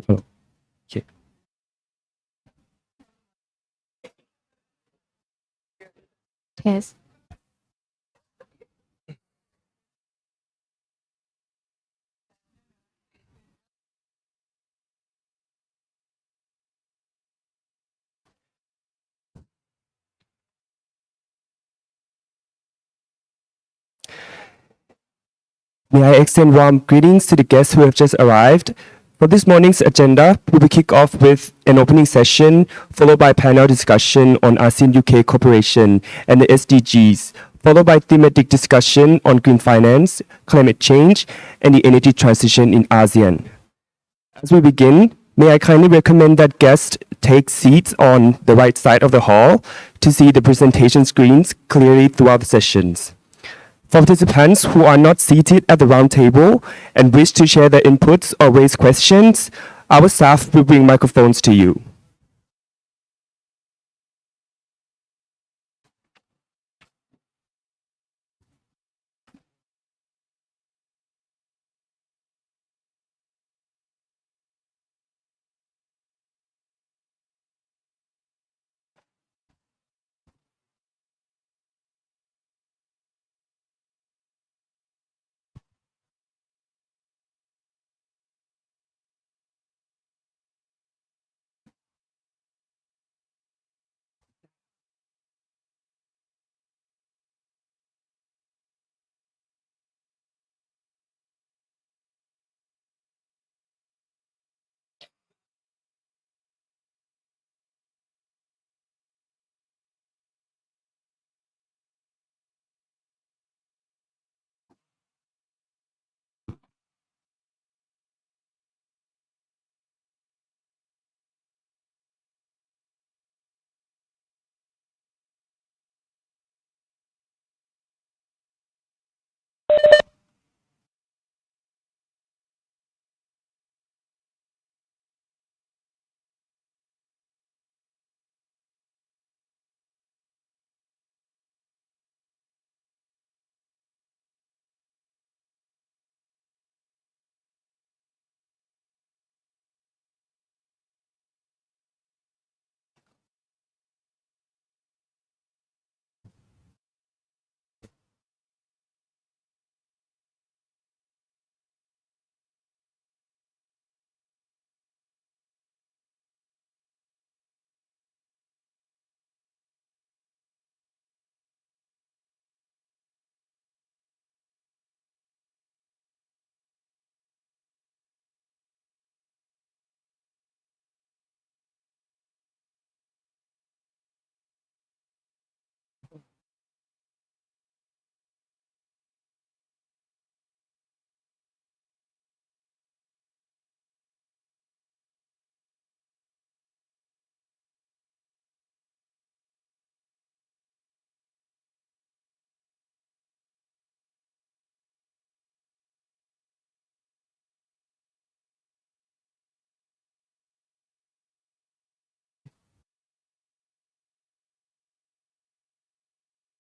Hello. Okay. Test. May I extend warm greetings to the guests who have just arrived. For this morning's agenda, we will kick off with an opening session, followed by panel discussion on ASEAN UK cooperation and the SDGs, followed by thematic discussion on green finance, climate change, and the energy transition in ASEAN. As we begin, may I kindly recommend that guests take seats on the right side of the hall to see the presentation screens clearly throughout the sessions. For participants who are not seated at the round table and wish to share their inputs or raise questions, our staff will bring microphones to you.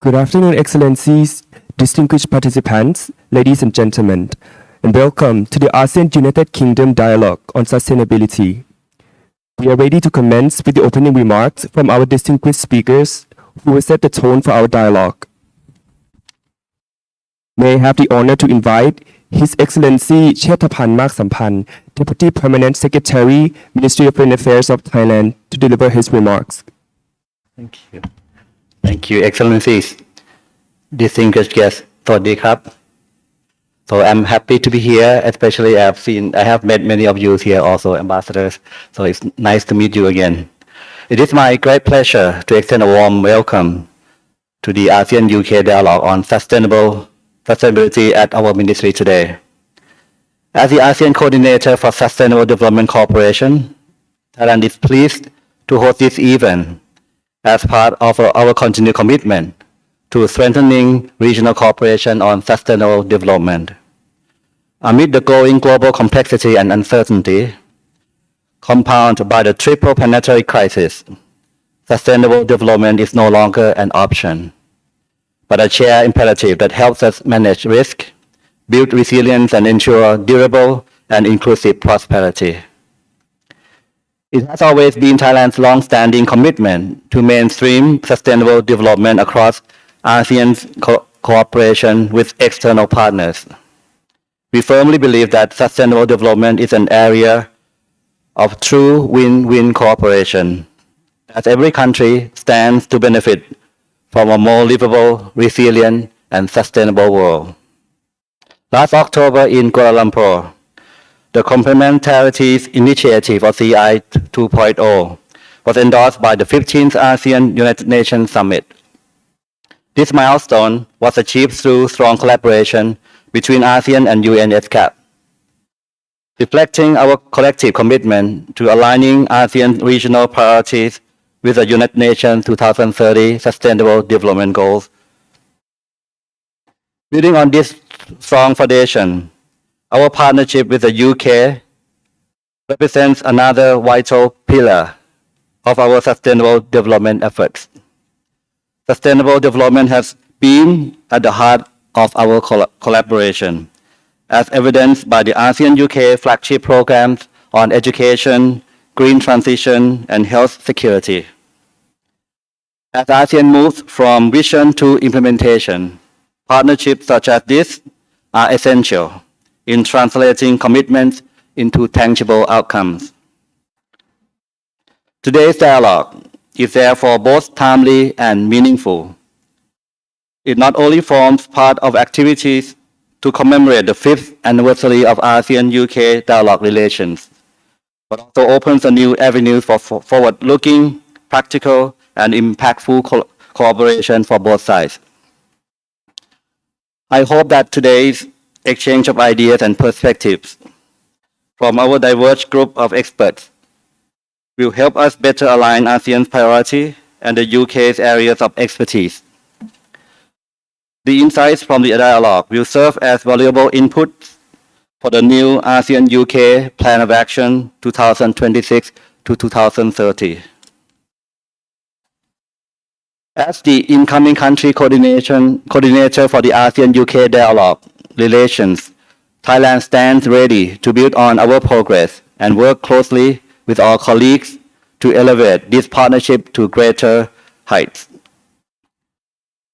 Good afternoon, Excellencies, distinguished participants, ladies and gentlemen, and welcome to the ASEAN United Kingdom Dialogue on Sustainability. We are ready to commence with the opening remarks from our distinguished speakers who will set the tone for our dialogue. May I have the honor to invite His Excellency Chetaphan Mak Sampan, Deputy Permanent Secretary, Ministry of Foreign Affairs of Thailand, to deliver his remarks. Thank you. Thank you, Excellencies, distinguished guests. Sawadee krab. So I'm happy to be here, especially I have met many of you here also, ambassadors. So it's nice to meet you again. It is my great pleasure to extend a warm welcome to the ASEAN UK Dialogue on Sustainability at our ministry today. As the ASEAN Coordinator for Sustainable Development Cooperation, Thailand is pleased to host this event as part of our continued commitment to strengthening regional cooperation on sustainable development. Amid the growing global complexity and uncertainty, compounded by the triple planetary crisis, sustainable development is no longer an option, but a shared imperative that helps us manage risk, build resilience, and ensure durable and inclusive prosperity. It has always been Thailand's long-standing commitment to mainstream sustainable development across ASEAN's cooperation with external partners. We firmly believe that sustainable development is an area of true win-win cooperation, as every country stands to benefit from a more livable, resilient, and sustainable world. Last October in Kuala Lumpur, the Complementarities Initiative, or CI 2.0, was endorsed by the 15th ASEAN United Nations Summit. This milestone was achieved through strong collaboration between ASEAN and UNESCAP, reflecting our collective commitment to aligning ASEAN regional priorities with the United Nations 2030 Sustainable Development Goals. Building on this strong foundation, our partnership with the UK represents another vital pillar of our sustainable development efforts. Sustainable development has been at the heart of our collaboration, as evidenced by the ASEAN-UK flagship programs on education, green transition, and health security. As ASEAN moves from vision to implementation, partnerships such as this are essential in translating commitments into tangible outcomes. Today's dialogue is therefore both timely and meaningful. It not only forms part of activities to commemorate the 5th anniversary of ASEAN-UK dialogue relations, but also opens a new avenue for forward-looking, practical, and impactful cooperation for both sides. I hope that today's exchange of ideas and perspectives from our diverse group of experts will help us better align ASEAN's priority and the UK's areas of expertise. The insights from the dialogue will serve as valuable input for the new ASEAN-UK Plan of Action 2026 to 2030. As the incoming country coordinator for the ASEAN-UK dialogue relations, Thailand stands ready to build on our progress and work closely with our colleagues to elevate this partnership to greater heights.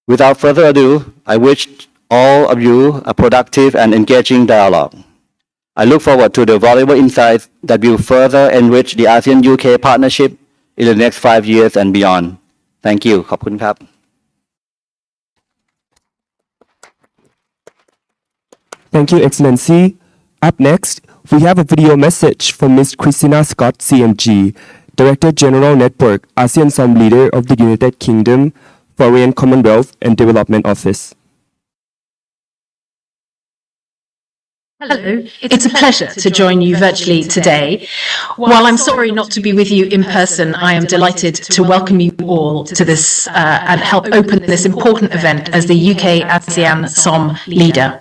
Without further ado, I wish all of you a productive and engaging dialogue. I look forward to the valuable insights that will further enrich the ASEAN-UK partnership in the next 5 years and beyond. Thank you. ขอบคุณครับ Thank you, Excellency. Up next, we have a video message from Ms. Christina Scott, CMG, Director General Network, ASEAN SOM Leader of the United Kingdom, Foreign Commonwealth and Development Office. Hello, it's a pleasure to join you virtually today. While I'm sorry not to be with you in person, I am delighted to welcome you all to this and help open this important event as the UK ASEAN SOM leader.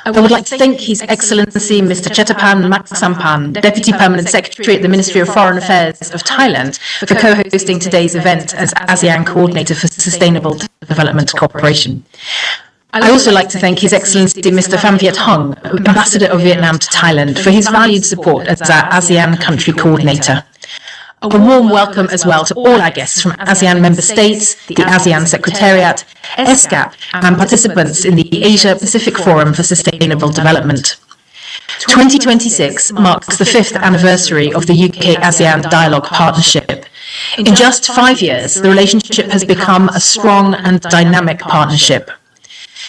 I would like to thank His Excellency Mr. Chetapan Maksampan, Deputy Permanent Secretary at the Ministry of Foreign Affairs of Thailand, for co-hosting today's event as ASEAN Coordinator for Sustainable Development Cooperation. I'd also like to thank His Excellency Mr. Pham Viet Hong, Ambassador of Vietnam to Thailand, for his valued support as our ASEAN country coordinator. A warm welcome as well to all our guests from ASEAN member states, the ASEAN Secretariat, ESCAP, and participants in the Asia-Pacific Forum for Sustainable Development. 2026 marks the 5th anniversary of the UK-ASEAN Dialogue Partnership. In just 5 years, the relationship has become a strong and dynamic partnership.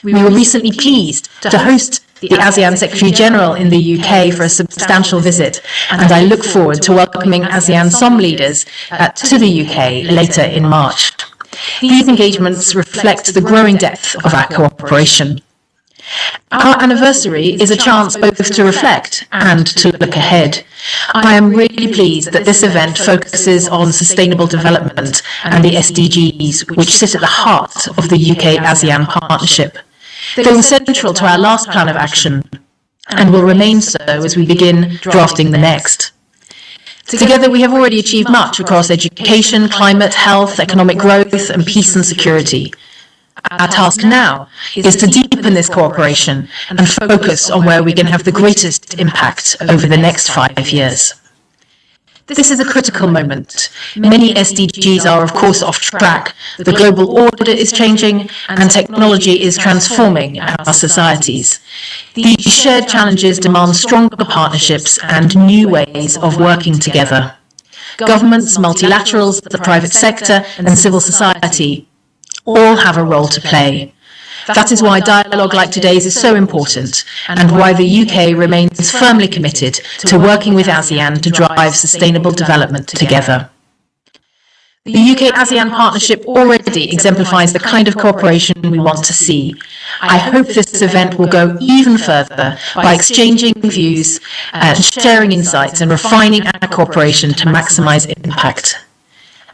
We were recently pleased to host the ASEAN Secretary-General in the UK for a substantial visit, and I look forward to welcoming ASEAN SOM leaders to the UK later in March. These engagements reflect the growing depth of our cooperation. Our anniversary is a chance both to reflect and to look ahead. I am really pleased that this event focuses on sustainable development and the SDGs, which sit at the heart of the UK-ASEAN partnership. They were central to our last plan of action and will remain so as we begin drafting the next. Together, we have already achieved much across education, climate, health, economic growth, and peace and security. Our task now is to deepen this cooperation and focus on where we can have the greatest impact over the next 5 years. This is a critical moment. Many SDGs are, of course, off track. The global order is changing and technology is transforming our societies. These shared challenges demand stronger partnerships and new ways of working together. Governments, multilaterals, the private sector and civil society all have a role to play. That is why dialogue like today's is so important, and why the UK remains firmly committed to working with ASEAN to drive sustainable development together. The UK-ASEAN partnership already exemplifies the kind of cooperation we want to see. I hope this event will go even further by exchanging views, sharing insights and refining our cooperation to maximise impact.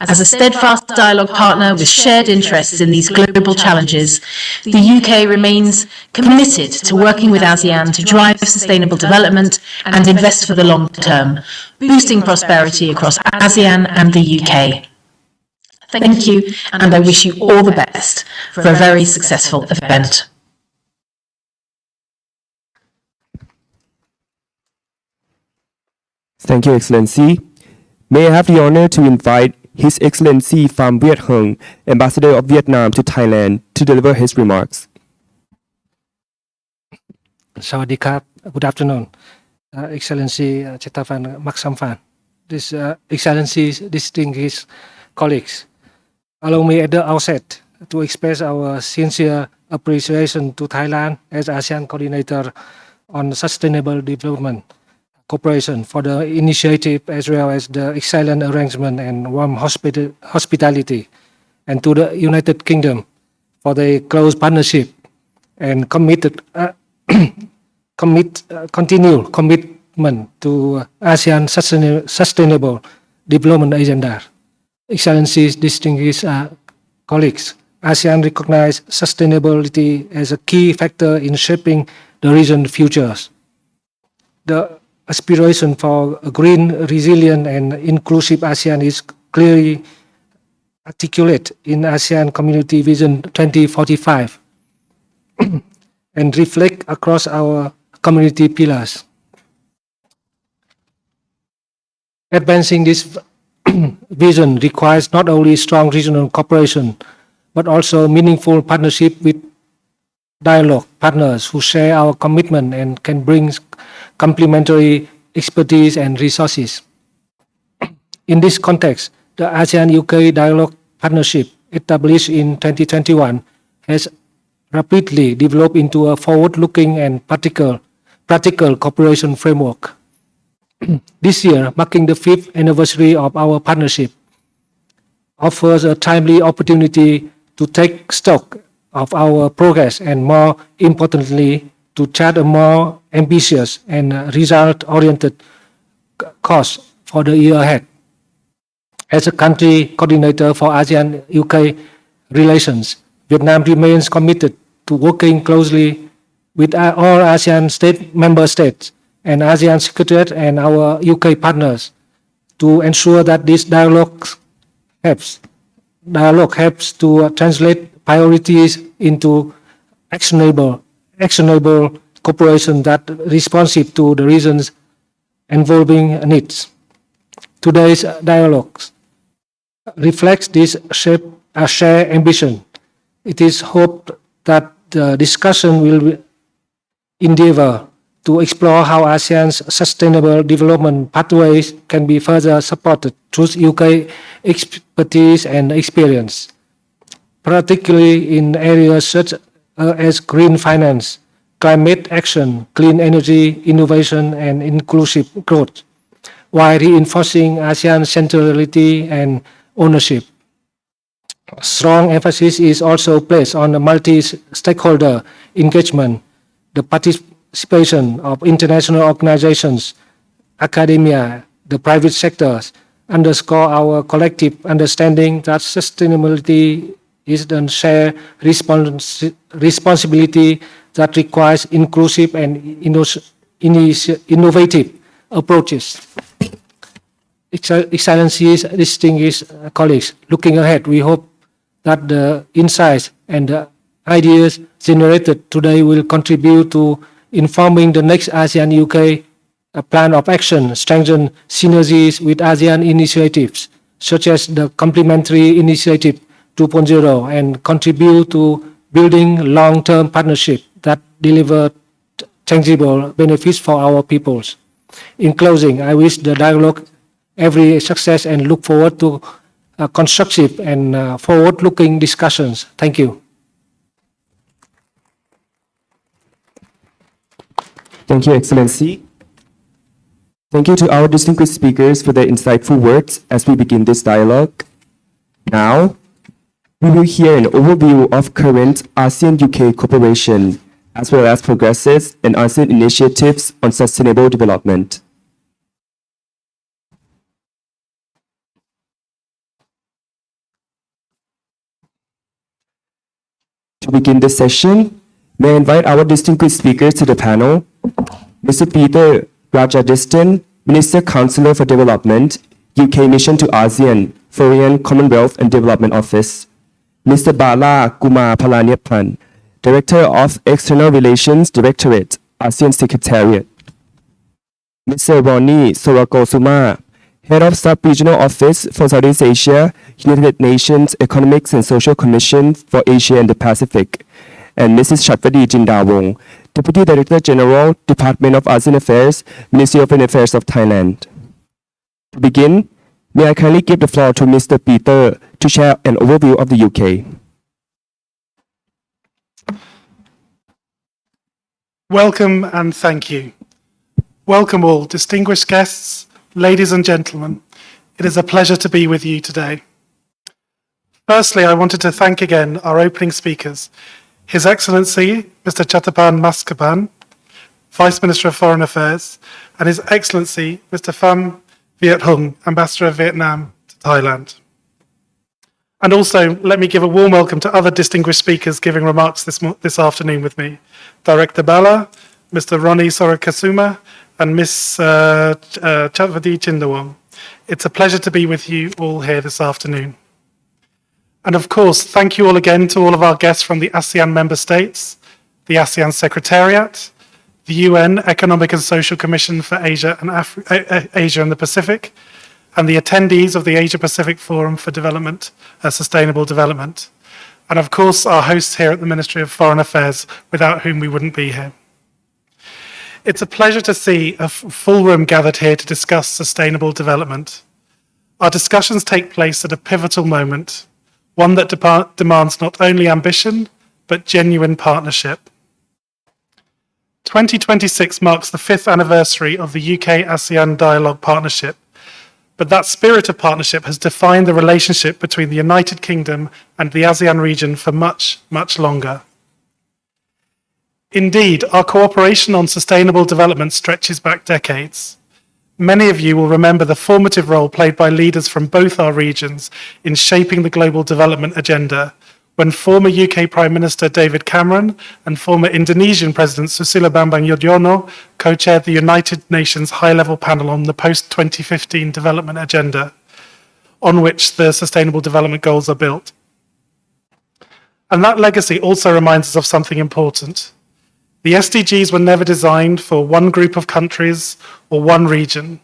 As a steadfast dialogue partner with shared interests in these global challenges, the UK remains committed to working with ASEAN to drive sustainable development and invest for the long term, boosting prosperity across ASEAN and the UK. Thank you, and I wish you all the best for a very successful event. Thank you, Excellency. May I have the honor to invite His Excellency Pham Viet Hung, Ambassador of Vietnam to Thailand, to deliver his remarks. Sawadee krap. Good afternoon, Excellency Chetaphan Maksamphan, Excellencies, distinguished colleagues. Allow me at the outset to express our sincere appreciation to Thailand as ASEAN coordinator on sustainable development cooperation for the initiative as well as the excellent arrangement and warm hospitality, and to the United Kingdom for the close partnership and continued commitment to ASEAN sustainable development agenda. Excellencies, distinguished colleagues, ASEAN recognizes sustainability as a key factor in shaping the region's futures. The aspiration for a green, resilient, and inclusive ASEAN is clearly articulated in ASEAN Community Vision 2045 and reflect across our community pillars. Advancing this vision requires not only strong regional cooperation, but also meaningful partnership with dialogue partners who share our commitment and can bring complementary expertise and resources. In this context, the ASEAN-UK Dialogue Partnership, established in 2021, has rapidly developed into a forward-looking and practical cooperation framework. This year, marking the 5th anniversary of our partnership, offers a timely opportunity to take stock of our progress and, more importantly, to chart a more ambitious and result-oriented course for the year ahead. As a country coordinator for ASEAN-UK relations, Vietnam remains committed to working closely with all ASEAN member states and ASEAN Secretariat and our UK partners to ensure that this dialogue helps to translate priorities into actionable cooperation that responsive to the region's evolving needs. Today's dialogues reflects this shared ambition. It is hoped that the discussion will endeavor to explore how ASEAN's sustainable development pathways can be further supported through UK expertise and experience, particularly in areas such as green finance, climate action, clean energy, innovation, and inclusive growth, while reinforcing ASEAN's centrality and ownership. Strong emphasis is also placed on the multi-stakeholder engagement, the participation of international organizations, academia, the private sectors, underscore our collective understanding that sustainability is the shared responsibility that requires inclusive and innovative approaches. Excellencies, distinguished colleagues, looking ahead, we hope that the insights and the ideas generated today will contribute to informing the next ASEAN-UK a plan of action strengthen synergies with ASEAN initiatives, such as the Complementary Initiative 2.0, and contribute to building long-term partnerships that deliver tangible benefits for our peoples. In closing, I wish the dialogue every success and look forward to constructive and forward-looking discussions. Thank you. Thank you, Excellency. Thank you to our distinguished speakers for their insightful words as we begin this dialogue. Now, we will hear an overview of current ASEAN-UK cooperation, as well as progresses and ASEAN initiatives on sustainable development. To begin this session, may I invite our distinguished speakers to the panel. Mr. Peter Rajadistan, Minister Councillor for Development, UK Mission to ASEAN, Foreign, Commonwealth and Development Office. Mr. Bala Kumar Palaniappan, Director of External Relations Directorate, ASEAN Secretariat. Mr. Ronnie Sorakosuma, Head of Sub-Regional Office for Southeast Asia, United Nations Economics and Social Commission for Asia and the Pacific. And Mrs. Chatwadi Jindawong, Deputy Director General, Department of ASEAN Affairs, Ministry of Foreign Affairs of Thailand. To begin, may I kindly give the floor to Mr. Peter to share an overview of the UK. Welcome and thank you. Welcome all, distinguished guests, ladies and gentlemen. It is a pleasure to be with you today. Firstly, I wanted to thank again our opening speakers, His Excellency Mr. Chatapan Maskapan, Vice Minister of Foreign Affairs, and His Excellency Mr. Pham Viet Hung, Ambassador of Vietnam to Thailand. And also, let me give a warm welcome to other distinguished speakers giving remarks this afternoon with me. Director Bala, Mr. Ronnie Sorakasuma, and Ms. Chatwadi Chindawong. It's a pleasure to be with you all here this afternoon. And of course, thank you all again to all of our guests from the ASEAN member states, the ASEAN Secretariat, the UN Economic and Social Commission for Asia and Asia and the Pacific, and the attendees of the Asia-Pacific Forum for Development, Sustainable Development. And of course, our hosts here at the Ministry of Foreign Affairs, without whom we wouldn't be here. It's a pleasure to see a full room gathered here to discuss sustainable development. Our discussions take place at a pivotal moment, one that demands not only ambition, but genuine partnership. 2026 marks the 5th anniversary of the UK-ASEAN Dialogue Partnership, but that spirit of partnership has defined the relationship between the United Kingdom and the ASEAN region for much, much longer. Indeed, our cooperation on sustainable development stretches back decades. Many of you will remember the formative role played by leaders from both our regions in shaping the global development agenda, when former UK Prime Minister David Cameron and former Indonesian President Susilo Bambang Yudhoyono co-chaired the United Nations High-Level Panel on the post-2015 development agenda, on which the Sustainable Development Goals are built. And that legacy also reminds us of something important. The SDGs were never designed for one group of countries or one region.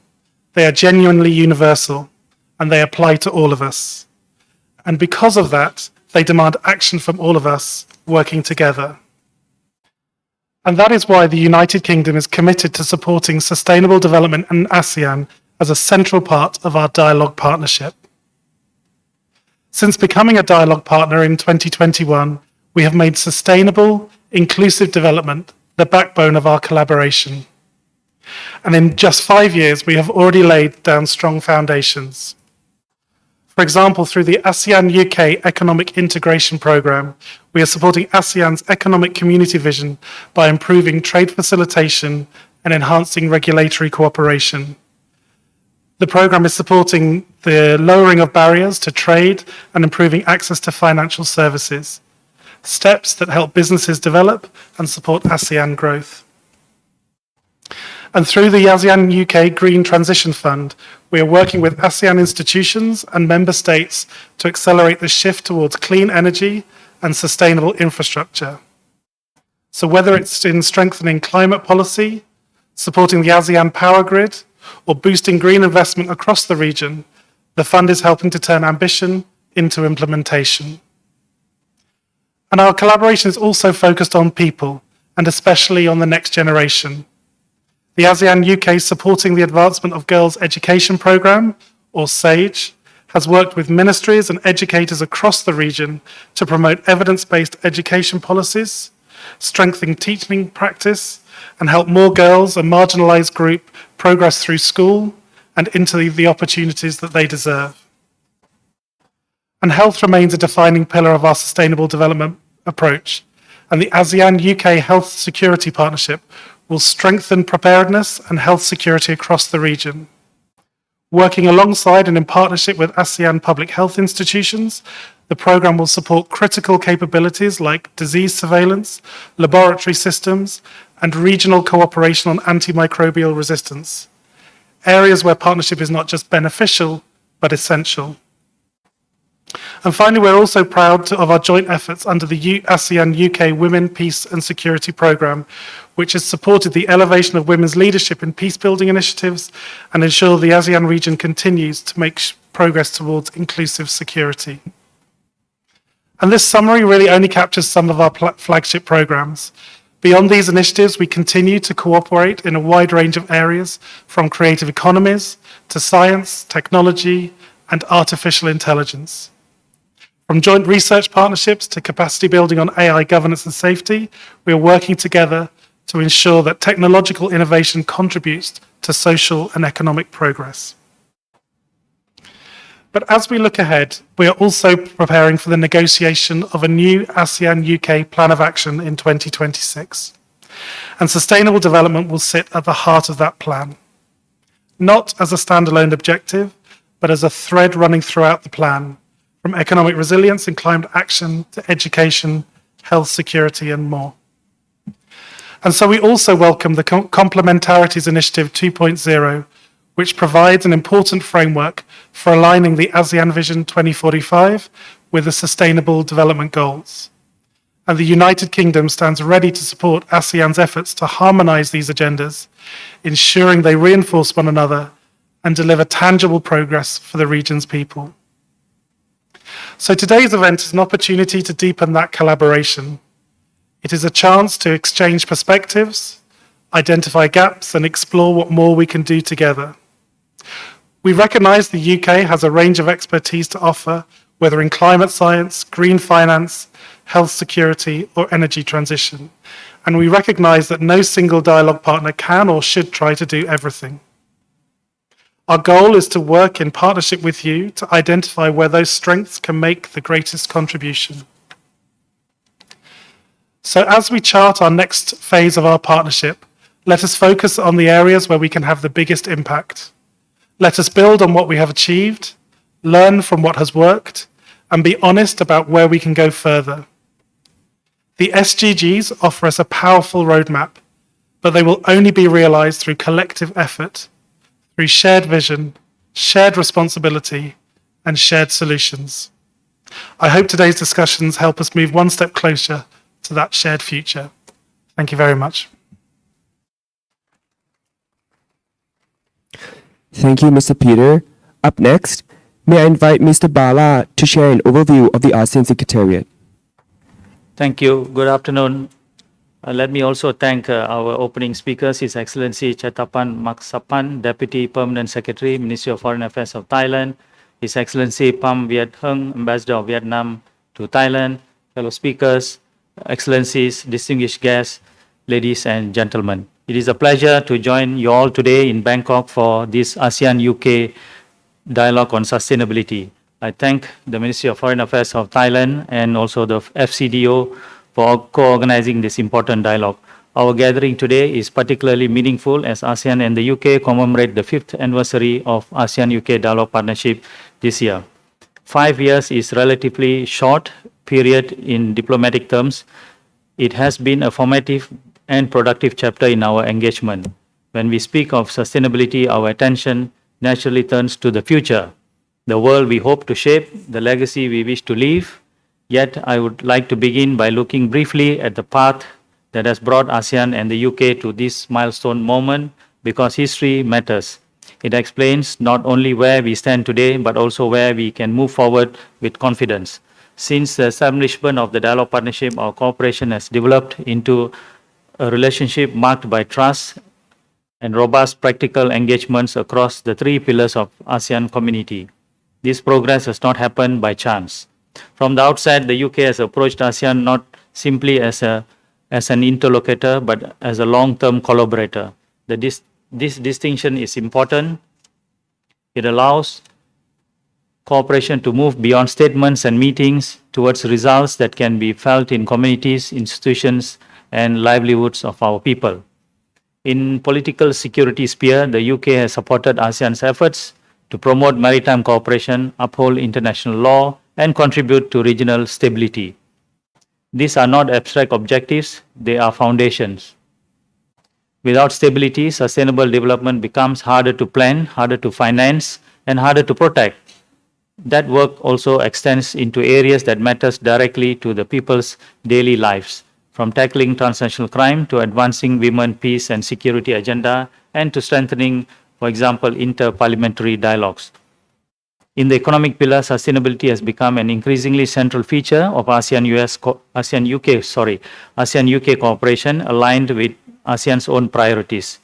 They are genuinely universal, and they apply to all of us. And because of that, they demand action from all of us working together. And that is why the United Kingdom is committed to supporting sustainable development in ASEAN as a central part of our dialogue partnership. Since becoming a dialogue partner in 2021, we have made sustainable, inclusive development the backbone of our collaboration. And in just 5 years, we have already laid down strong foundations. For example, through the ASEAN-UK Economic Integration Programme, we are supporting ASEAN's economic community vision by improving trade facilitation and enhancing regulatory cooperation. The programme is supporting the lowering of barriers to trade and improving access to financial services, steps that help businesses develop and support ASEAN growth. And through the ASEAN-UK Green Transition Fund, we are working with ASEAN institutions and member states to accelerate the shift towards clean energy and sustainable infrastructure. So whether it's in strengthening climate policy, supporting the ASEAN power grid, or boosting green investment across the region, the fund is helping to turn ambition into implementation. And our collaboration is also focused on people, and especially on the next generation. The ASEAN UK Supporting the Advancement of Girls Education Programme, or SAGE, has worked with ministries and educators across the region to promote evidence-based education policies, strengthen teaching practice, and help more girls, a marginalised group, progress through school and into the opportunities that they deserve. And health remains a defining pillar of our sustainable development approach, and the ASEAN UK Health Security Partnership will strengthen preparedness and health security across the region. Working alongside and in partnership with ASEAN public health institutions, the programme will support critical capabilities like disease surveillance, laboratory systems, and regional cooperation on antimicrobial resistance, areas where partnership is not just beneficial, but essential. And finally, we're also proud of our joint efforts under the ASEAN UK Women, Peace and Security Programme, which has supported the elevation of women's leadership in peace-building initiatives and ensure the ASEAN region continues to make progress towards inclusive security. And this summary really only captures some of our flagship programmes. Beyond these initiatives, we continue to cooperate in a wide range of areas, from creative economies to science, technology, and artificial intelligence. From joint research partnerships to capacity building on AI governance and safety, we are working together to ensure that technological innovation contributes to social and economic progress. But as we look ahead, we are also preparing for the negotiation of a new ASEAN UK Plan of Action in 2026. And sustainable development will sit at the heart of that plan, not as a standalone objective, but as a thread running throughout the plan, from economic resilience and climate action to education, health security, and more. And so we also welcome the Complementarities Initiative 2.0, which provides an important framework for aligning the ASEAN Vision 2045 with the Sustainable Development Goals. And the United Kingdom stands ready to support ASEAN's efforts to harmonise these agendas, ensuring they reinforce one another and deliver tangible progress for the region's people. So today's event is an opportunity to deepen that collaboration. It is a chance to exchange perspectives, identify gaps, and explore what more we can do together. We recognise the UK has a range of expertise to offer, whether in climate science, green finance, health security, or energy transition. And we recognise that no single dialogue partner can or should try to do everything. Our goal is to work in partnership with you to identify where those strengths can make the greatest contribution. So as we chart our next phase of our partnership, let us focus on the areas where we can have the biggest impact. Let us build on what we have achieved, learn from what has worked, and be honest about where we can go further. The SDGs offer us a powerful roadmap, but they will only be realised through collective effort, through shared vision, shared responsibility, and shared solutions. I hope today's discussions help us move one step closer to that shared future. Thank you very much. Thank you, Mr. Peter. Up next, may I invite Mr. Bala to share an overview of the ASEAN Secretariat. Thank you. Good afternoon. Let me also thank our opening speakers, His Excellency Chetapan Maksapan, Deputy Permanent Secretary, Ministry of Foreign Affairs of Thailand, His Excellency Pham Viet Hung, Ambassador of Vietnam to Thailand, fellow speakers, Excellencies, distinguished guests, ladies and gentlemen. It is a pleasure to join you all today in Bangkok for this ASEAN-UK Dialogue on Sustainability. I thank the Ministry of Foreign Affairs of Thailand and also the FCDO for co-organizing this important dialogue. Our gathering today is particularly meaningful as ASEAN and the UK commemorate the 5th anniversary of ASEAN-UK Dialogue Partnership this year. 5 years is relatively short period in diplomatic terms. It has been a formative and productive chapter in our engagement. When we speak of sustainability, our attention naturally turns to the future, the world we hope to shape, the legacy we wish to leave. Yet, I would like to begin by looking briefly at the that has brought ASEAN and the UK to this milestone moment because history matters. It explains not only where we stand today, but also where we can move forward with confidence. Since the establishment of the Dialogue Partnership, our cooperation has developed into a relationship marked by trust and robust practical engagements across the three pillars of ASEAN community. This progress has not happened by chance. From the outset, the UK has approached ASEAN not simply as an interlocutor, but as a long-term collaborator. This distinction is important. It allows cooperation to move beyond statements and meetings towards results that can be felt in communities, institutions, and livelihoods of our people. In political security sphere, the UK has supported ASEAN's efforts to promote maritime cooperation, uphold international law, and contribute to regional stability. These are not abstract objectives, they are foundations. Without stability, sustainable development becomes harder to plan, harder to finance, and harder to protect. That work also extends into areas that matters directly to the people's daily lives, from tackling transnational crime to advancing women, peace and security agenda, and to strengthening, for example, inter-parliamentary dialogues. In the economic pillar, sustainability has become an increasingly central feature of ASEAN-UK cooperation aligned with ASEAN's own priorities.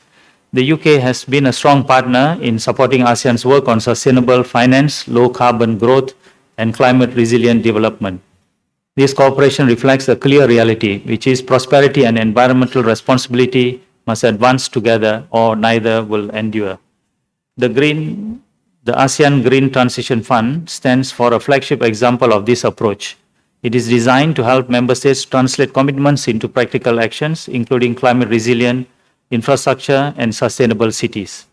The UK has been a strong partner in supporting ASEAN's work on sustainable finance, low carbon growth, and climate resilient development. This cooperation reflects a clear reality, which is prosperity and environmental responsibility must advance together or neither will endure. The ASEAN Green Transition Fund stands for a flagship example of this approach. It is designed to help member states translate commitments into practical actions, including climate resilient infrastructure and sustainable cities.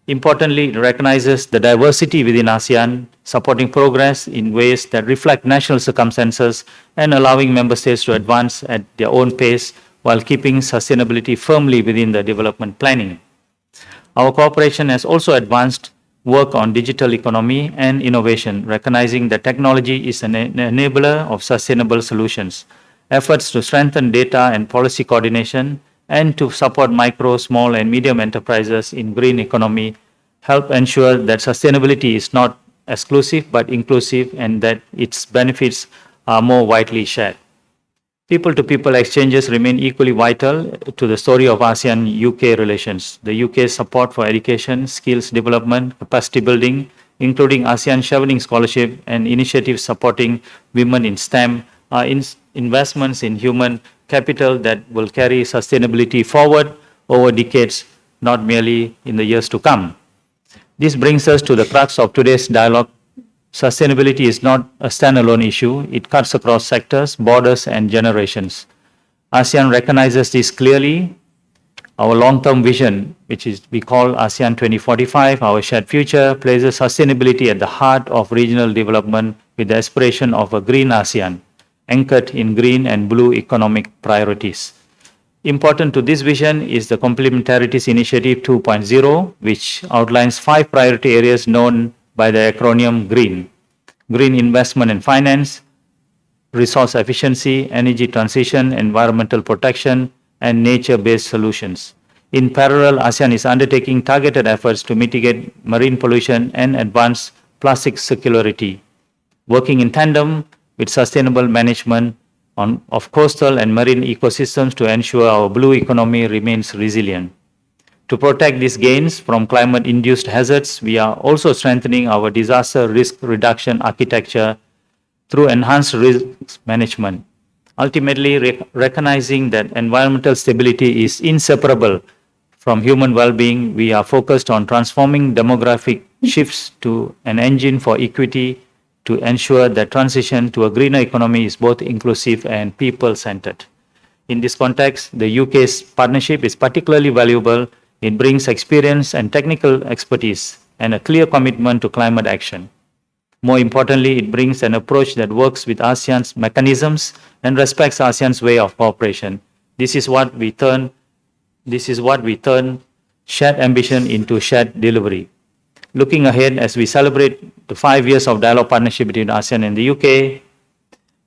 Importantly, it recognizes the diversity within ASEAN, supporting progress in ways that reflect national circumstances and allowing member states to advance at their own pace while keeping sustainability firmly within the development planning. Our cooperation has also advanced work on digital economy and innovation, recognizing that technology is an enabler of sustainable solutions. Efforts to strengthen data and policy coordination and to support micro, small, and medium enterprises in green economy help ensure that sustainability is not exclusive but inclusive and that its benefits are more widely shared. People-to-people exchanges remain equally vital to the story of ASEAN-UK relations. The UK's support for education, skills development, capacity building, including ASEAN Chevening Scholarship and initiatives supporting women in STEM, are investments in human capital that will carry sustainability forward over decades, not merely in the years to come. This brings us to the crux of today's dialogue. Sustainability is not a standalone issue. It cuts across sectors, borders, and generations. ASEAN recognizes this clearly. Our long-term vision, which is we call ASEAN 2045, our shared future, places sustainability at the heart of regional development with the aspiration of a green ASEAN, anchored in green and blue economic priorities. Important to this vision is the Complementarities Initiative 2.0, which outlines 5 priority areas known by the acronym GREEN: green investment and finance, resource efficiency, energy transition, environmental protection, and nature-based solutions. In parallel, ASEAN is undertaking targeted efforts to mitigate marine pollution and advance plastic circularity, working in tandem with sustainable management of coastal and marine ecosystems to ensure our blue economy remains resilient. To protect these gains from climate-induced hazards, we are also strengthening our disaster risk reduction architecture through enhanced risk management. Ultimately, recognizing that environmental stability is inseparable from human well-being, we are focused on transforming demographic shifts to an engine for equity to ensure that transition to a greener economy is both inclusive and people-centered. In this context, the UK's partnership is particularly valuable. It brings experience and technical expertise and a clear commitment to climate action. More importantly, it brings an approach that works with ASEAN's mechanisms and respects ASEAN's way of cooperation. This is what we turn shared ambition into shared delivery. Looking ahead, as we celebrate the 5 years of dialogue partnership between ASEAN and the UK,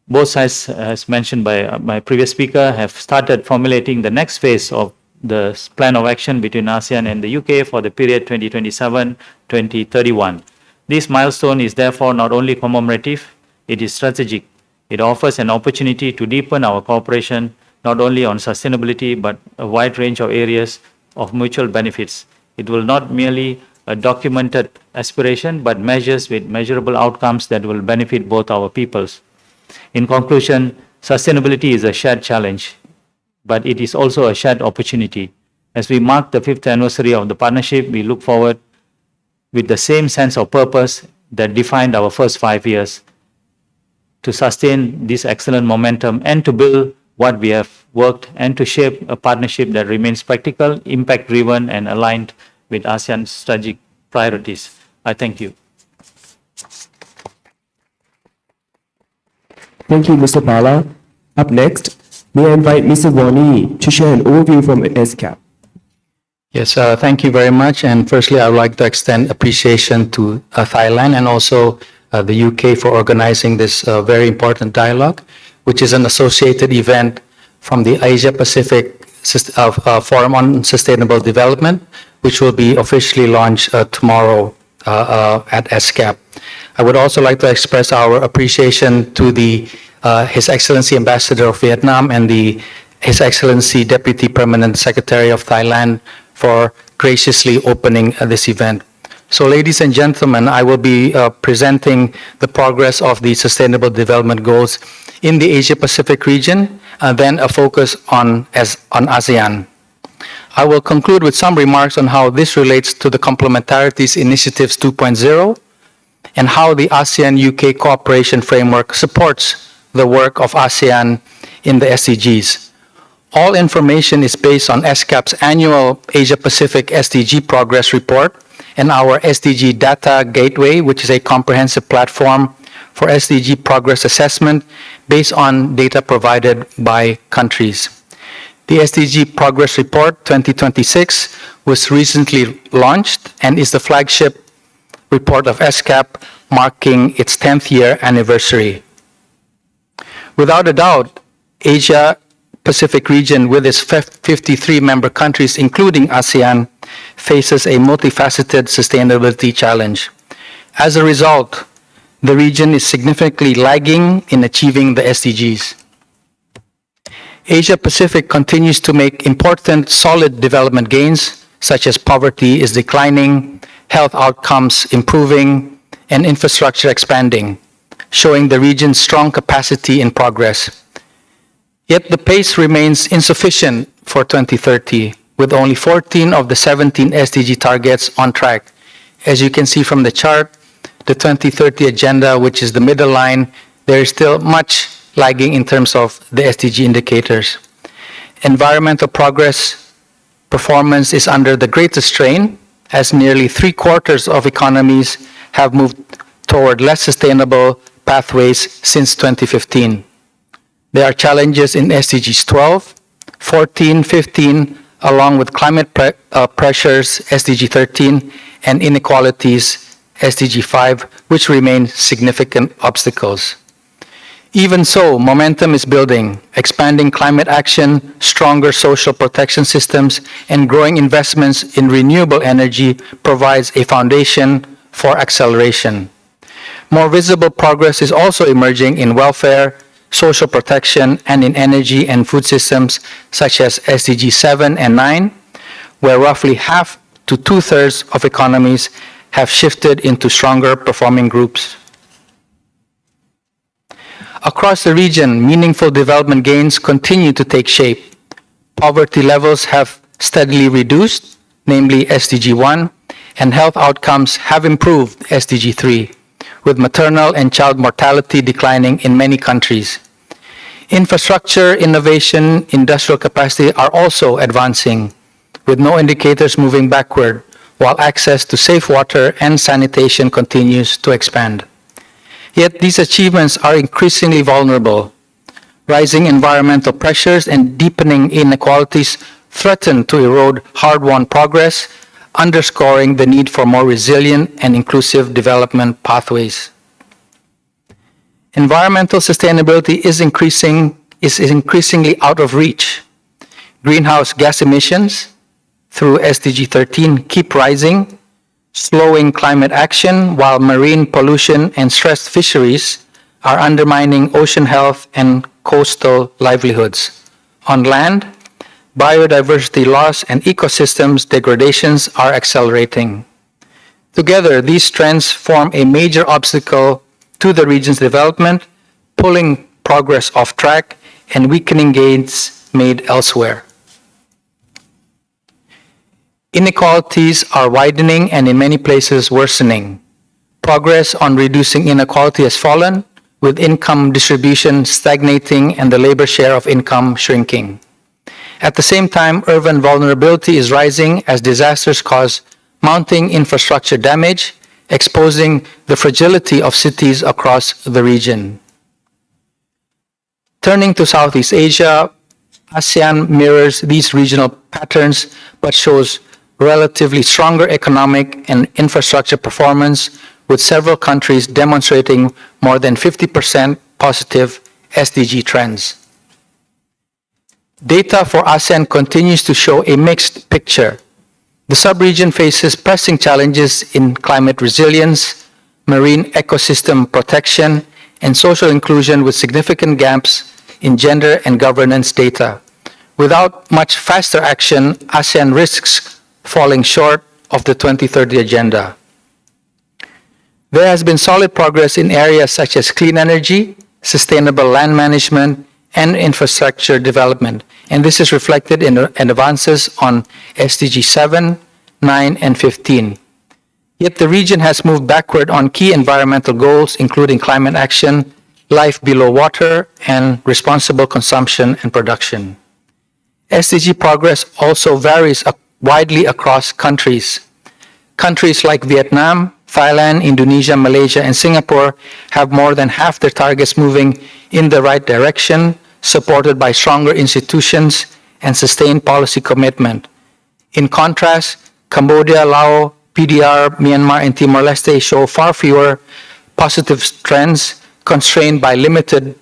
both sides, as mentioned by my previous speaker, have started formulating the next phase of the plan of action between ASEAN and the UK for the period 2027-2031. This milestone is therefore not only commemorative, it is strategic. It offers an opportunity to deepen our cooperation not only on sustainability but a wide range of areas of mutual benefits. It will not merely a documented aspiration but measures with measurable outcomes that will benefit both our peoples. In conclusion, sustainability is a shared challenge, but it is also a shared opportunity. As we mark the 5th anniversary of the partnership, we look forward with the same sense of purpose that defined our first 5 years to sustain this excellent momentum and to build what we have worked and to shape a partnership that remains practical, impact-driven, and aligned with ASEAN's strategic priorities. I thank you. Thank you, Mr. Bala. Up next, may I invite Mr. Ronnie to share an overview from SCAP. Yes, thank you very much. And firstly, I would like to extend appreciation to Thailand and also the UK for organizing this very important dialogue, which is an associated event from the Asia Pacific Forum on Sustainable Development, which will be officially launched tomorrow at SCAP. I would also like to express our appreciation to His Excellency Ambassador of Vietnam and His Excellency Deputy Permanent Secretary of Thailand for graciously opening this event. So ladies and gentlemen, I will be presenting the progress of the Sustainable Development Goals in the Asia-Pacific region, and then a focus on ASEAN. I will conclude with some remarks on how this relates to the Complementarities Initiatives 2.0 and how the ASEAN-UK cooperation framework supports the work of ASEAN in the SDGs. All information is based on SCAP's annual Asia-Pacific SDG Progress Report and our SDG Data Gateway, which is a comprehensive platform for SDG progress assessment based on data provided by countries. The SDG Progress Report 2026 was recently launched and is the flagship report of SCAP, marking its 10th year anniversary. Without a doubt, Asia-Pacific region with its 53 member countries, including ASEAN, faces a multifaceted sustainability challenge. As a result, the region is significantly lagging in achieving the SDGs. Asia-Pacific continues to make important solid development gains, such as poverty is declining, health outcomes improving, and infrastructure expanding, showing the region's strong capacity in progress. Yet the pace remains insufficient for 2030, with only 14 of the 17 SDG targets on track. As you can see from the chart, the 2030 agenda, which is the middle line, there is still much lagging in terms of the SDG indicators. Environmental progress performance is under the greatest strain, as nearly 3/4 of economies have moved toward less sustainable pathways since 2015. There are challenges in SDGs 12, 14, 15, along with climate pressures, SDG 13, and inequalities, SDG 5, which remain significant obstacles. Even so, momentum is building. Expanding climate action, stronger social protection systems, and growing investments in renewable energy provides a foundation for acceleration. More visible progress is also emerging in welfare, social protection, and in energy and food systems, such as SDG 7 and 9, where roughly half to 2/3 of economies have shifted into stronger performing groups. Across the region, meaningful development gains continue to take shape. Poverty levels have steadily reduced, namely SDG 1, and health outcomes have improved, SDG 3, with maternal and child mortality declining in many countries. Infrastructure, innovation, industrial capacity are also advancing, with no indicators moving backward, while access to safe water and sanitation continues to expand. Yet these achievements are increasingly vulnerable. Rising environmental pressures and deepening inequalities threaten to erode hard-won progress, underscoring the need for more resilient and inclusive development pathways. Environmental sustainability is increasingly out of reach. Greenhouse gas emissions through SDG 13 keep rising, slowing climate action, while marine pollution and stressed fisheries are undermining ocean health and coastal livelihoods. On land, biodiversity loss and ecosystems degradations are accelerating. Together, these trends form a major obstacle to the region's development, pulling progress off track and weakening gains made elsewhere. Inequalities are widening and in many places worsening. Progress on reducing inequality has fallen, with income distribution stagnating and the labor share of income shrinking. At the same time, urban vulnerability is rising as disasters cause mounting infrastructure damage, exposing the fragility of cities across the region. Turning to Southeast Asia, ASEAN mirrors these regional patterns but shows relatively stronger economic and infrastructure performance, with several countries demonstrating more than 50% positive SDG trends. Data for ASEAN continues to show a mixed picture. The sub-region faces pressing challenges in climate resilience, marine ecosystem protection, and social inclusion, with significant gaps in gender and governance data. Without much faster action, ASEAN risks falling short of the 2030 agenda. There has been solid progress in areas such as clean energy, sustainable land management, and infrastructure development, and this is reflected in advances on SDG 7, 9, and 15. Yet the region has moved backward on key environmental goals, including climate action, life below water, and responsible consumption and production. SDG progress also varies widely across countries. Countries like Vietnam, Thailand, Indonesia, Malaysia, and Singapore have more than half their targets moving in the right direction, supported by stronger institutions and sustained policy commitment. In contrast, Cambodia, Laos, PDR, Myanmar, and Timor-Leste show far fewer positive trends, constrained by limited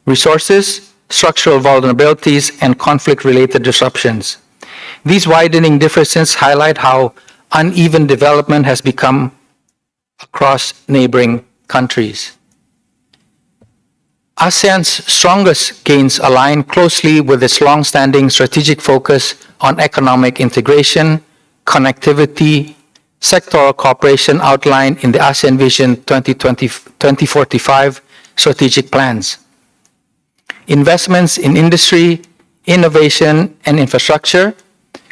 resources, structural vulnerabilities, and conflict-related disruptions. These widening differences highlight how uneven development has become across neighboring countries. ASEAN's strongest gains align closely with its long-standing strategic focus on economic integration, connectivity, sectoral cooperation outlined in the ASEAN Vision 2045 strategic plans. Investments in industry, innovation, and infrastructure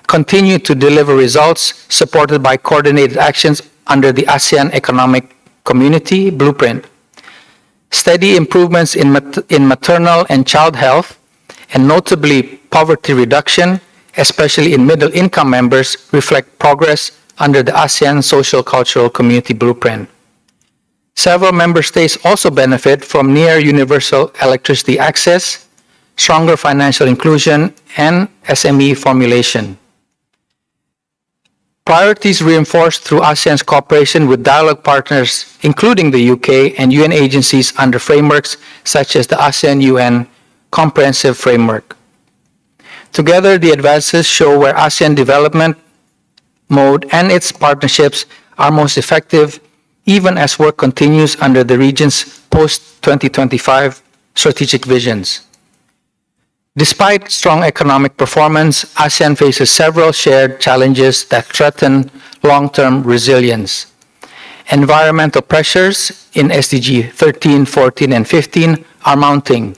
continue to deliver results, supported by coordinated actions under the ASEAN Economic Community Blueprint. Steady improvements in maternal and child health, and notably poverty reduction, especially in middle-income members, reflect progress under the ASEAN Social Cultural Community Blueprint. Several member states also benefit from near universal electricity access, stronger financial inclusion, and SME formulation. Priorities reinforced through ASEAN's cooperation with dialogue partners, including the UK and UN agencies under frameworks such as the ASEAN-UN Comprehensive Framework. Together, the advances show where ASEAN development mode and its partnerships are most effective, even as work continues under the region's post-2025 strategic visions. Despite strong economic performance, ASEAN faces several shared challenges that threaten long-term resilience. Environmental pressures in SDG 13, 14, and 15 are mounting.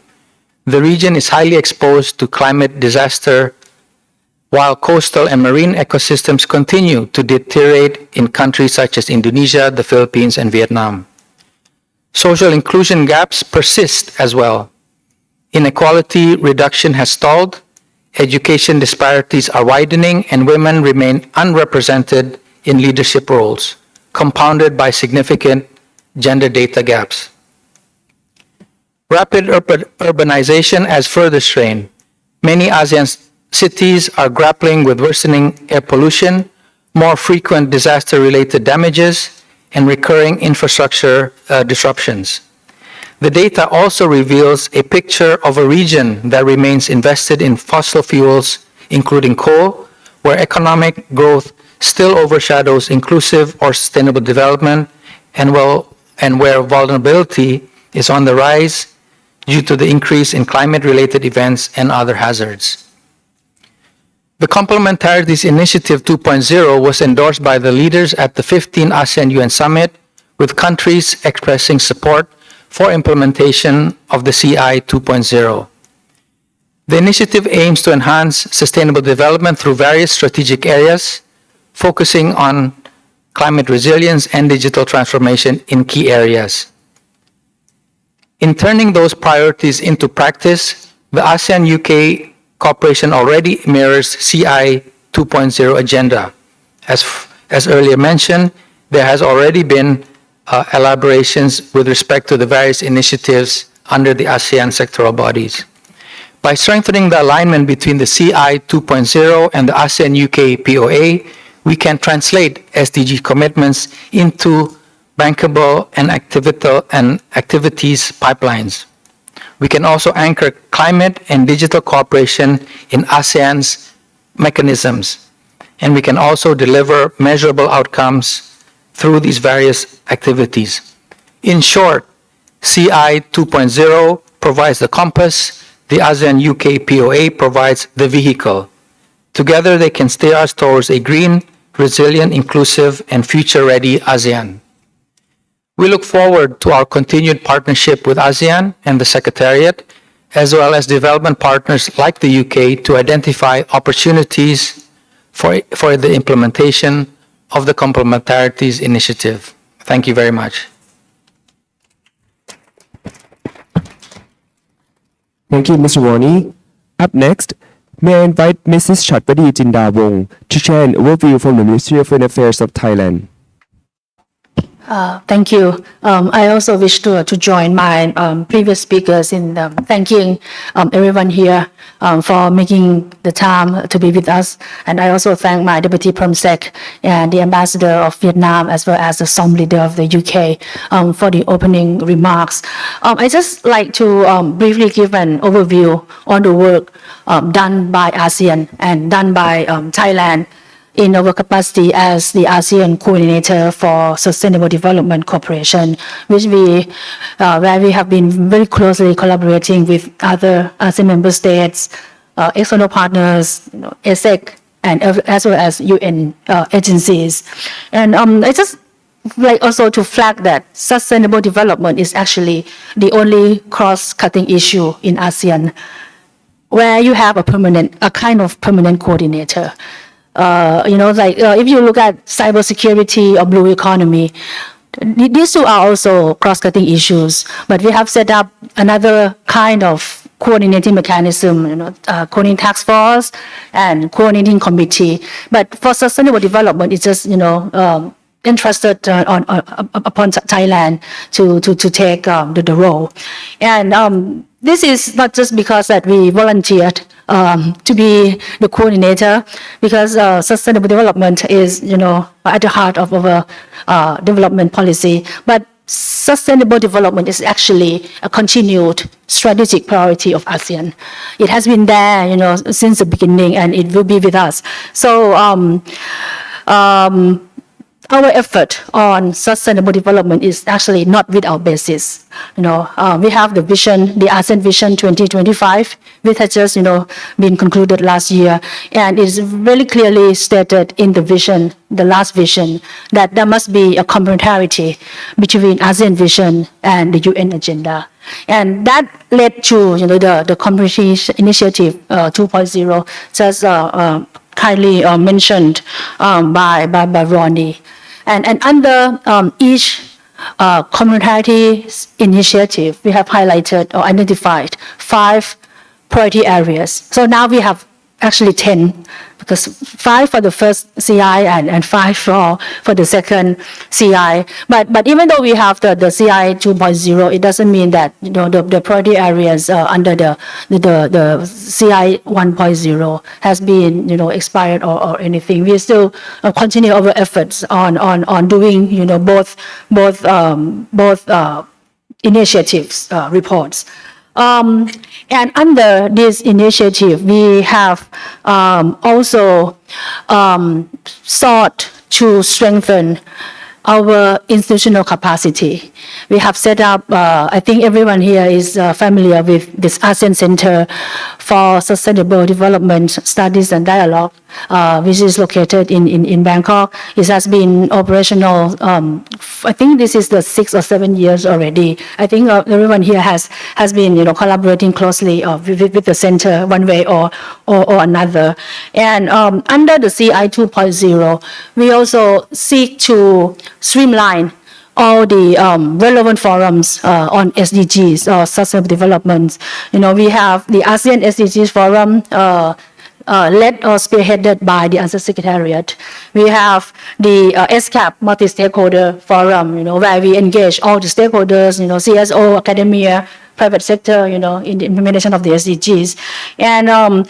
The region is highly exposed to climate disaster, while coastal and marine ecosystems continue to deteriorate in countries such as Indonesia, the Philippines, and Vietnam. Social inclusion gaps persist as well. Inequality reduction has stalled, education disparities are widening, and women remain unrepresented in leadership roles, compounded by significant gender data gaps. Rapid urbanization adds further strain. Many ASEAN cities are grappling with worsening air pollution, more frequent disaster-related damages, and recurring infrastructure disruptions. The data also reveals a picture of a region that remains invested in fossil fuels, including coal, where economic growth still overshadows inclusive or sustainable development, and where vulnerability is on the rise due to the increase in climate-related events and other hazards. The Complementarities Initiative 2.0 was endorsed by the leaders at the 15th ASEAN UN Summit, with countries expressing support for implementation of the CI 2.0. The initiative aims to enhance sustainable development through various strategic areas, focusing on climate resilience and digital transformation in key areas. In turning those priorities into practice, the ASEAN-UK cooperation already mirrors CI 2.0 agenda. As earlier mentioned, there has already been elaborations with respect to the various initiatives under the ASEAN sectoral bodies. By strengthening the alignment between the CI 2.0 and the ASEAN-UK POA, we can translate SDG commitments into bankable and activities pipelines. We can also anchor climate and digital cooperation in ASEAN's mechanisms, and we can also deliver measurable outcomes through these various activities. In short, CI 2.0 provides the compass, the ASEAN-UK POA provides the vehicle. Together, they can steer us towards a green, resilient, inclusive, and future-ready ASEAN. We look forward to our continued partnership with ASEAN and the Secretariat, as well as development partners like the UK, to identify opportunities for the implementation of the Complementarities Initiative. Thank you very much. Thank you, Mr. Ronnie. Up next, may I invite Mrs. Chatpadi Jindawong to share an overview from the Ministry of Foreign Affairs of Thailand. Thank you. I also wish to join my previous speakers in thanking everyone here for making the time to be with us. And I also thank my Deputy Perm Sec and the Ambassador of Vietnam, as well as the SOM leader of the UK for the opening remarks. I just like to briefly give an overview on the work done by ASEAN and done by Thailand in our capacity as the ASEAN coordinator for Sustainable Development Cooperation, which where we have been very closely collaborating with other ASEAN member states, external partners, ASEC, and as well as UN agencies. And I just like also to flag that sustainable development is actually the only cross-cutting issue in ASEAN where you have a kind of permanent coordinator. If you look at cybersecurity or blue economy, these two are also cross-cutting issues, but we have set up another kind of coordinating mechanism, coordinating task force and coordinating committee. But for sustainable development, it's just, entrusted upon Thailand to take the role. And this is not just because that we volunteered to be the coordinator, because sustainable development is, at the heart of our development policy. But sustainable development is actually a continued strategic priority of ASEAN. It has been there, since the beginning, and it will be with us. So our effort on sustainable development is actually not without basis. We have the vision, the ASEAN Vision 2025, which has just, been concluded last year, and it's really clearly stated in the vision, the last vision, that there must be a complementarity between ASEAN Vision and the UN agenda. And that led to, the Community Initiative 2.0, just kindly mentioned by Ronnie. And under each community initiative, we have highlighted or identified 5 priority areas. So now we have actually 10, because 5 for the first CI and 5 for the second CI. But even though we have the CI 2.0, it doesn't mean that the priority areas under the CI 1.0 has been expired or anything. We still continue our efforts on doing both initiatives reports. And under this initiative, we have also sought to strengthen our institutional capacity. We have set up, I think everyone here is familiar with this ASEAN Center for Sustainable Development Studies and Dialogue, which is located in Bangkok. It has been operational, I think this is the 6 or 7 years already. I think everyone here has been collaborating closely with the center one way or another. And under the CI 2.0, we also seek to streamline all the relevant forums on SDGs or sustainable development. We have the ASEAN SDGs Forum led or spearheaded by the ASEAN Secretariat. We have the SCAP Multi-Stakeholder Forum, where we engage all the stakeholders, CSO, academia, private sector, in the implementation of the SDGs. And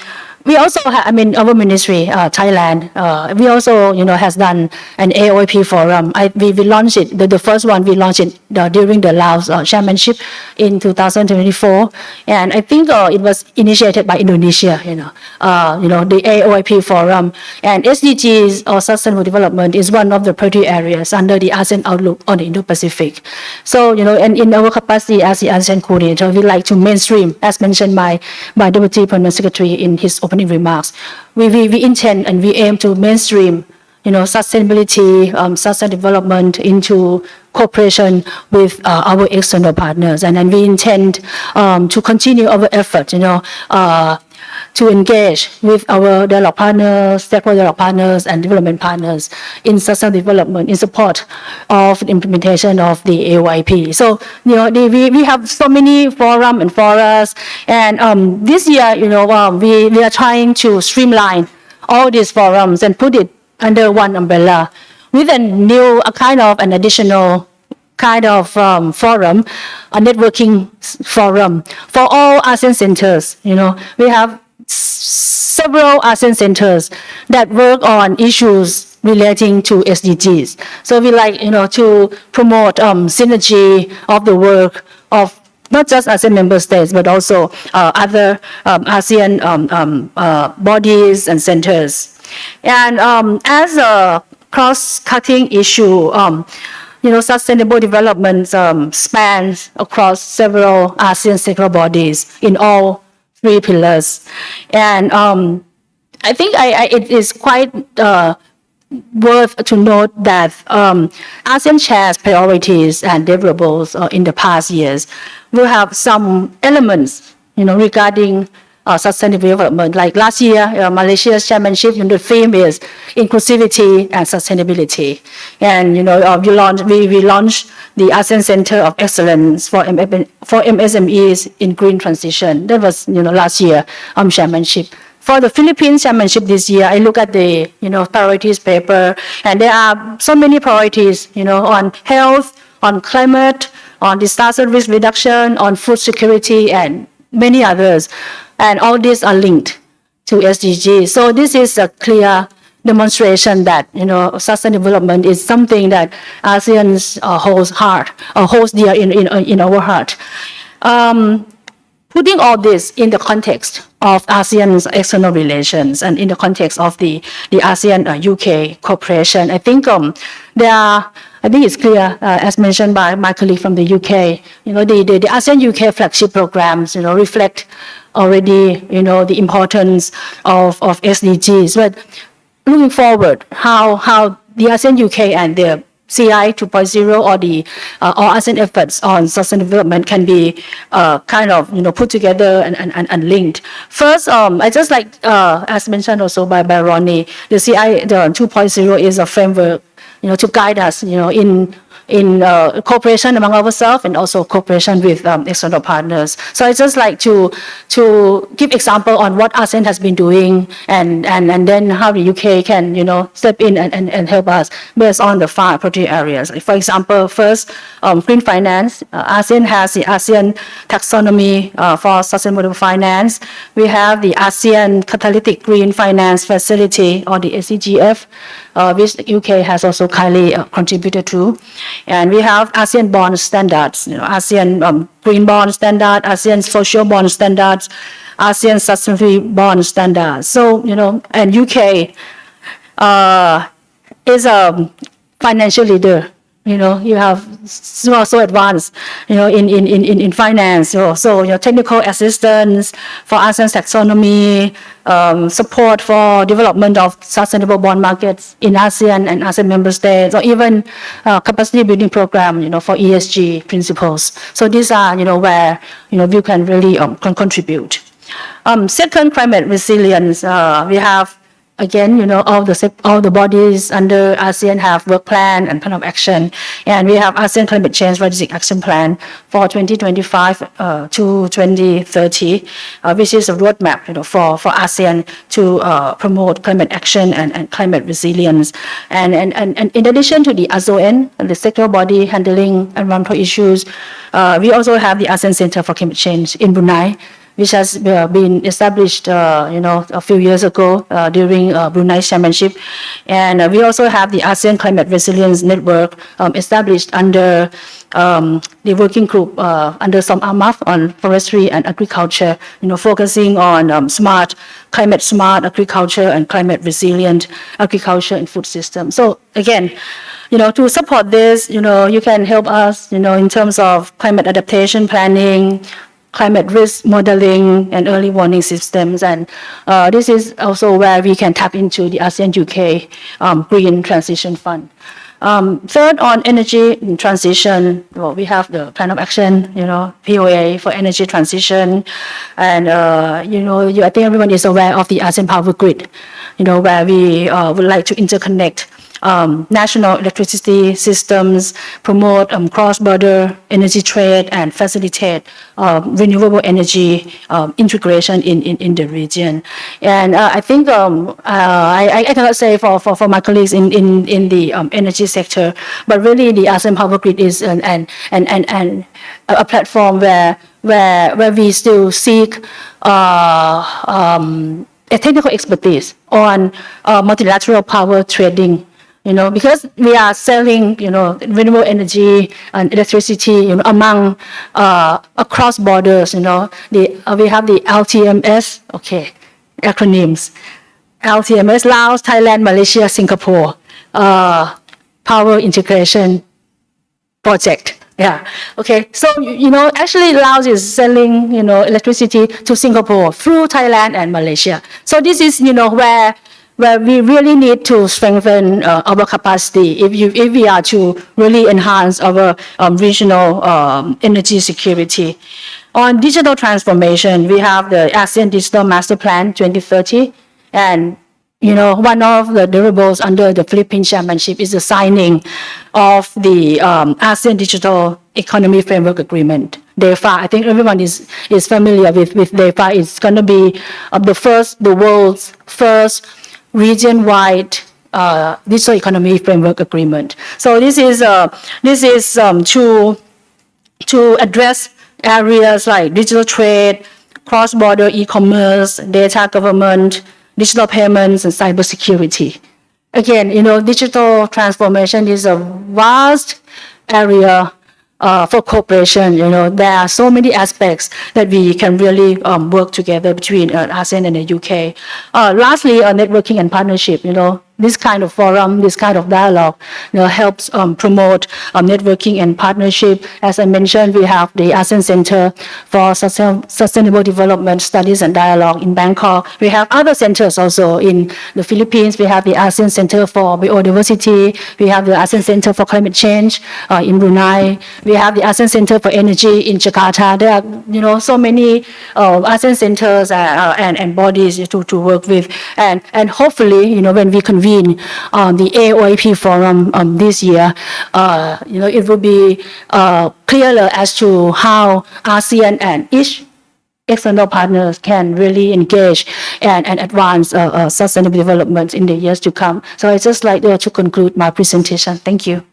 we also have, our ministry, Thailand, we also, has done an AOIP forum. We launched it, the first one we launched it during the Laos chairmanship in 2024. And I think it was initiated by Indonesia, the AOIP forum. And SDGs or sustainable development is one of the priority areas under the ASEAN Outlook on the Indo-Pacific. So, and in our capacity as the ASEAN coordinator, we like to mainstream, as mentioned by Deputy Permanent Secretary in his opening remarks. We intend and we aim to mainstream, sustainability, sustainable development into cooperation with our external partners. And then we intend to continue our effort, to engage with our dialogue partners, stakeholder dialogue partners, and development partners in sustainable development in support of the implementation of the AOIP. So, we have so many forums and forums, and this year, we are trying to streamline all these forums and put it under one umbrella with an additional kind of forum, a networking forum for all ASEAN centers. We have several ASEAN centers that work on issues relating to SDGs. So we like, to promote synergy of the work of not just ASEAN member states, but also other ASEAN bodies and centers. And as a cross-cutting issue, sustainable development spans across several ASEAN sectoral bodies in all 3 pillars. And I think it is quite worth to note that ASEAN shares priorities and deliverables in the past years. We have some elements, regarding sustainable development. Like last year, Malaysia's chairmanship, the theme is inclusivity and sustainability. And, we launched the ASEAN Center of Excellence for MSMEs in green transition. That was, last year chairmanship. For the Philippines chairmanship this year, I look at the, priorities paper, and there are so many priorities, on health, on climate, on disaster risk reduction, on food security, and many others. And all these are linked to SDGs. So this is a clear demonstration that, sustainable development is something that ASEAN holds dear in our heart. Putting all this in the context of ASEAN's external relations and in the context of the ASEAN-UK cooperation, I think it's clear, as mentioned by my colleague from the UK, the ASEAN-UK flagship programs, reflect already, the importance of SDGs. But looking forward, how the ASEAN-UK and the CI 2.0 or the ASEAN efforts on sustainable development can be put together and linked. First, I just like, as mentioned also by Ronnie, the CI 2.0 is a framework, to guide us, in cooperation among ourselves and also cooperation with external partners. So I just like to give example on what ASEAN has been doing and then how the UK can, step in and help us based on the 5 priority areas. For example, first, green finance. ASEAN has the ASEAN taxonomy for sustainable finance. We have the ASEAN Catalytic Green Finance Facility or the ACGF, which the UK has also kindly contributed to. And we have ASEAN bond standards, ASEAN green bond standard, ASEAN social bond standards, ASEAN sustainability bond standards. So, and UK is a financial leader. You have so advanced, in finance. So, technical assistance for ASEAN taxonomy, support for development of sustainable bond markets in ASEAN and ASEAN member states, or even capacity building program, for ESG principles. So these are, where, we can really contribute. Second, climate resilience. We have, again, all the bodies under ASEAN have work plan and plan of action, and we have ASEAN Climate Change Strategic Action Plan for 2025 to 2030, which is a roadmap, for ASEAN to promote climate action and climate resilience. And in addition to the ASEAN, the sectoral body handling environmental issues, we also have the ASEAN Center for Climate Change in Brunei, which has been established, a few years ago during Brunei Chairmanship. And we also have the ASEAN Climate Resilience Network established under the working group under Som Amaf on forestry and agriculture, focusing on climate smart agriculture and climate resilient agriculture and food system. So again, to support this, you can help us, in terms of climate adaptation planning, climate risk modeling, and early warning systems. And this is also where we can tap into the ASEAN UK Green Transition Fund. Third, on energy transition, we have the plan of action, POA for energy transition. And, I think everyone is aware of the ASEAN Power Grid, where we would like to interconnect national electricity systems, promote cross-border energy trade, and facilitate renewable energy integration in the region. And I think I cannot say for my colleagues in the energy sector, but really the ASEAN Power Grid is a platform where we still seek a technical expertise on multilateral power trading. Because we are selling, renewable energy and electricity, among across borders. We have the LTMS, acronyms. LTMS: Laos, Thailand, Malaysia, Singapore, power integration project. Yeah. Okay. So actually, Laos is selling, electricity to Singapore through Thailand and Malaysia. So this is, where we really need to strengthen our capacity if we are to really enhance our regional energy security. On digital transformation, we have the ASEAN Digital Master Plan 2030, and one of the deliverables under the Philippine Chairmanship is the signing of the ASEAN Digital Economy Framework Agreement, DEFA. I think everyone is familiar with DEFA. It's going to be the world's first region-wide digital economy framework agreement. So this is to address areas like digital trade, cross-border e-commerce, data government, digital payments, and cybersecurity. Again, digital transformation is a vast area for cooperation. There are so many aspects that we can really work together between ASEAN and the UK. Lastly, networking and partnership. This kind of forum, this kind of dialogue, helps promote networking and partnership. As I mentioned, we have the ASEAN Center for Sustainable Development Studies and Dialogue in Bangkok. We have other centers also in the Philippines. We have the ASEAN Center for Biodiversity. We have the ASEAN Center for Climate Change in Brunei. We have the ASEAN Center for Energy in Jakarta. There are, so many ASEAN centers and bodies to work with. And hopefully, when we convene the AOIP forum this year, it will be clearer as to how ASEAN and each external partners can really engage and advance sustainable development in the years to come. So I'd just like to conclude my presentation. Thank you.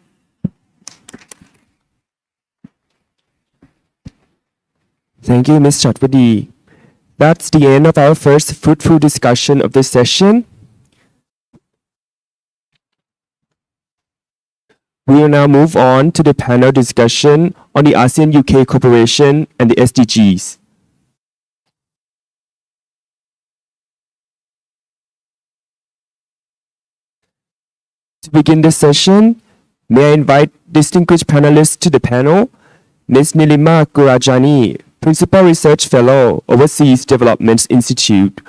Thank you, Ms. Chatwadi. That's the end of our first fruitful discussion of this session. We will now move on to the panel discussion on the ASEAN-UK cooperation and the SDGs. To begin this session, may I invite distinguished panelists to the panel, Ms. Nilima Gurajani, Principal Research Fellow, Overseas Development Institute,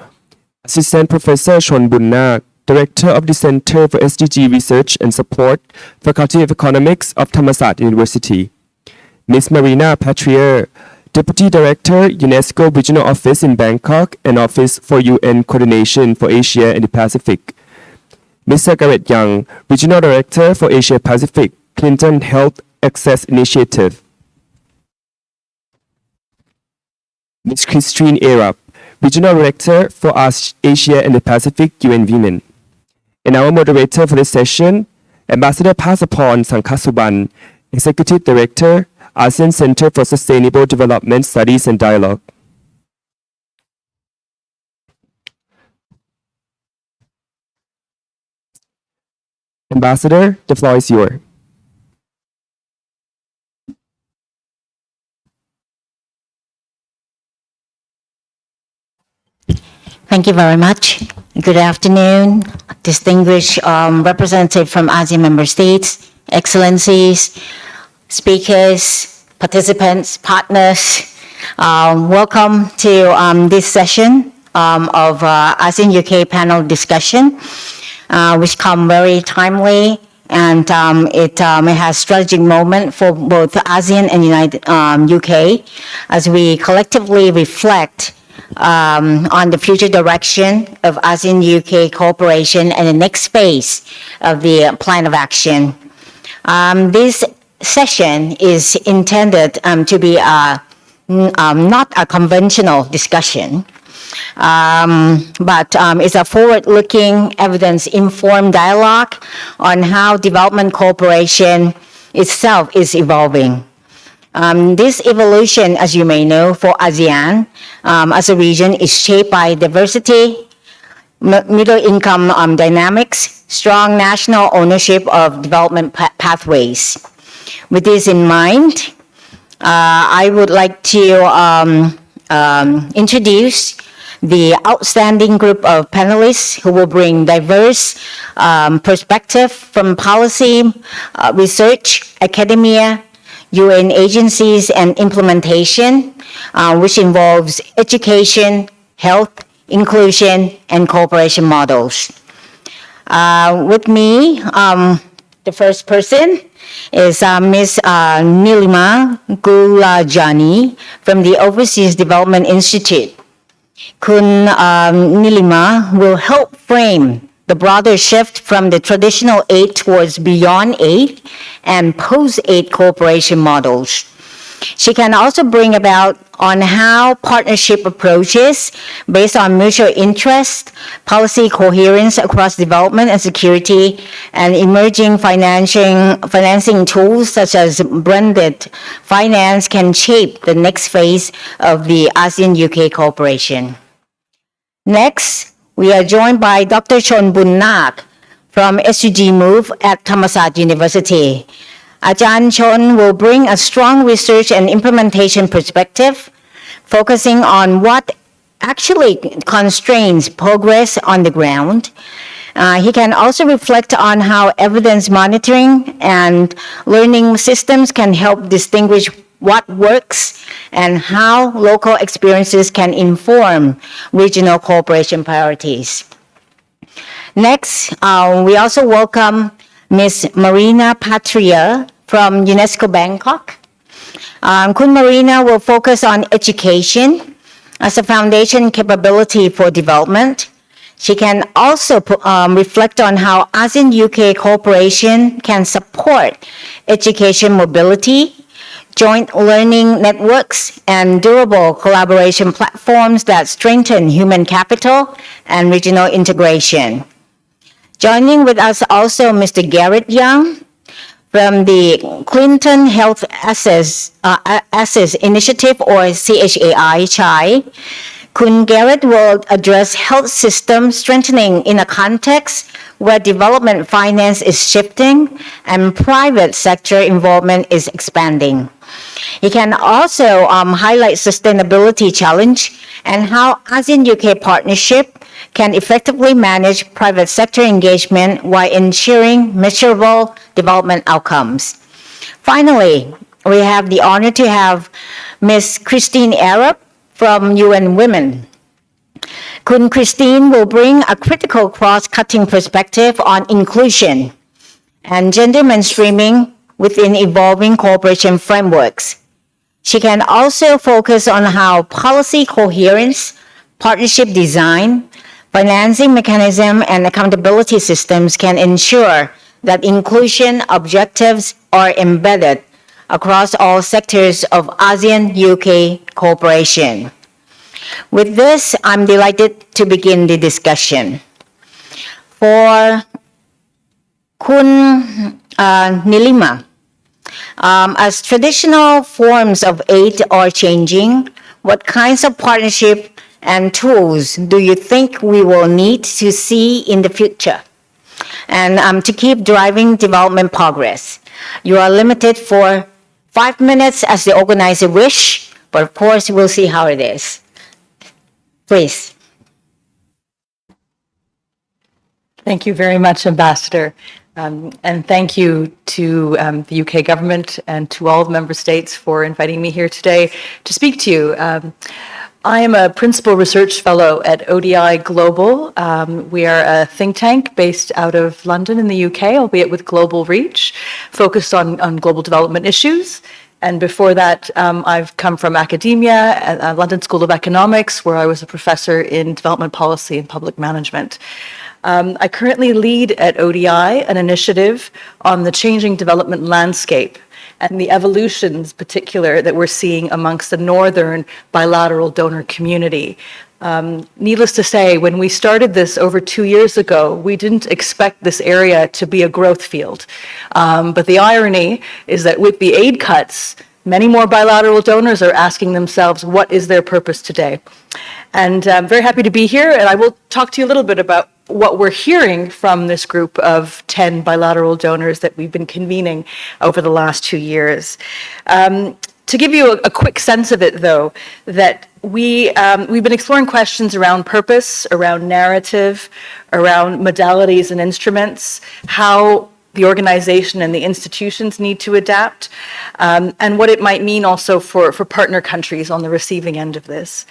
Assistant Professor Chon Bunnak, Director of the Center for SDG Research and Support, Faculty of Economics of Thammasat University, Ms. Marina Patrier, Deputy Director, UNESCO Regional Office in Bangkok and Office for UN Coordination for Asia and the Pacific, Mr. Garrett Young, Regional Director for Asia Pacific, Clinton Health Access Initiative, Ms. Christine Arab, Regional Director for Asia and the Pacific, UN Women. And our moderator for this session, Ambassador Pasapon Sankasuban, Executive Director, ASEAN Center for Sustainable Development Studies and Dialogue. Ambassador, the floor is yours. Thank you very much. Good afternoon, distinguished representative from ASEAN member states, excellencies, speakers, participants, partners. Welcome to this session of ASEAN-UK panel discussion, which come very timely, and it has strategic moment for both ASEAN and UK as we collectively reflect on the future direction of ASEAN-UK cooperation and the next phase of the plan of action. This session is intended to be not a conventional discussion, but it's a forward-looking, evidence-informed dialogue on how development cooperation itself is evolving. This evolution, as you may know, for ASEAN as a region is shaped by diversity, middle-income dynamics, strong national ownership of development pathways. With this in mind, I would like to introduce the outstanding group of panelists who will bring diverse perspective from policy, research, academia, UN agencies, and implementation, which involves education, health, inclusion, and cooperation models. With me, the first person is Ms. Nilima Gurajani from the Overseas Development Institute. Kun Nilima will help frame the broader shift from the traditional aid towards beyond aid and post-aid cooperation models. She can also bring about on how partnership approaches based on mutual interest, policy coherence across development and security, and emerging financing tools such as blended finance can shape the next phase of the ASEAN-UK cooperation. Next, we are joined by Dr. Chon Bunnak from SDG Move at Thammasat University. Ajahn Chon will bring a strong research and implementation perspective, focusing on what actually constrains progress on the ground. He can also reflect on how evidence monitoring and learning systems can help distinguish what works and how local experiences can inform regional cooperation priorities. Next, we also welcome Ms. Marina Patria from UNESCO Bangkok. Kun Marina will focus on education as a foundation capability for development. She can also reflect on how ASEAN-UK cooperation can support education mobility, joint learning networks, and durable collaboration platforms that strengthen human capital and regional integration. Joining with us also Mr. Garrett Young from the Clinton Health Access Initiative, or CHAI. Kun Garrett will address health system strengthening in a context where development finance is shifting and private sector involvement is expanding. He can also highlight sustainability challenge and how ASEAN-UK partnership can effectively manage private sector engagement while ensuring measurable development outcomes. Finally, we have the honor to have Ms. Christine Arab from UN Women. Kun Christine will bring a critical cross-cutting perspective on inclusion and gender mainstreaming within evolving cooperation frameworks. She can also focus on how policy coherence, partnership design, financing mechanism, and accountability systems can ensure that inclusion objectives are embedded across all sectors of ASEAN-UK cooperation. With this, I'm delighted to begin the discussion. For Kun Nilima, as traditional forms of aid are changing, what kinds of partnership and tools do you think we will need to see in the future? And to keep driving development progress. You are limited for 5 minutes as the organizer wish, but of course we'll see how it is. Please. Thank you very much, Ambassador. And thank you to the UK government and to all the member states for inviting me here today to speak to you. I am a principal research fellow at ODI Global. We are a think tank based out of London in the UK, albeit with global reach, focused on global development issues. And before that, I've come from academia at London School of Economics, where I was a professor in development policy and public management. I currently lead at ODI an initiative on the changing development landscape and the evolutions, particular, that we're seeing amongst the northern bilateral donor community. Needless to say, when we started this over 2 years ago, we didn't expect this area to be a growth field. But the irony is that with the aid cuts, many more bilateral donors are asking themselves, what is their purpose today? And I'm very happy to be here, and I will talk to you a little bit about what we're hearing from this group of 10 bilateral donors that we've been convening over the last 2 years. To give you a quick sense of it, though, that we've been exploring questions around purpose, around narrative, around modalities and instruments, how the organization and the institutions need to adapt, and what it might mean also for partner countries on the receiving end of this.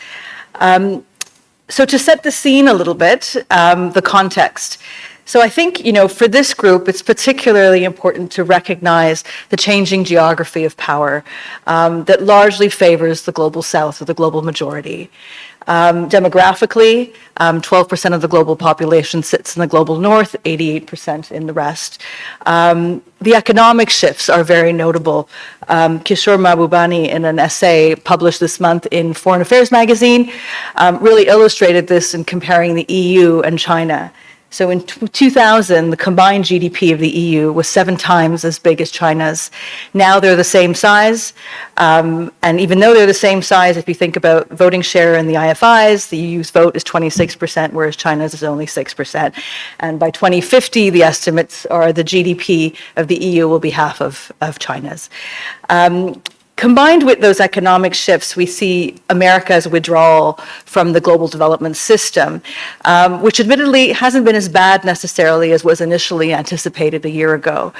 So to set the scene a little bit, the context. So I think, for this group, it's particularly important to recognize the changing geography of power that largely favors the global south or the global majority. Demographically, 12% of the global population sits in the global north, 88% in the rest. The economic shifts are very notable. Kishore Mahbubani, in an essay published this month in Foreign Affairs magazine, really illustrated this in comparing the EU and China. So in 2000, the combined GDP of the EU was 7 times as big as China's. Now they're the same size. And even though they're the same size, if you think about voting share in the IFIs, the EU's vote is 26%, whereas China's is only 6%. And by 2050, the estimates are the GDP of the EU will be half of China's. Combined with those economic shifts, we see America's withdrawal from the global development system, which admittedly hasn't been as bad necessarily as was initially anticipated a year ago.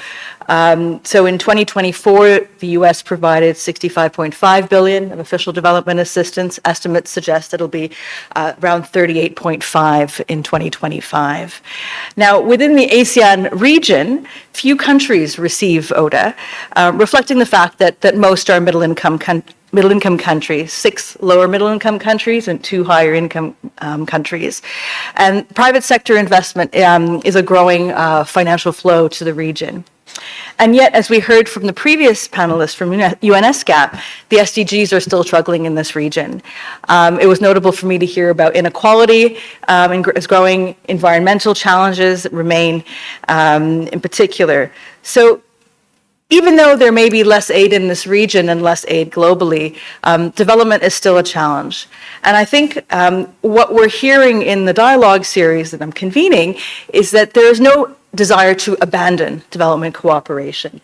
So in 2024, the US provided $65.5 billion of official development assistance. Estimates suggest it'll be around $38.5 in 2025. Now, within the ASEAN region, few countries receive ODA, reflecting the fact that most are middle-income countries, 6 lower middle-income countries and 2 higher-income countries. And private sector investment is a growing financial flow to the region. And yet, as we heard from the previous panelists from UNESCAP, the SDGs are still struggling in this region. It was notable for me to hear about inequality and as growing environmental challenges remain in particular. So even though there may be less aid in this region and less aid globally, development is still a challenge. And I think what we're hearing in the dialogue series that I'm convening is that there is no desire to abandon development cooperation.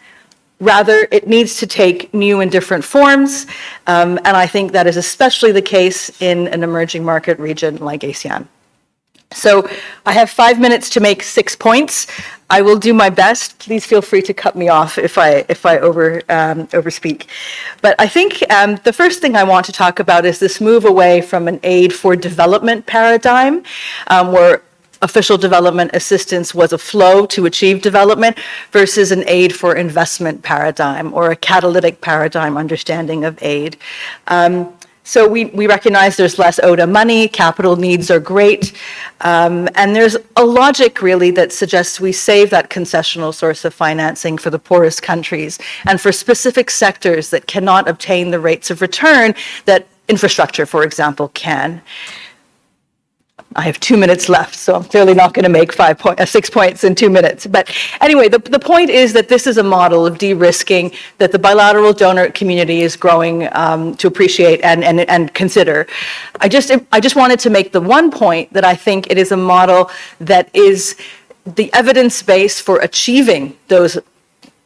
Rather, it needs to take new and different forms, and I think that is especially the case in an emerging market region like ASEAN. So I have 5 minutes to make 6 points. I will do my best. Please feel free to cut me off if I overspeak. But I think the first thing I want to talk about is this move away from an aid for development paradigm, where official development assistance was a flow to achieve development versus an aid for investment paradigm or a catalytic paradigm understanding of aid. So we recognize there's less ODA money, capital needs are great, and there's a logic really that suggests we save that concessional source of financing for the poorest countries and for specific sectors that cannot obtain the rates of return that infrastructure, for example, can. I have 2 minutes left, so I'm clearly not going to make 6 points in 2 minutes. But anyway, the point is that this is a model of de-risking that the bilateral donor community is growing to appreciate and consider. I just wanted to make the one point that I think it is a model that is the evidence base for achieving those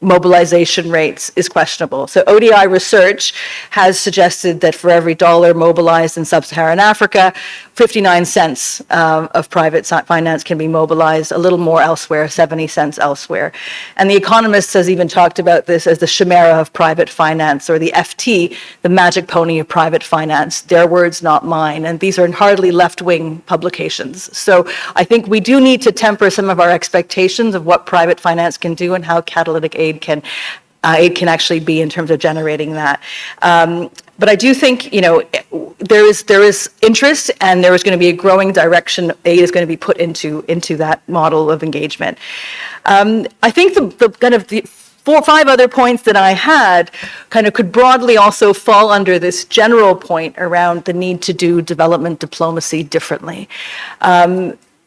mobilization rates is questionable. So ODI research has suggested that for every dollar mobilized in sub-Saharan Africa, 59 cents of private finance can be mobilized, a little more elsewhere, 70 cents elsewhere. And The Economist has even talked about this as the chimera of private finance, or the FT, the magic pony of private finance. Their words, not mine. And these are hardly left-wing publications. So I think we do need to temper some of our expectations of what private finance can do and how catalytic aid can actually be in terms of generating that. But I do think, there is interest, and there is going to be a growing direction aid is going to be put into that model of engagement. I think the kind of the 4 or 5 other points that I had kind of could broadly also fall under this general point around the need to do development diplomacy differently.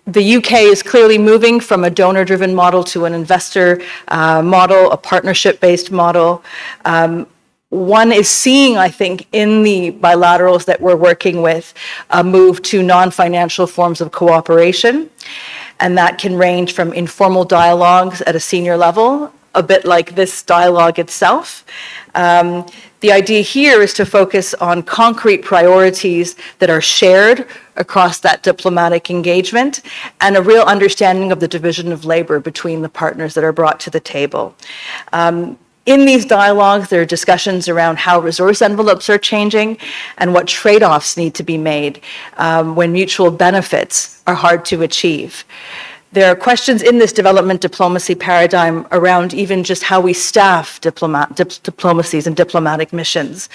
The UK is clearly moving from a donor-driven model to an investor model, a partnership-based model. One is seeing, I think, in the bilaterals that we're working with, a move to non-financial forms of cooperation. And that can range from informal dialogues at a senior level, a bit like this dialogue itself. The idea here is to focus on concrete priorities that are shared across that diplomatic engagement and a real understanding of the division of labor between the partners that are brought to the table. In these dialogues, there are discussions around how resource envelopes are changing and what trade-offs need to be made when mutual benefits are hard to achieve. There are questions in this development diplomacy paradigm around even just how we staff diplomacies and diplomatic missions.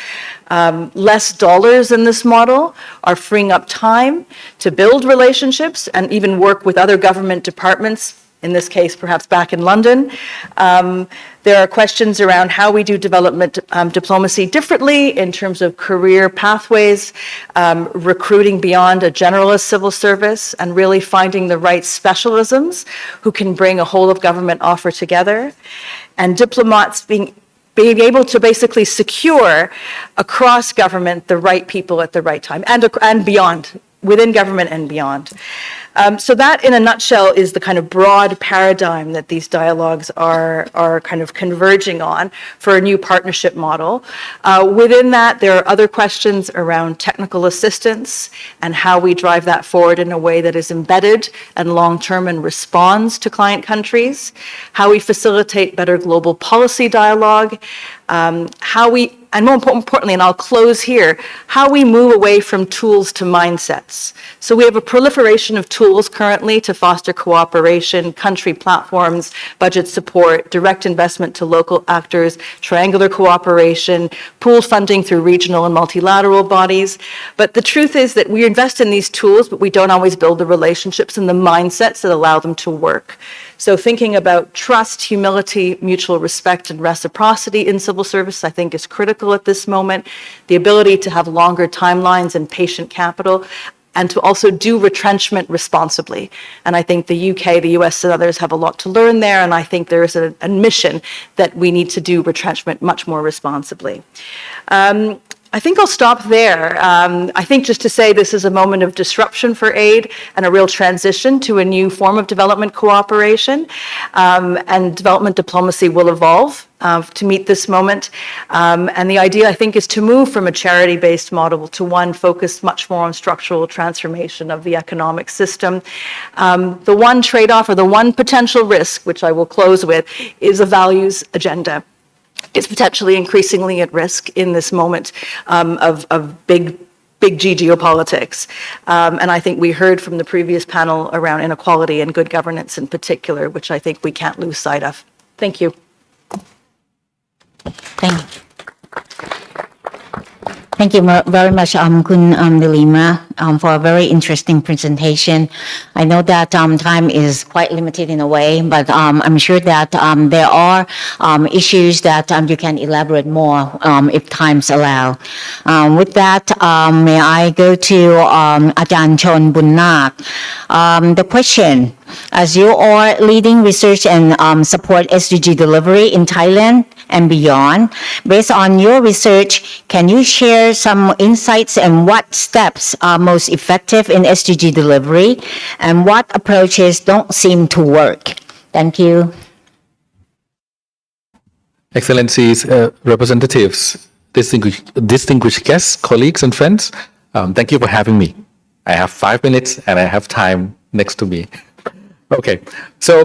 Less dollars in this model are freeing up time to build relationships and even work with other government departments, in this case, perhaps back in London. There are questions around how we do development diplomacy differently in terms of career pathways, recruiting beyond a generalist civil service, and really finding the right specialisms who can bring a whole of government offer together. And diplomats being able to basically secure across government the right people at the right time and beyond, within government and beyond. So that, in a nutshell, is the kind of broad paradigm that these dialogues are kind of converging on for a new partnership model. Within that, there are other questions around technical assistance and how we drive that forward in a way that is embedded and long-term and responds to client countries, how we facilitate better global policy dialogue, how we, and more importantly, and I'll close here, how we move away from tools to mindsets. So we have a proliferation of tools currently to foster cooperation, country platforms, budget support, direct investment to local actors, triangular cooperation, pooled funding through regional and multilateral bodies. But the truth is that we invest in these tools, but we don't always build the relationships and the mindsets that allow them to work. So thinking about trust, humility, mutual respect, and reciprocity in civil service, I think, is critical at this moment. The ability to have longer timelines and patient capital. and to also do retrenchment responsibly. And I think the UK, the US, and others have a lot to learn there, and I think there is an admission that we need to do retrenchment much more responsibly. I think I'll stop there. I think just to say this is a moment of disruption for aid and a real transition to a new form of development cooperation, and development diplomacy will evolve to meet this moment. And the idea, I think, is to move from a charity-based model to one focused much more on structural transformation of the economic system. The one trade-off or the one potential risk, which I will close with, is a values agenda. It's potentially increasingly at risk in this moment of big G geopolitics. And I think we heard from the previous panel around inequality and good governance in particular, which I think we can't lose sight of. Thank you. Thank you very much, Kun Delima, for a very interesting presentation. I know that time is quite limited in a way, but I'm sure that there are issues that you can elaborate more if times allow. With that, may I go to Ajahn Chon Bunnak. The question, as you are leading research and support SDG delivery in Thailand and beyond, based on your research, can you share some insights and what steps are most effective in SDG delivery and what approaches don't seem to work? Thank you. Excellencies, representatives, distinguished guests, colleagues and friends, thank you for having me. I have 5 minutes and I have time next to me. Okay, so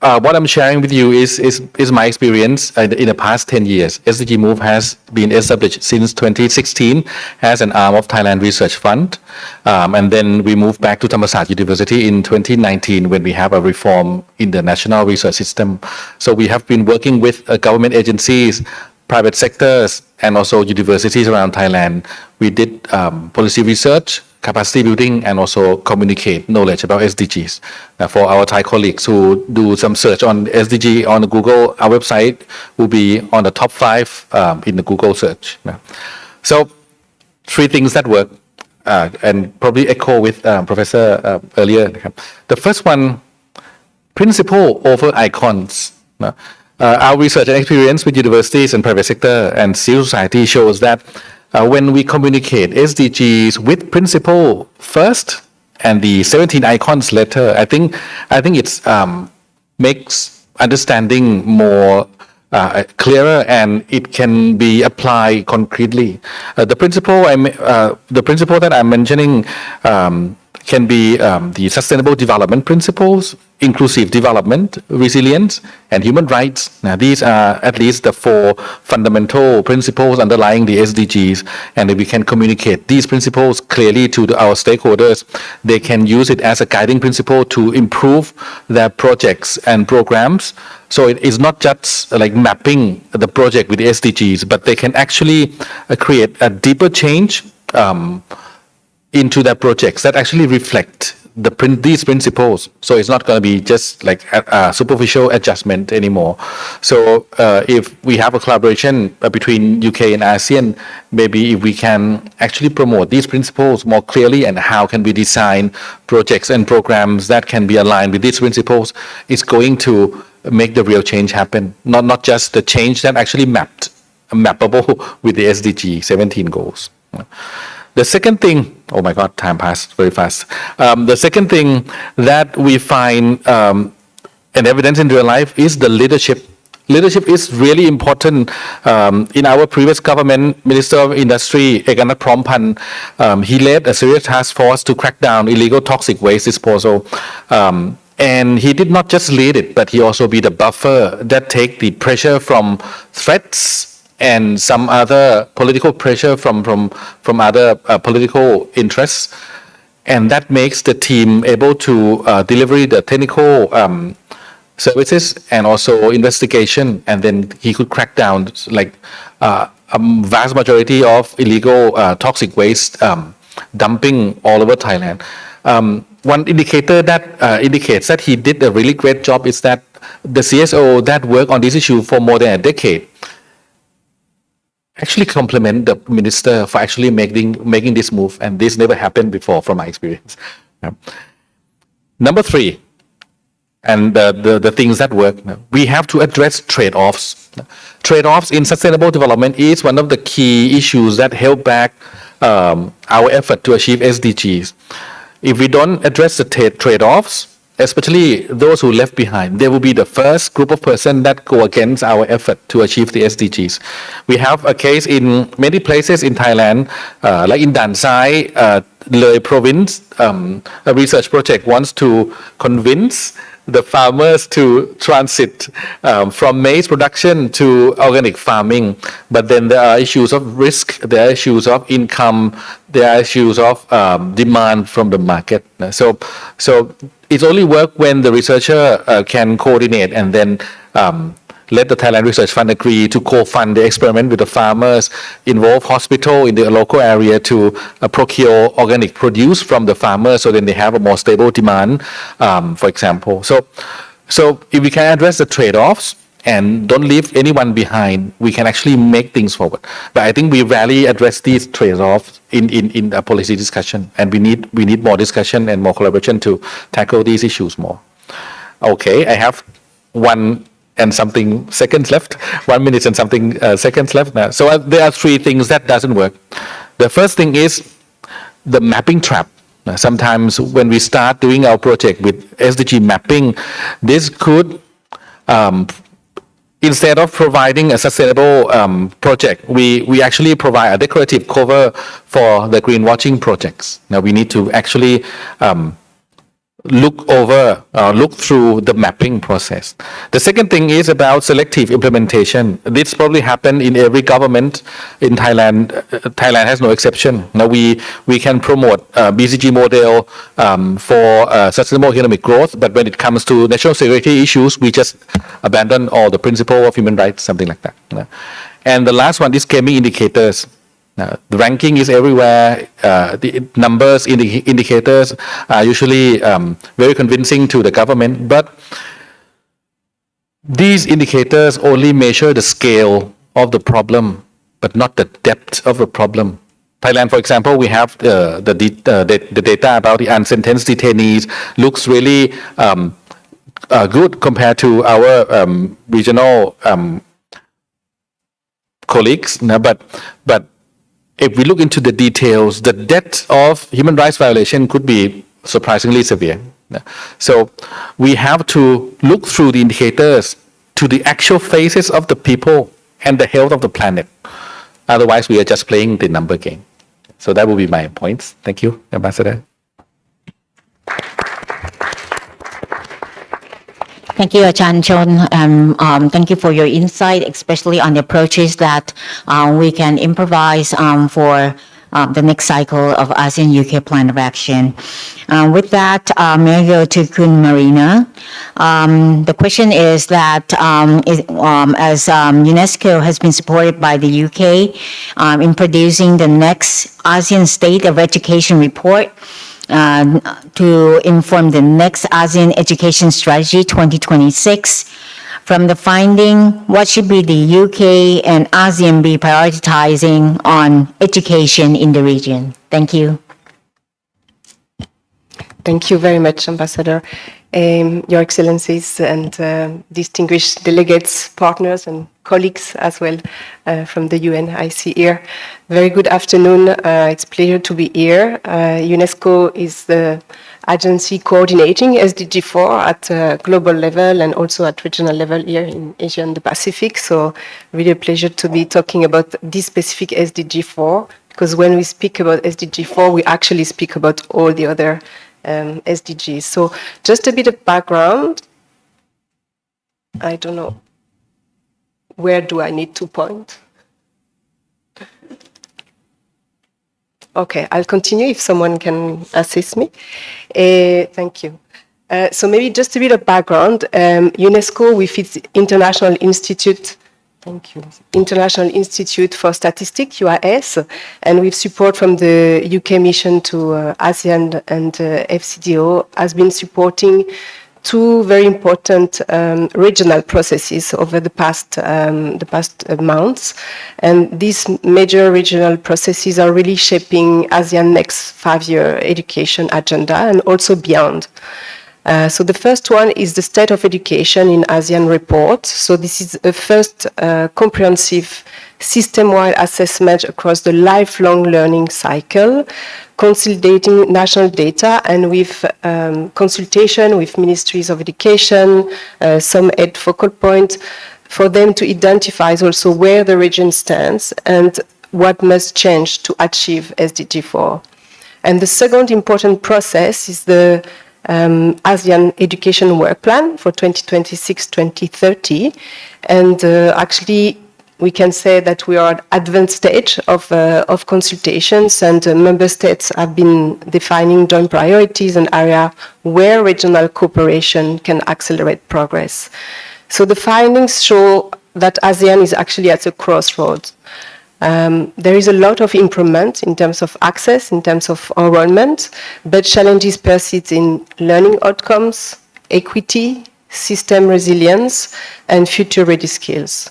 what I'm sharing with you is my experience in the past 10 years. SDG Move has been established since 2016 as an arm of Thailand Research Fund, and then we moved back to Thammasat University in 2019 when we have a reform in the national research system. So we have been working with government agencies, private sectors, and also universities around Thailand. We did policy research, capacity building, and also communicate knowledge about SDGs. For our Thai colleagues who do some search on SDG on Google, our website will be on the top 5 in the Google search. So 3 things that work, and probably echo with Professor earlier. The first one, principle over icons. Our research and experience with universities and private sector and civil society shows that when we communicate SDGs with principle first and the 17 icons later, I think it's makes understanding more clearer and it can be applied concretely. The principle that I'm mentioning can be the Sustainable Development Principles, inclusive development, resilience, and human rights. Now, these are at least the 4 fundamental principles underlying the SDGs, and if we can communicate these principles clearly to our stakeholders, they can use it as a guiding principle to improve their projects and programs. So it is not just like mapping the project with the SDGs, but they can actually create a deeper change into their projects that actually reflect these principles. So it's not going to be just like a superficial adjustment anymore. So if we have a collaboration between UK and ASEAN, maybe if we can actually promote these principles more clearly and how can we design projects and programs that can be aligned with these principles, it's going to make the real change happen. Not just the change that actually mappable with the SDG 17 goals. The second thing, oh my God, time passed very fast. The second thing that we find and evidence in real life is the leadership. Leadership is really important. In our previous government, Minister of Industry, Ekanath Prompan, he led a serious task force to crack down illegal toxic waste disposal. And he did not just lead it, but he also be the buffer that take the pressure from threats and some other political pressure from other political interests, and that makes the team able to deliver the technical services and also investigation, and then he could crack down like a vast majority of illegal toxic waste dumping all over Thailand. One indicator that indicates that he did a really great job is that the CSO that worked on this issue for more than a decade actually compliment the minister for actually making this move, and this never happened before from my experience. Number 3, and the things that work, we have to address trade-offs. Trade-offs in sustainable development is one of the key issues that held back our effort to achieve SDGs. If we don't address the trade-offs, especially those who left behind, they will be the first group of persons that go against our effort to achieve the SDGs. We have a case in many places in Thailand, like in Dan Sai, Leh province, a research project wants to convince the farmers to transit from maize production to organic farming. But then there are issues of risk, there are issues of income, there are issues of demand from the market. So it only works when the researcher can coordinate and then let the Thailand Research Fund agree to co-fund the experiment with the farmers, involve hospital in the local area to procure organic produce from the farmers, so then they have a more stable demand, for example. So if we can address the trade-offs and don't leave anyone behind, we can actually make things forward. But I think we rarely address these trade-offs in a policy discussion, and we need more discussion and more collaboration to tackle these issues more. Okay, I have 1 and something seconds left, 1 minute and something seconds left now. So there are 3 things that doesn't work. The first thing is the mapping trap. Sometimes when we start doing our project with SDG mapping, this could, instead of providing a sustainable project, we actually provide a decorative cover for the greenwashing projects. Now we need to actually look through the mapping process. The second thing is about selective implementation. This probably happened in every government in Thailand. Thailand has no exception. Now we can promote BCG model for sustainable economic growth, but when it comes to national security issues, we just abandon all the principle of human rights, something like that. And the last one is gaming indicators. The ranking is everywhere. The numbers, indicators are usually very convincing to the government, but these indicators only measure the scale of the problem, but not the depth of the problem. Thailand, for example, we have the data about the unsentenced detainees looks really good compared to our regional colleagues, but if we look into the details, the depth of human rights violation could be surprisingly severe. So we have to look through the indicators to the actual faces of the people and the health of the planet. Otherwise, we are just playing the number game. So that will be my points. Thank you, Ambassador. Thank you, Achan Chon. Thank you for your insight, especially on the approaches that we can improvise for the next cycle of ASEAN UK Plan of Action. With that, may I go to Kun Marina? The question is that as UNESCO has been supported by the UK in producing the next ASEAN State of Education report, to inform the next ASEAN Education Strategy 2026. From the finding, what should be the UK and ASEAN be prioritizing on education in the region? Thank you. Thank you very much, Ambassador. Your Excellencies and distinguished delegates, partners and colleagues as well from the UN I see here. Very good afternoon. It's a pleasure to be here. UNESCO is the agency coordinating SDG 4 at global level and also at regional level here in Asia and the Pacific. So really a pleasure to be talking about this specific SDG 4, because when we speak about SDG 4, we actually speak about all the other SDGs. So just a bit of background. I don't know. Where do I need to point? Okay, I'll continue if someone can assist me. Thank you. So maybe just a bit of background. UNESCO, with its International Institute, thank you, International Institute for Statistics, UIS, and with support from the UK mission to ASEAN and FCDO, has been supporting two very important regional processes over the past months, and these major regional processes are really shaping ASEAN next 5-year education agenda and also beyond. So the first one is the State of Education in ASEAN report. So this is a first comprehensive system-wide assessment across the lifelong learning cycle, consolidating national data and with consultation with ministries of education, some at focal point, for them to identify also where the region stands and what must change to achieve SDG 4. And the second important process is the ASEAN Education Work Plan for 2026-2030. And actually, we can say that we are at advanced stage of consultations, and member states have been defining joint priorities and areas where regional cooperation can accelerate progress. So the findings show that ASEAN is actually at a crossroads. There is a lot of improvement in terms of access, in terms of enrollment, but challenges persist in learning outcomes, equity, system resilience, and future-ready skills.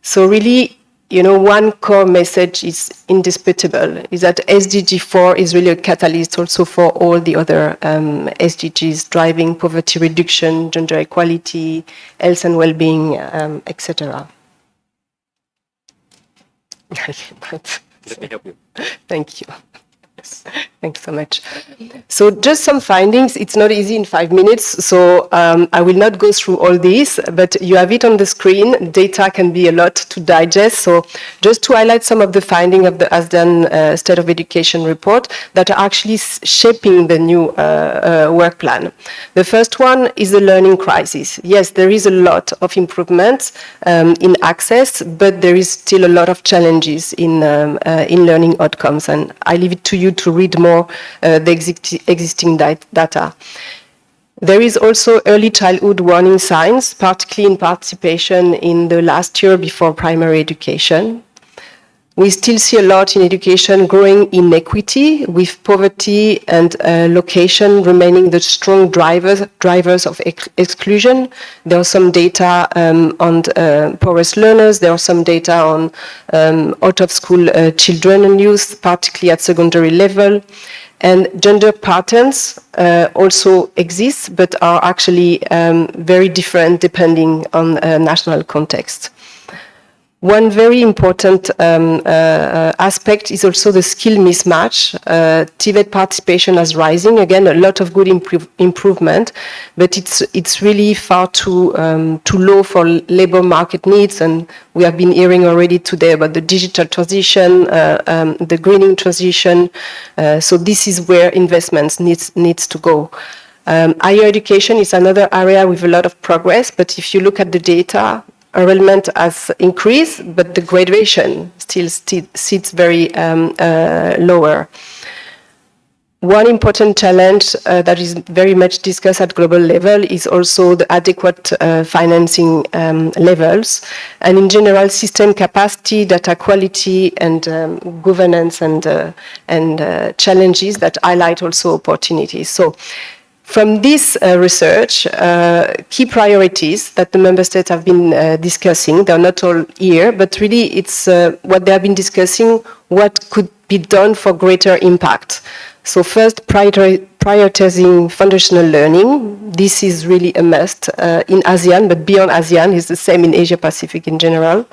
So really, one core message is indisputable, is that SDG 4 is really a catalyst also for all the other SDGs, driving poverty reduction, gender equality, health and well-being, etc. Let me help you. Thank you. Thanks so much. So just some findings. It's not easy in 5 minutes, so I will not go through all these, but you have it on the screen. Data can be a lot to digest, so just to highlight some of the findings of the ASEAN State of Education report that are actually shaping the new work plan. The first one is the learning crisis. Yes, there is a lot of improvements in access, but there is still a lot of challenges in learning outcomes, and I leave it to you to read more the existing data. There is also early childhood warning signs, particularly in participation in the last year before primary education. We still see a lot in education growing inequity, with poverty and location remaining the strong drivers of exclusion. There are some data on poorest learners. There are some data on out-of-school children and youth, particularly at secondary level. And gender patterns also exist, but are actually very different depending on national context. One very important aspect is also the skill mismatch. TVET participation is rising. Again, a lot of good improvement, but it's really far too low for labor market needs. And we have been hearing already today about the digital transition, the greening transition. So this is where investments needs to go. Higher education is another area with a lot of progress, but if you look at the data, enrollment has increased, but the graduation still sits very lower. One important challenge that is very much discussed at global level is also the adequate financing levels, and in general, system capacity, data quality, and governance, and challenges that highlight also opportunities. So, from this research, key priorities that the member states have been discussing, they're not all here, but really it's what they have been discussing, what could be done for greater impact. So first, prioritizing foundational learning. This is really a must in ASEAN, but beyond ASEAN, is the same in Asia Pacific in general.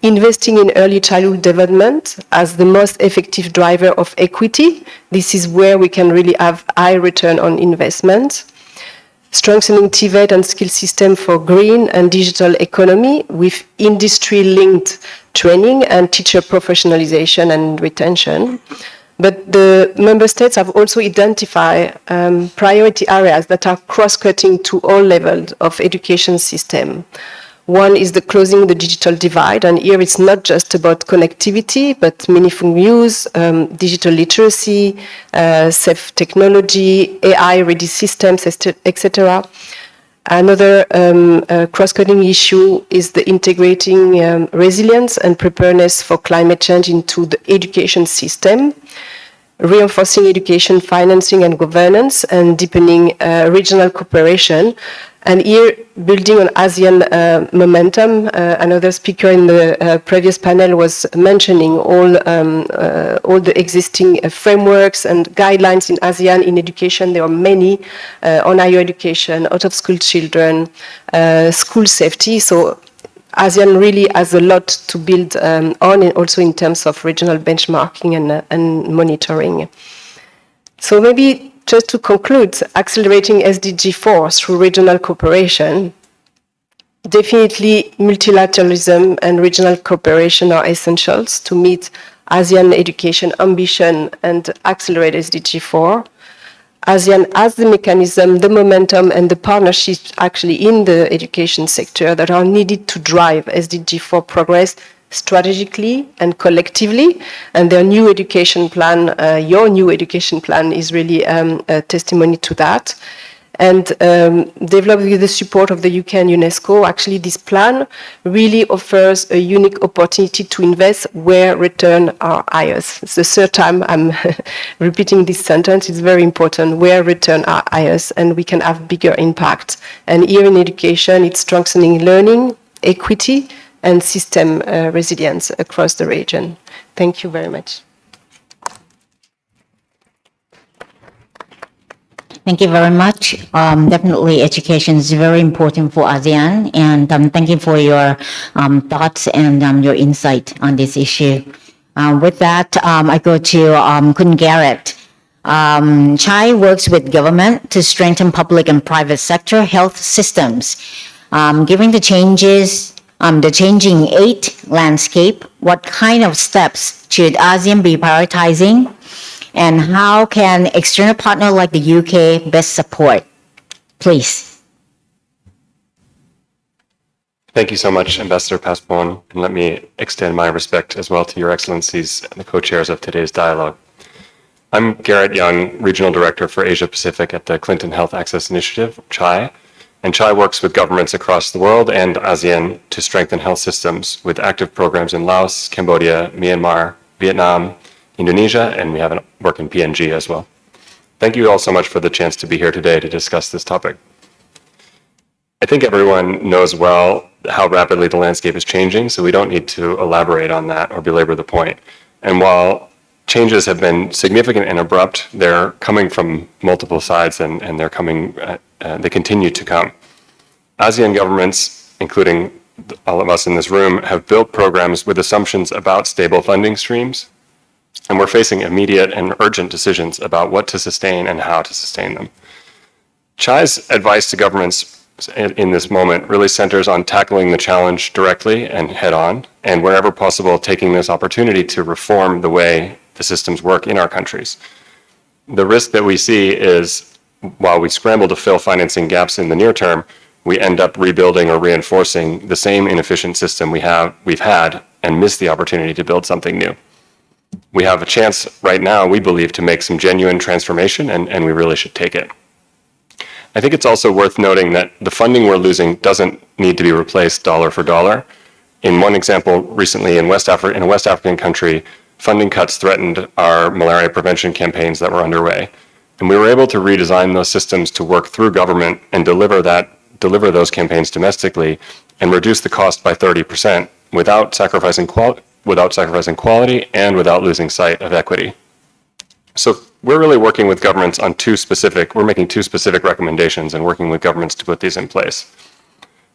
Investing in early childhood development as the most effective driver of equity. This is where we can really have high return on investment. Strengthening TVET and skill system for green and digital economy with industry-linked training and teacher professionalization and retention. But the member states have also identified priority areas that are cross-cutting to all levels of education system. One is the closing the digital divide, and here it's not just about connectivity, but meaningful use, digital literacy, safe technology, AI-ready systems, etc. Another cross-cutting issue is the integrating resilience and preparedness for climate change into the education system. reinforcing education, financing and governance, and deepening regional cooperation. And here, building on ASEAN momentum, another speaker in the previous panel was mentioning all the existing frameworks and guidelines in ASEAN in education. There are many on higher education, out-of-school children, school safety. So ASEAN really has a lot to build on, and also in terms of regional benchmarking and monitoring. So maybe just to conclude, accelerating SDG 4 through regional cooperation, definitely multilateralism and regional cooperation are essentials to meet ASEAN education ambition and accelerate SDG 4. ASEAN has the mechanism, the momentum, and the partnerships actually in the education sector that are needed to drive SDG 4 progress strategically and collectively. And their new education plan, your new education plan, is really a testimony to that. And developed with the support of the UK and UNESCO, actually this plan really offers a unique opportunity to invest where returns are highest. It's the third time I'm repeating this sentence. It's very important, where returns are highest, and we can have bigger impact. And here in education, it's strengthening learning, equity, and system resilience across the region. Thank you very much. Thank you very much. Definitely education is very important for ASEAN, and thank you for your thoughts and your insight on this issue. With that, I go to Kun Garrett. Chai works with government to strengthen public and private sector health systems. Given the changing aid landscape, what kind of steps should ASEAN be prioritizing? And how can external partner like the UK best support? Please. Thank you so much, Ambassador Paspon, and let me extend my respect as well to Your Excellencies and the co-chairs of today's dialogue. I'm Garrett Young, Regional Director for Asia Pacific at the Clinton Health Access Initiative, CHAI, and CHAI works with governments across the world and ASEAN to strengthen health systems with active programs in Laos, Cambodia, Myanmar, Vietnam, Indonesia, and we have work in PNG as well. Thank you all so much for the chance to be here today to discuss this topic. I think everyone knows well how rapidly the landscape is changing, so we don't need to elaborate on that or belabor the point. And while changes have been significant and abrupt, they're coming from multiple sides, and they continue to come. ASEAN governments, including all of us in this room, have built programs with assumptions about stable funding streams, and we're facing immediate and urgent decisions about what to sustain and how to sustain them. CHAI's advice to governments in this moment really centers on tackling the challenge directly and head on, and wherever possible, taking this opportunity to reform the way the systems work in our countries. The risk that we see is, while we scramble to fill financing gaps in the near term, we end up rebuilding or reinforcing the same inefficient system we've had and miss the opportunity to build something new. We have a chance right now, we believe, to make some genuine transformation, and we really should take it. I think it's also worth noting that the funding we're losing doesn't need to be replaced dollar for dollar. In one example, recently in a West African country, funding cuts threatened our malaria prevention campaigns that were underway. And we were able to redesign those systems to work through government and deliver those campaigns domestically and reduce the cost by 30% without sacrificing quality and without losing sight of equity. So we're really working with governments on we're making two specific recommendations and working with governments to put these in place.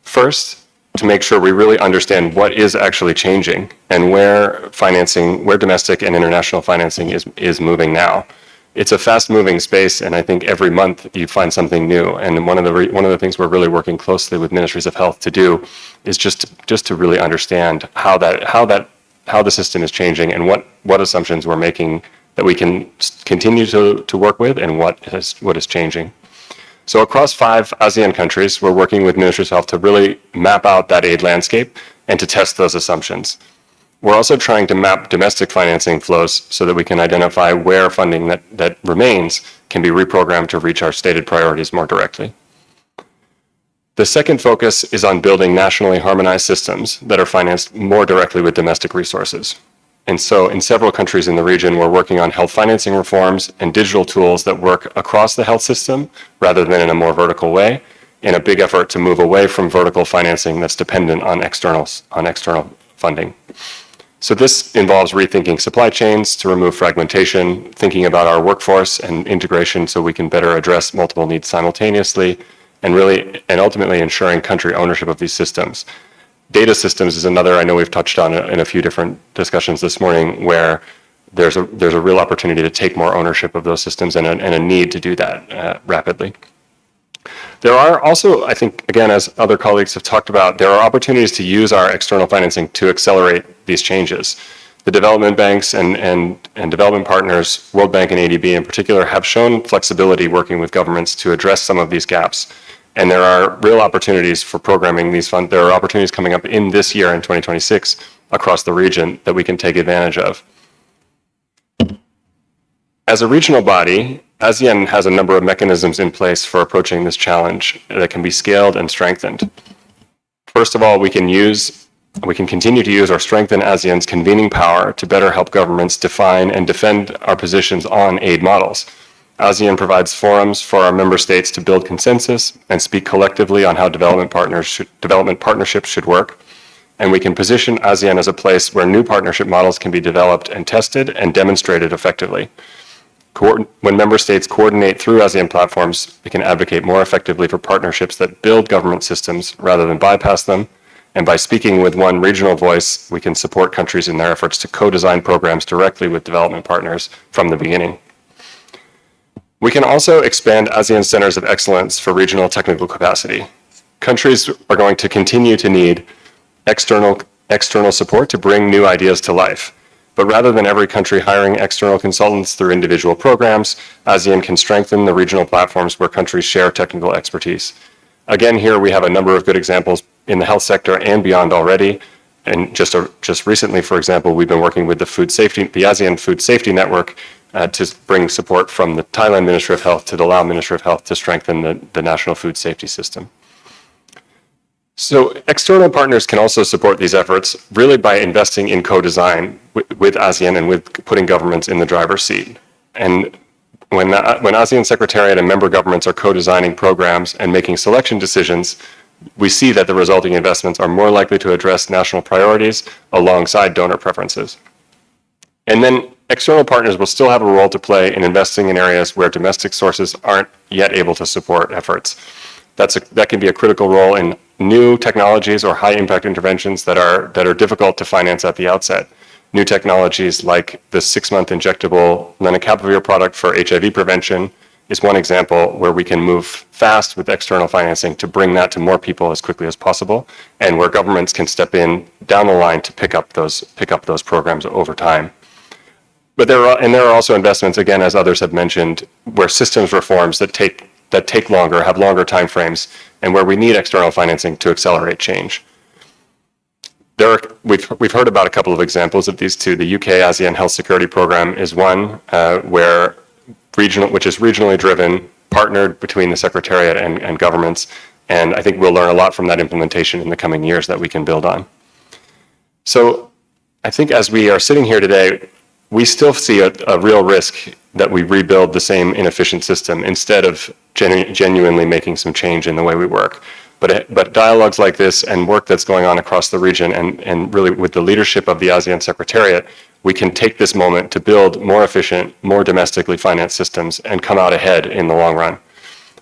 First, to make sure we really understand what is actually changing and where domestic and international financing is moving now. It's a fast-moving space, and I think every month you find something new. And one of the things we're really working closely with ministries of health to do is just to really understand how the system is changing and what assumptions we're making that we can continue to work with and what is changing. So across 5 ASEAN countries, we're working with ministries of health to really map out that aid landscape and to test those assumptions. We're also trying to map domestic financing flows so that we can identify where funding that remains can be reprogrammed to reach our stated priorities more directly. The second focus is on building nationally harmonized systems that are financed more directly with domestic resources. And so in several countries in the region, we're working on health financing reforms and digital tools that work across the health system rather than in a more vertical way, in a big effort to move away from vertical financing that's dependent on external funding. So this involves rethinking supply chains to remove fragmentation, thinking about our workforce and integration so we can better address multiple needs simultaneously, and ultimately ensuring country ownership of these systems. Data systems is another, I know we've touched on in a few different discussions this morning, where there's a real opportunity to take more ownership of those systems and a need to do that rapidly. There are also, I think, again, as other colleagues have talked about, there are opportunities to use our external financing to accelerate these changes. The development banks and development partners, World Bank and ADB in particular, have shown flexibility working with governments to address some of these gaps. And there are real opportunities for programming these funds. There are opportunities coming up in this year, in 2026, across the region that we can take advantage of. As a regional body, ASEAN has a number of mechanisms in place for approaching this challenge that can be scaled and strengthened. First of all, we can continue to use or strengthen ASEAN's convening power to better help governments define and defend our positions on aid models. ASEAN provides forums for our member states to build consensus and speak collectively on how development partnerships should work. And we can position ASEAN as a place where new partnership models can be developed and tested and demonstrated effectively. When member states coordinate through ASEAN platforms, we can advocate more effectively for partnerships that build government systems rather than bypass them. And by speaking with one regional voice, we can support countries in their efforts to co-design programs directly with development partners from the beginning. We can also expand ASEAN centers of excellence for regional technical capacity. Countries are going to continue to need external support to bring new ideas to life. But rather than every country hiring external consultants through individual programs, ASEAN can strengthen the regional platforms where countries share technical expertise. Again, here we have a number of good examples in the health sector and beyond already. And just recently, for example, we've been working with the ASEAN Food Safety Network to bring support from the Thailand Ministry of Health to the Lao Ministry of Health to strengthen the national food safety system. So external partners can also support these efforts really by investing in co-design with ASEAN and with putting governments in the driver's seat. And when ASEAN Secretariat and member governments are co-designing programs and making selection decisions, we see that the resulting investments are more likely to address national priorities alongside donor preferences. And then external partners will still have a role to play in investing in areas where domestic sources aren't yet able to support efforts. That can be a critical role in new technologies or high impact interventions that are difficult to finance at the outset. New technologies like the 6-month injectable lenacapavir product for HIV prevention is one example where we can move fast with external financing to bring that to more people as quickly as possible, and where governments can step in down the line to pick up those programs over time. But there are also investments, again, as others have mentioned, where systems reforms that take longer, have longer timeframes, and where we need external financing to accelerate change. We've heard about a couple of examples of these two. The UK ASEAN Health Security Program is one which is regionally driven, partnered between the Secretariat and governments, and I think we'll learn a lot from that implementation in the coming years that we can build on. So I think as we are sitting here today, we still see a real risk that we rebuild the same inefficient system instead of genuinely making some change in the way we work. But dialogues like this and work that's going on across the region and really with the leadership of the ASEAN Secretariat, we can take this moment to build more efficient, more domestically financed systems and come out ahead in the long run.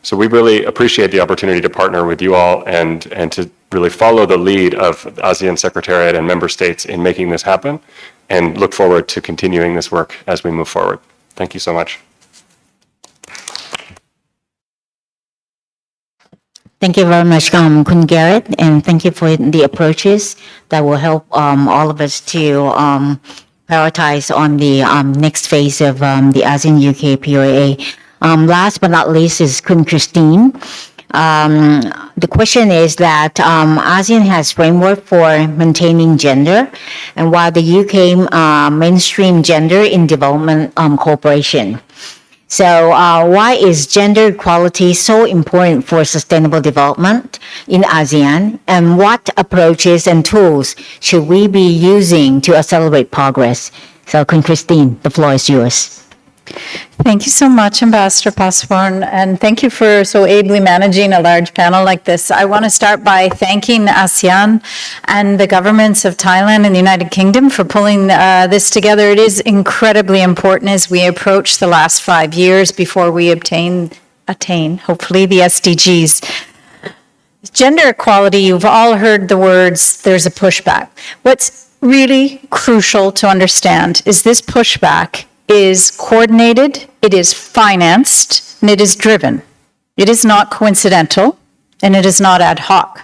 So we really appreciate the opportunity to partner with you all and to really follow the lead of the ASEAN Secretariat and member states in making this happen, and look forward to continuing this work as we move forward. Thank you so much. Thank you very much, Kun Garrett, and thank you for the approaches that will help all of us to prioritize on the next phase of the ASEAN-UK POA. Last but not least is Kun Christine. The question is that ASEAN has framework for maintaining gender, and while the UK mainstream gender in development cooperation. So why is gender equality so important for sustainable development in ASEAN? And what approaches and tools should we be using to accelerate progress? So Queen Christine, the floor is yours. Thank you so much, Ambassador Passporn, and thank you for so ably managing a large panel like this. I want to start by thanking ASEAN and the governments of Thailand and the United Kingdom for pulling this together. It is incredibly important as we approach the last 5 years before we attain, hopefully, the SDGs. Gender equality, you've all heard the words, there's a pushback. What's really crucial to understand is this pushback is coordinated, it is financed, and it is driven. It is not coincidental, and it is not ad hoc.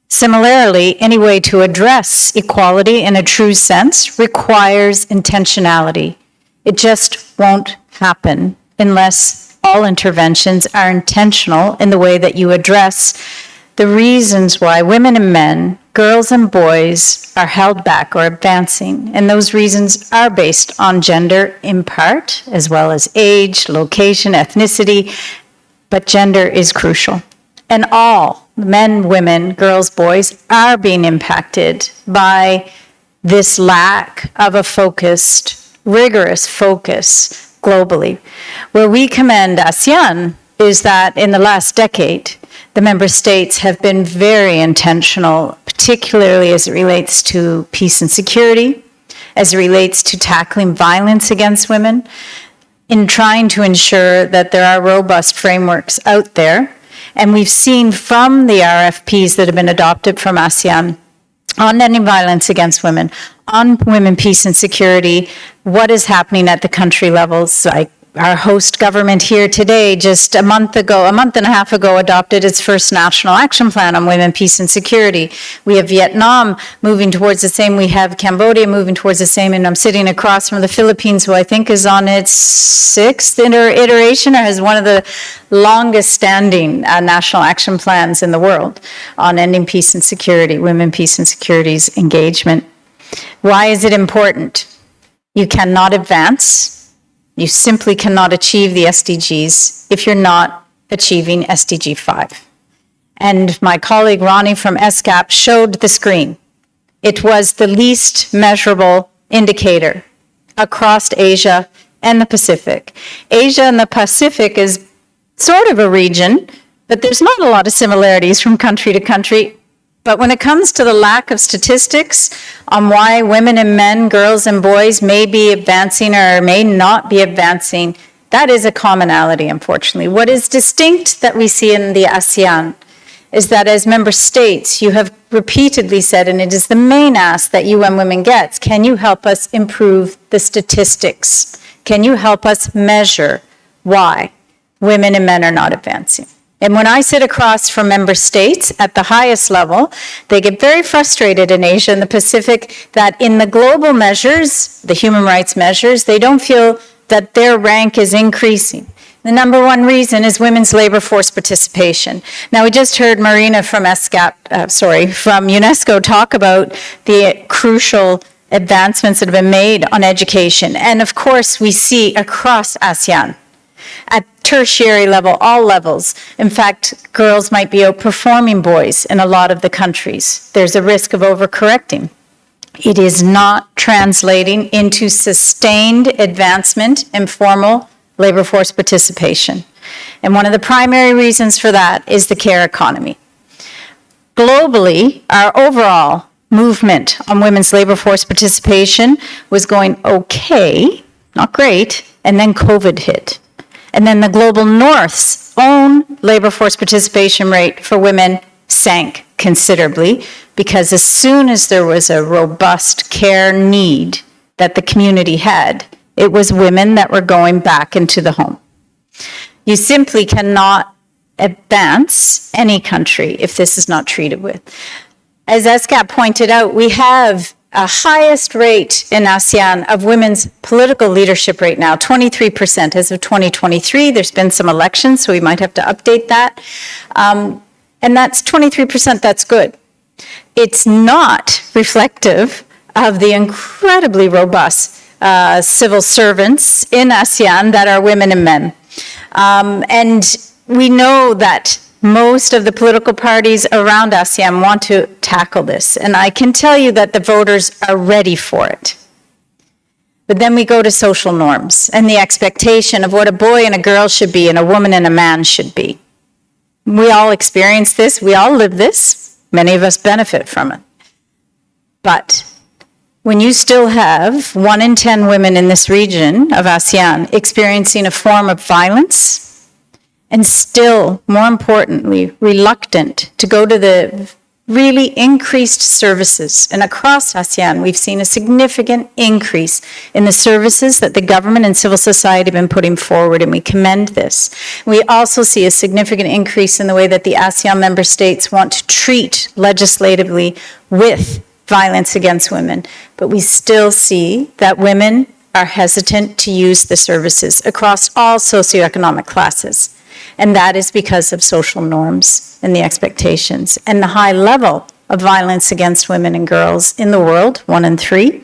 Similarly, any way to address equality in a true sense requires intentionality. It just won't happen unless all interventions are intentional in the way that you address the reasons why women and men, girls and boys are held back or advancing. And those reasons are based on gender in part, as well as age, location, ethnicity, but gender is crucial. And all men, women, girls, boys are being impacted by this lack of a focused, rigorous focus globally. Where we commend ASEAN is that in the last decade, the member states have been very intentional, particularly as it relates to peace and security, as it relates to tackling violence against women, in trying to ensure that there are robust frameworks out there. And we've seen from the RFPs that have been adopted from ASEAN on ending violence against women, on women, peace and security, what is happening at the country levels. Like our host government here today, just a month and a half ago, adopted its first national action plan on women, peace and security. We have Vietnam moving towards the same. We have Cambodia moving towards the same. And I'm sitting across from the Philippines, who I think is on its 6th iteration or has one of the longest standing national action plans in the world on ending peace and security, women, peace and security's engagement. Why is it important? You cannot advance. You simply cannot achieve the SDGs if you're not achieving SDG 5. And my colleague Ronnie from ESCAP showed the screen. It was the least measurable indicator across Asia and the Pacific. Asia and the Pacific is sort of a region, but there's not a lot of similarities from country to country. But when it comes to the lack of statistics on why women and men, girls and boys may be advancing or may not be advancing, that is a commonality, unfortunately. What is distinct that we see in the ASEAN is that as member states, you have repeatedly said, and it is the main ask that UN Women gets, can you help us improve the statistics? Can you help us measure why women and men are not advancing? And when I sit across from member states at the highest level, they get very frustrated in Asia and the Pacific that in the global measures, the human rights measures, they don't feel that their rank is increasing. The number one reason is women's labor force participation. Now, we just heard Marina from from UNESCO talk about the crucial advancements that have been made on education. And of course, we see across ASEAN, at tertiary level, all levels. In fact, girls might be outperforming boys in a lot of the countries. There's a risk of overcorrecting. It is not translating into sustained advancement in formal labor force participation. And one of the primary reasons for that is the care economy. Globally, our overall movement on women's labor force participation was going okay, not great, and then COVID hit. And then the global north's own labor force participation rate for women sank considerably because as soon as there was a robust care need that the community had, it was women that were going back into the home. You simply cannot advance any country if this is not treated with. As ESCAP pointed out, we have a highest rate in ASEAN of women's political leadership rate now, 23% as of 2023. There's been some elections, so we might have to update that. And that's 23%, that's good. It's not reflective of the incredibly robust civil servants in ASEAN that are women and men. And we know that most of the political parties around ASEAN want to tackle this. And I can tell you that the voters are ready for it. But then we go to social norms and the expectation of what a boy and a girl should be and a woman and a man should be. We all experience this. We all live this. Many of us benefit from it. But when you still have 1 in 10 women in this region of ASEAN experiencing a form of violence, and still, more importantly, reluctant to go to the really increased services. And across ASEAN, we've seen a significant increase in the services that the government and civil society have been putting forward, and we commend this. We also see a significant increase in the way that the ASEAN member states want to treat legislatively with violence against women. But we still see that women are hesitant to use the services across all socioeconomic classes. And that is because of social norms and the expectations and the high level of violence against women and girls in the world, 1 in 3,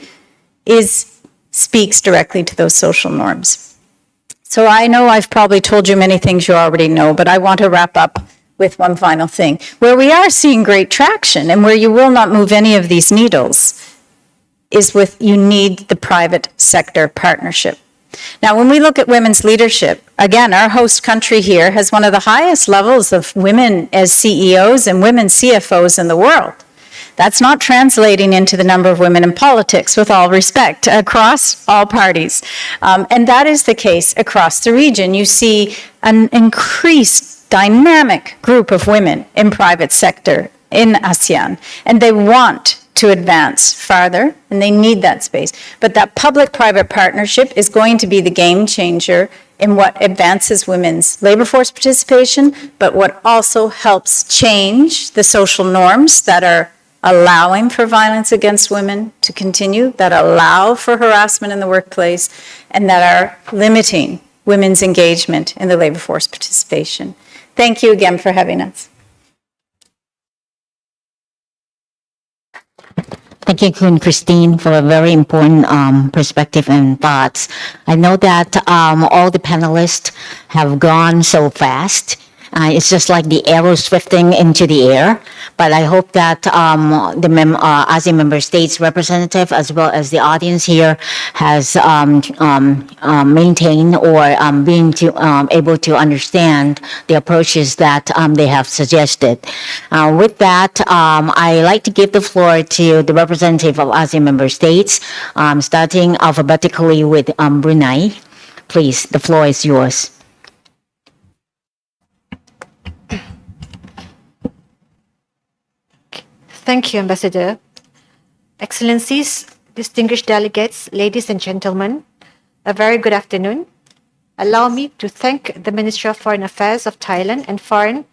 speaks directly to those social norms. So I know I've probably told you many things you already know, but I want to wrap up with one final thing. Where we are seeing great traction and where you will not move any of these needles is with you need the private sector partnership. Now, when we look at women's leadership, again, our host country here has one of the highest levels of women as CEOs and women CFOs in the world. That's not translating into the number of women in politics, with all respect, across all parties. And that is the case across the region. You see an increased dynamic group of women in private sector in ASEAN, and they want to advance farther, and they need that space. But that public-private partnership is going to be the game changer in what advances women's labor force participation, but what also helps change the social norms that are allowing for violence against women to continue, that allow for harassment in the workplace, and that are limiting women's engagement in the labor force participation. Thank you again for having us. Thank you, Queen Christine, for a very important perspective and thoughts. I know that all the panelists have gone so fast. It's just like the arrow swifting into the air. But I hope that the ASEAN member states representative, as well as the audience here, has maintained or been able to understand the approaches that they have suggested. With that, I like to give the floor to the representative of ASEAN member states, starting alphabetically with Brunei. Please, the floor is yours. Thank you, Ambassador. Excellencies, distinguished delegates, ladies and gentlemen, a very good afternoon. Allow me to thank the Ministry of Foreign Affairs of Thailand and Foreign,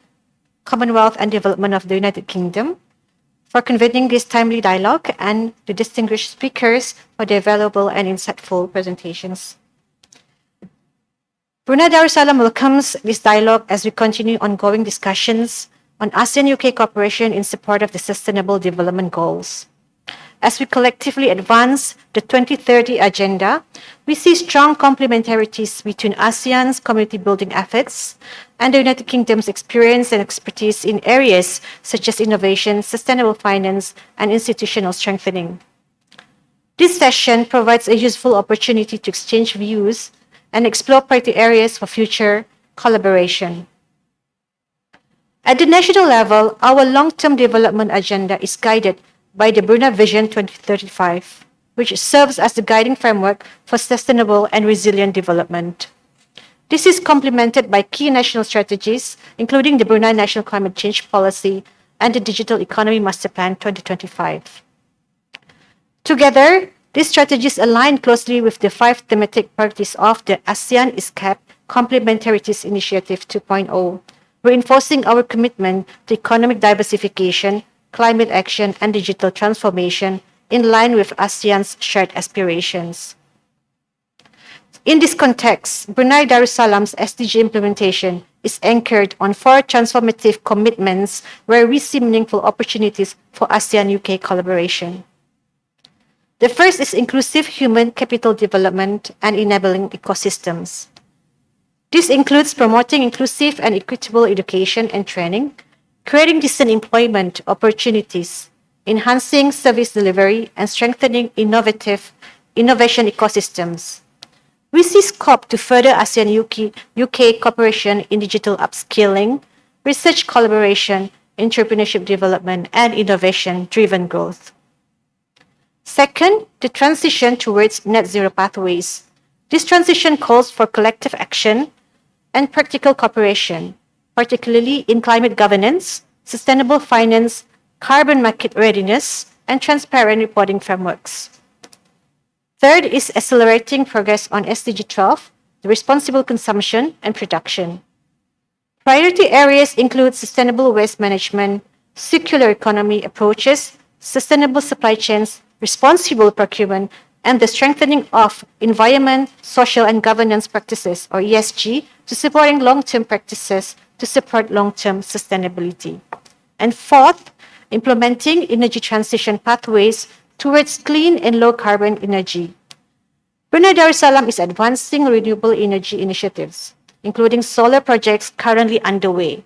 Commonwealth and Development of the United Kingdom for convening this timely dialogue and the distinguished speakers for their valuable and insightful presentations. Brunei Darussalam welcomes this dialogue as we continue ongoing discussions on ASEAN-UK cooperation in support of the Sustainable Development Goals. As we collectively advance the 2030 Agenda, we see strong complementarities between ASEAN's community-building efforts and the United Kingdom's experience and expertise in areas such as innovation, sustainable finance, and institutional strengthening. This session provides a useful opportunity to exchange views and explore priority areas for future collaboration. At the national level, our long-term development agenda is guided by the Brunei Vision 2035, which serves as the guiding framework for sustainable and resilient development. This is complemented by key national strategies, including the Brunei National Climate Change Policy and the Digital Economy Master Plan 2025. Together, these strategies align closely with the 5 thematic priorities of the ASEAN ISCAP Complementarities Initiative 2.0, reinforcing our commitment to economic diversification, climate action, and digital transformation in line with ASEAN's shared aspirations. In this context, Brunei Darussalam's SDG implementation is anchored on 4 transformative commitments where we see meaningful opportunities for ASEAN-UK collaboration. The first is inclusive human capital development and enabling ecosystems. This includes promoting inclusive and equitable education and training, creating decent employment opportunities, enhancing service delivery, and strengthening innovation ecosystems. We see scope to further ASEAN-UK cooperation in digital upskilling, research collaboration, entrepreneurship development, and innovation-driven growth. Second, the transition towards net zero pathways. This transition calls for collective action and practical cooperation, particularly in climate governance, sustainable finance, carbon market readiness, and transparent reporting frameworks. Third is accelerating progress on SDG 12, the responsible consumption and production. Priority areas include sustainable waste management, circular economy approaches, sustainable supply chains, responsible procurement, and the strengthening of environment, social, and governance practices, or ESG, to supporting long-term practices to support long-term sustainability. And fourth, implementing energy transition pathways towards clean and low-carbon energy. Brunei Darussalam is advancing renewable energy initiatives, including solar projects currently underway.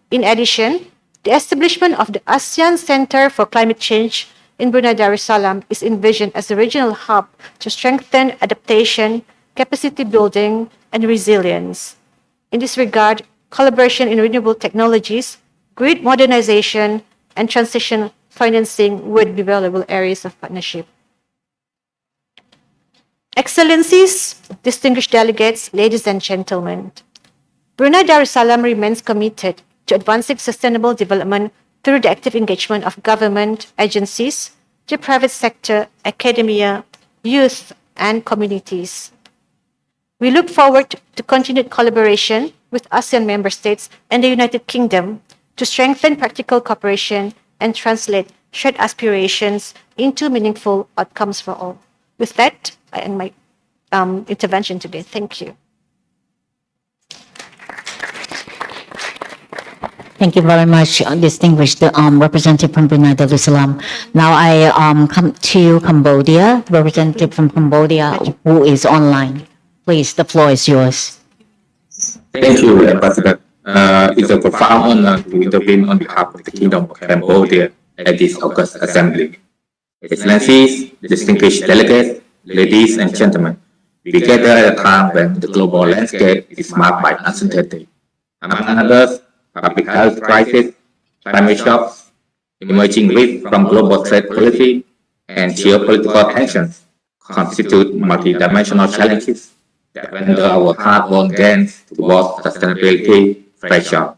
In addition, the establishment of the ASEAN Center for Climate Change in Brunei Darussalam is envisioned as a regional hub to strengthen adaptation, capacity building, and resilience. In this regard, collaboration in renewable technologies, grid modernization, and transition financing would be valuable areas of partnership. Excellencies, distinguished delegates, ladies and gentlemen, Brunei Darussalam remains committed to advancing sustainable development through the active engagement of government agencies, the private sector, academia, youth, and communities. We look forward to continued collaboration with ASEAN member states and the United Kingdom to strengthen practical cooperation and translate shared aspirations into meaningful outcomes for all. With that, I end my intervention today. Thank you. Thank you very much, distinguished representative from Brunei Darussalam. Now I come to Cambodia, representative from Cambodia who is online. Please, the floor is yours. Thank you, Ambassador. It's a profound honor to intervene on behalf of the Kingdom of Cambodia at this August Assembly. Excellencies, distinguished delegates, ladies and gentlemen, we gather at a time when the global landscape is marked by uncertainty. Among others, public health crisis, climate shocks, emerging risks from global trade policy, and geopolitical tensions constitute multidimensional challenges that render our hard-won gains towards sustainability fragile.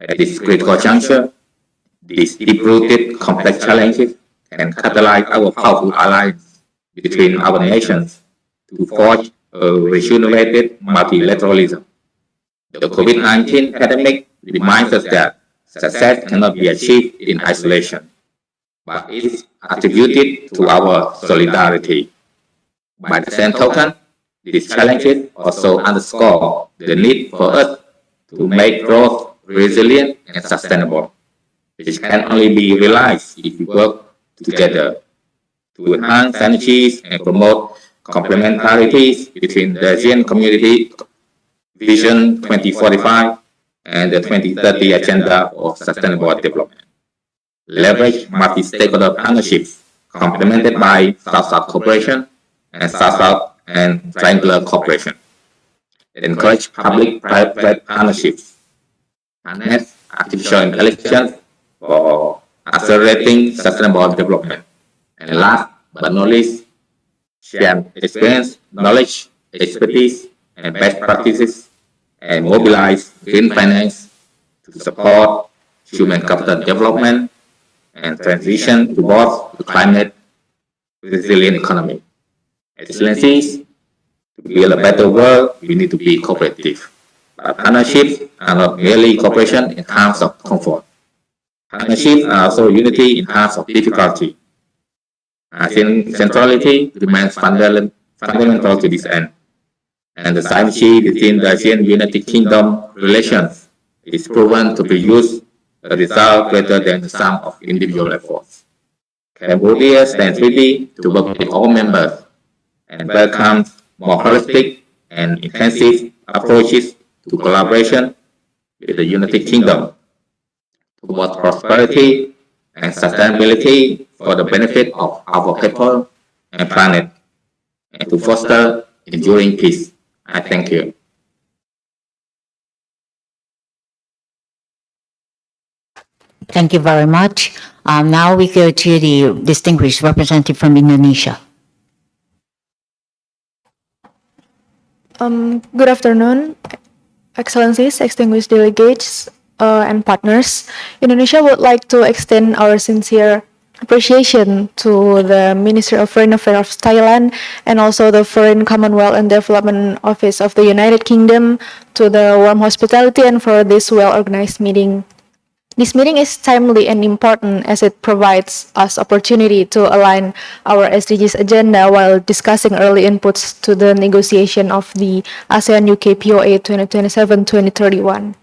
At this critical juncture, these deep-rooted complex challenges can catalyze our powerful alliance between our nations to forge a rejuvenated multilateralism. The COVID-19 pandemic reminds us that success cannot be achieved in isolation, but is attributed to our solidarity. By the same token, these challenges also underscore the need for us to make growth resilient and sustainable, which can only be realized if we work together to enhance synergies and promote complementarities between the ASEAN Community Vision 2045 and the 2030 Agenda for Sustainable Development. Leverage multi-stakeholder partnerships complemented by South-South cooperation and South-South and triangular cooperation. Encourage public-private partnerships. Harness artificial intelligence for accelerating sustainable development. And last but not least, share experience, knowledge, expertise, and best practices, and mobilize green finance to support human capital development and transition towards a climate resilient economy. Excellencies, to build a better world, we need to be cooperative. But partnerships are not merely cooperation in times of comfort. Partnerships are also unity in times of difficulty. ASEAN centrality remains fundamental to this end, and the synergy between the ASEAN United Kingdom relations is proven to produce a result greater than the sum of individual efforts. Cambodia stands ready to work with all members and welcomes more holistic and intensive approaches to collaboration with the United Kingdom towards prosperity and sustainability for the benefit of our people and planet, and to foster enduring peace. I thank you. Thank you very much. Now we go to the distinguished representative from Indonesia. Good afternoon, Excellencies, distinguished delegates, and partners. Indonesia would like to extend our sincere appreciation to the Ministry of Foreign Affairs of Thailand and also the Foreign Commonwealth and Development Office of the United Kingdom to the warm hospitality and for this well-organized meeting. This meeting is timely and important as it provides us opportunity to align our SDGs agenda while discussing early inputs to the negotiation of the ASEAN-UK POA 2027-2031.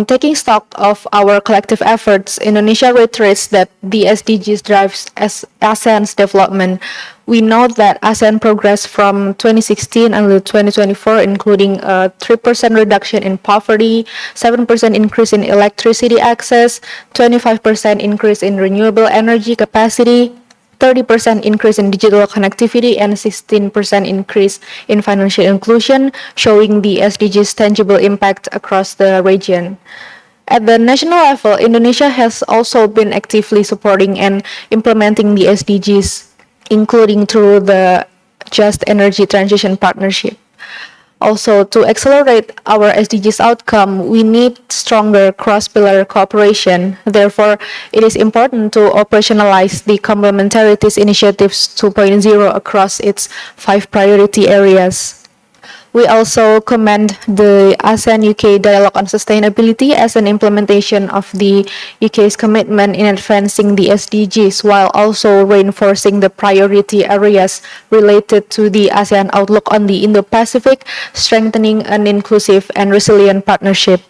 Taking stock of our collective efforts, Indonesia reiterates that the SDGs drives ASEAN's development. We note that ASEAN progressed from 2016 until 2024, including a 3% reduction in poverty, 7% increase in electricity access, 25% increase in renewable energy capacity, 30% increase in digital connectivity, and 16% increase in financial inclusion, showing the SDGs' tangible impact across the region. At the national level, Indonesia has also been actively supporting and implementing the SDGs, including through the Just Energy Transition Partnership. Also, to accelerate our SDGs outcome, we need stronger cross-pillar cooperation. Therefore, it is important to operationalize the Complementarities Initiatives 2.0 across its 5 priority areas. We also commend the ASEAN-UK Dialogue on Sustainability as an implementation of the UK's commitment in advancing the SDGs while also reinforcing the priority areas related to the ASEAN outlook on the Indo-Pacific, strengthening an inclusive and resilient partnership.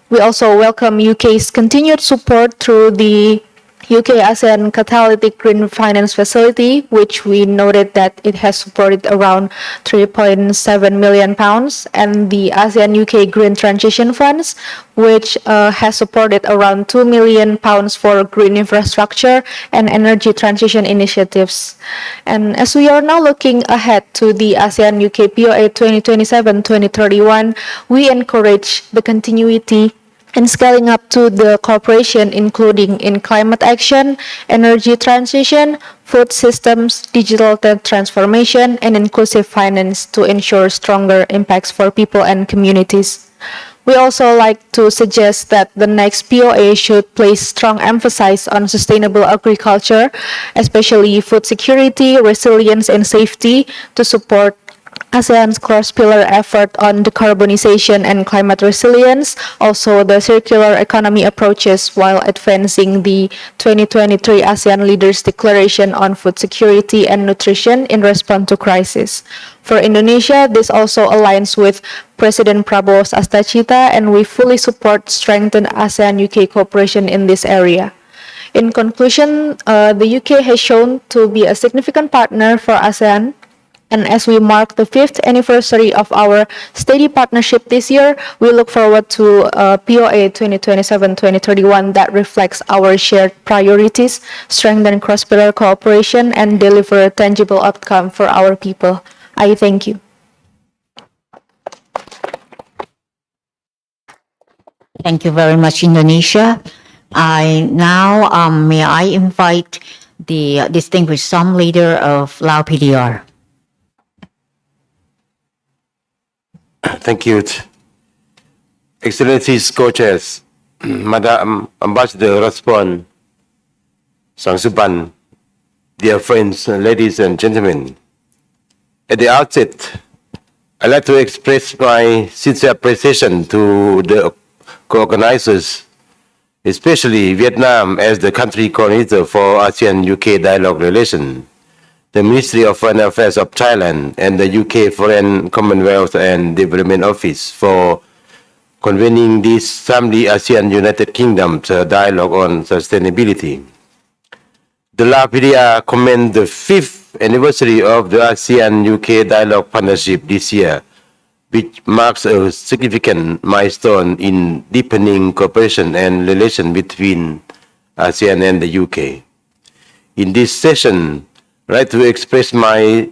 We also welcome UK's continued support through the UK-ASEAN Catalytic Green Finance Facility, which we noted that it has supported around £3.7 million, and the ASEAN-UK Green Transition Funds, which has supported around £2 million for green infrastructure and energy transition initiatives. And as we are now looking ahead to the ASEAN-UK POA 2027-2031, we encourage the continuity and scaling up to the cooperation including in climate action, energy transition, food systems, digital transformation, and inclusive finance to ensure stronger impacts for people and communities. We also like to suggest that the next POA should place strong emphasis on sustainable agriculture, especially food security, resilience, and safety to support ASEAN's cross-pillar effort on decarbonization and climate resilience, also the circular economy approaches while advancing the 2023 ASEAN Leaders Declaration on Food Security and Nutrition in response to crisis. For Indonesia, this also aligns with President Prabowo's Astacita, and we fully support strengthened ASEAN-UK cooperation in this area. In conclusion, the UK has shown to be a significant partner for ASEAN. And as we mark the 5th anniversary of our steady partnership this year, we look forward to POA 2027-2031 that reflects our shared priorities, strengthen cross-border cooperation, and deliver a tangible outcome for our people. I thank you. Thank you very much, Indonesia. May I invite the distinguished Som leader of Lao PDR. Thank you. Excellencies, co-chairs, Madam Ambassador Raspon, Sangsuban, dear friends, ladies and gentlemen. At the outset, I'd like to express my sincere appreciation to the co-organizers, especially Vietnam as the country coordinator for ASEAN-UK dialogue relation, the Ministry of Foreign Affairs of Thailand, and the UK Foreign Commonwealth and Development Office for convening this timely ASEAN-United Kingdom dialogue on sustainability. The LAPDR commend the 5th anniversary of the ASEAN-UK dialogue partnership this year, which marks a significant milestone in deepening cooperation and relation between ASEAN and the UK. In this session, I'd like to express my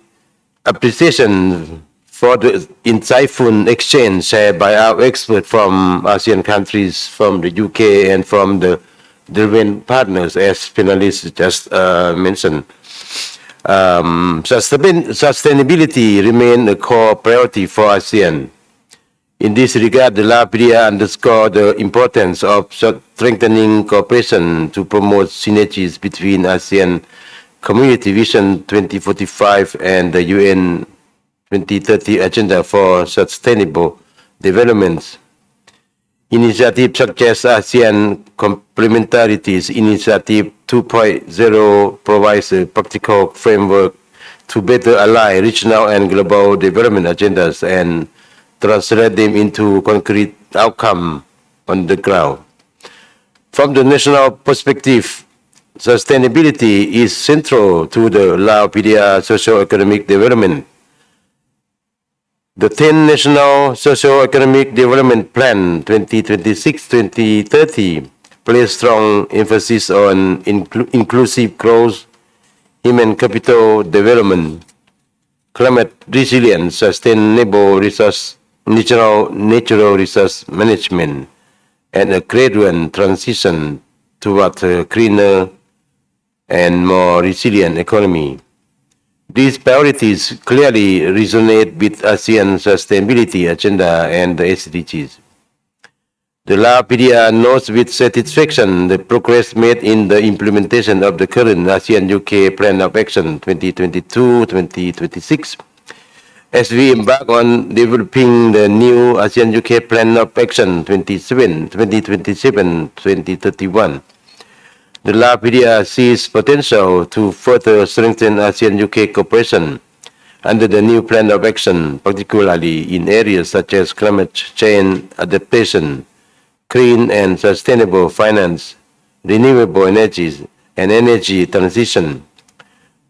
appreciation for the insightful exchange shared by our experts from ASEAN countries, from the UK, and from the relevant partners, as panelists just mentioned. Sustainability remains a core priority for ASEAN. In this regard, the LAPDA underscored the importance of strengthening cooperation to promote synergies between ASEAN Community Vision 2045 and the UN 2030 Agenda for Sustainable Development. Initiatives such as ASEAN Complementarities Initiative 2.0 provides a practical framework to better align regional and global development agendas and translate them into concrete outcomes on the ground. From the national perspective, sustainability is central to the LAPDA socio-economic development. The 10 National Socio-Economic Development Plan 2026-2030 place strong emphasis on inclusive growth, human capital development, climate resilience, sustainable resource, natural resource management, and a gradual transition toward a cleaner and more resilient economy. These priorities clearly resonate with ASEAN Sustainability Agenda and the SDGs. The LAPDA notes with satisfaction the progress made in the implementation of the current ASEAN-UK Plan of Action 2022-2026. As we embark on developing the new ASEAN-UK Plan of Action 2027-2031, the LAPDA sees potential to further strengthen ASEAN-UK cooperation under the new plan of action, particularly in areas such as climate change adaptation, clean and sustainable finance, renewable energies and energy transition,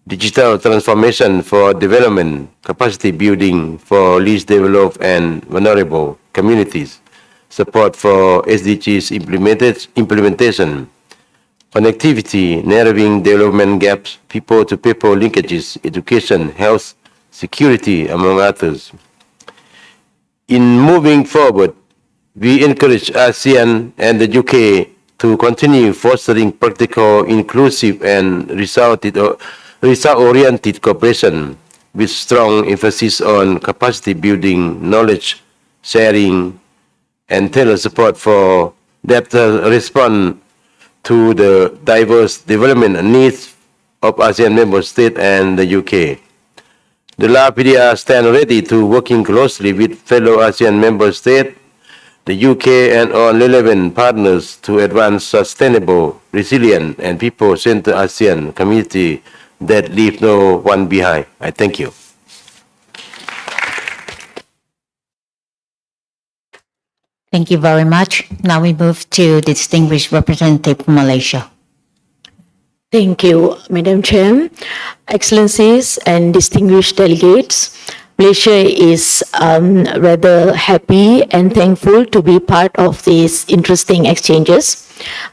digital transformation for development, capacity building for least developed and vulnerable communities, support for SDGs implementation, connectivity, narrowing development gaps, people-to-people linkages, education, health, security, among others. In moving forward, we encourage ASEAN and the UK to continue fostering practical, inclusive, and result-oriented cooperation with strong emphasis on capacity building, knowledge sharing, and tailored support for that respond to the diverse development needs of ASEAN member states and the UK. The LAPDA stand ready to working closely with fellow ASEAN member states, the UK and all relevant partners to advance sustainable, resilient and people-centered ASEAN community that leave no one behind. I thank you. Thank you very much. Now we move to the distinguished representative from Malaysia. Thank you, Madam Chair. Excellencies and distinguished delegates, Malaysia is rather happy and thankful to be part of these interesting exchanges.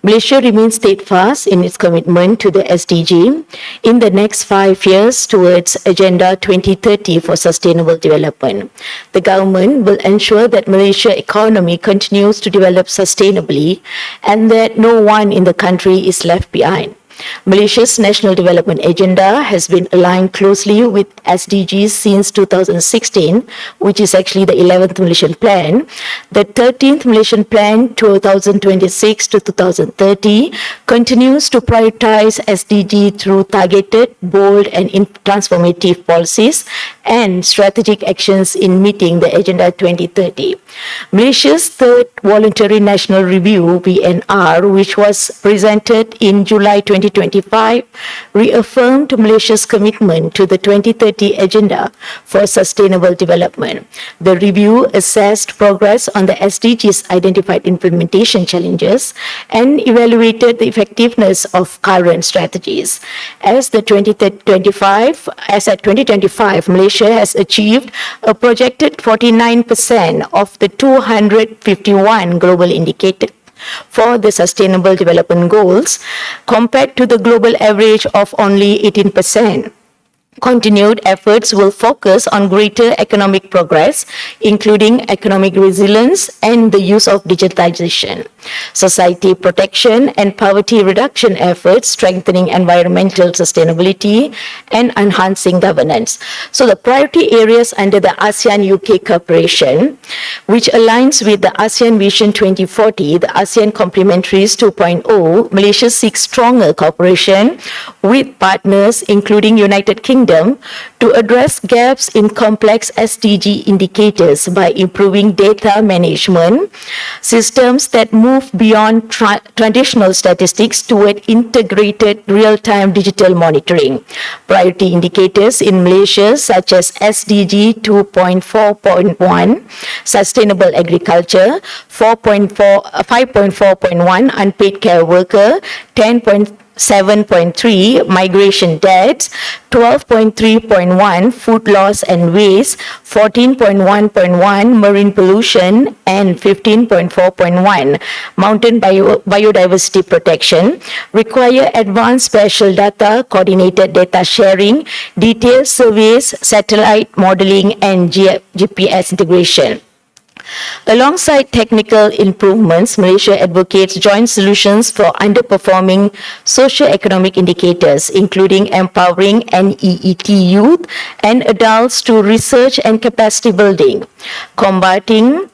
Malaysia remains steadfast in its commitment to the SDG in the next 5 years towards Agenda 2030 for Sustainable Development. The government will ensure that Malaysia's economy continues to develop sustainably and that no one in the country is left behind. Malaysia's National Development Agenda has been aligned closely with SDGs since 2016, which is actually the 11th Malaysian Plan. The 13th Malaysian Plan 2026 to 2030 continues to prioritize SDG through targeted, bold and transformative policies and strategic actions in meeting the Agenda 2030. Malaysia's third Voluntary National Review, VNR, which was presented in July 2025, reaffirmed Malaysia's commitment to the 2030 2030 Agenda for Sustainable Development. The review assessed progress on the SDGs identified implementation challenges and evaluated the effectiveness of current strategies. As at 2025, Malaysia has achieved a projected 49% of the 251 global indicators for the Sustainable Development Goals, compared to the global average of only 18%. Continued efforts will focus on greater economic progress, including economic resilience and the use of digitalization, society protection and poverty reduction efforts, strengthening environmental sustainability, and enhancing governance. So the priority areas under the ASEAN-UK cooperation, which aligns with the ASEAN Vision 2040, the ASEAN Complementaries 2.0, Malaysia seeks stronger cooperation with partners, including United Kingdom, to address gaps in complex SDG indicators by improving data management systems that move beyond traditional statistics toward integrated real-time digital monitoring. Priority indicators in Malaysia, such as SDG 2.4.1, Sustainable Agriculture, 5.4.1, Unpaid Care Worker, 10.7.3 Migration Debts, 12.3.1 Food Loss and Waste, 14.1.1 Marine Pollution, and 15.4.1 Mountain Biodiversity Protection require advanced spatial data, coordinated data sharing, detailed surveys, satellite modeling, and GPS integration. Alongside technical improvements, Malaysia advocates joint solutions for underperforming socio-economic indicators, including empowering NEET youth and adults to research and capacity building, combating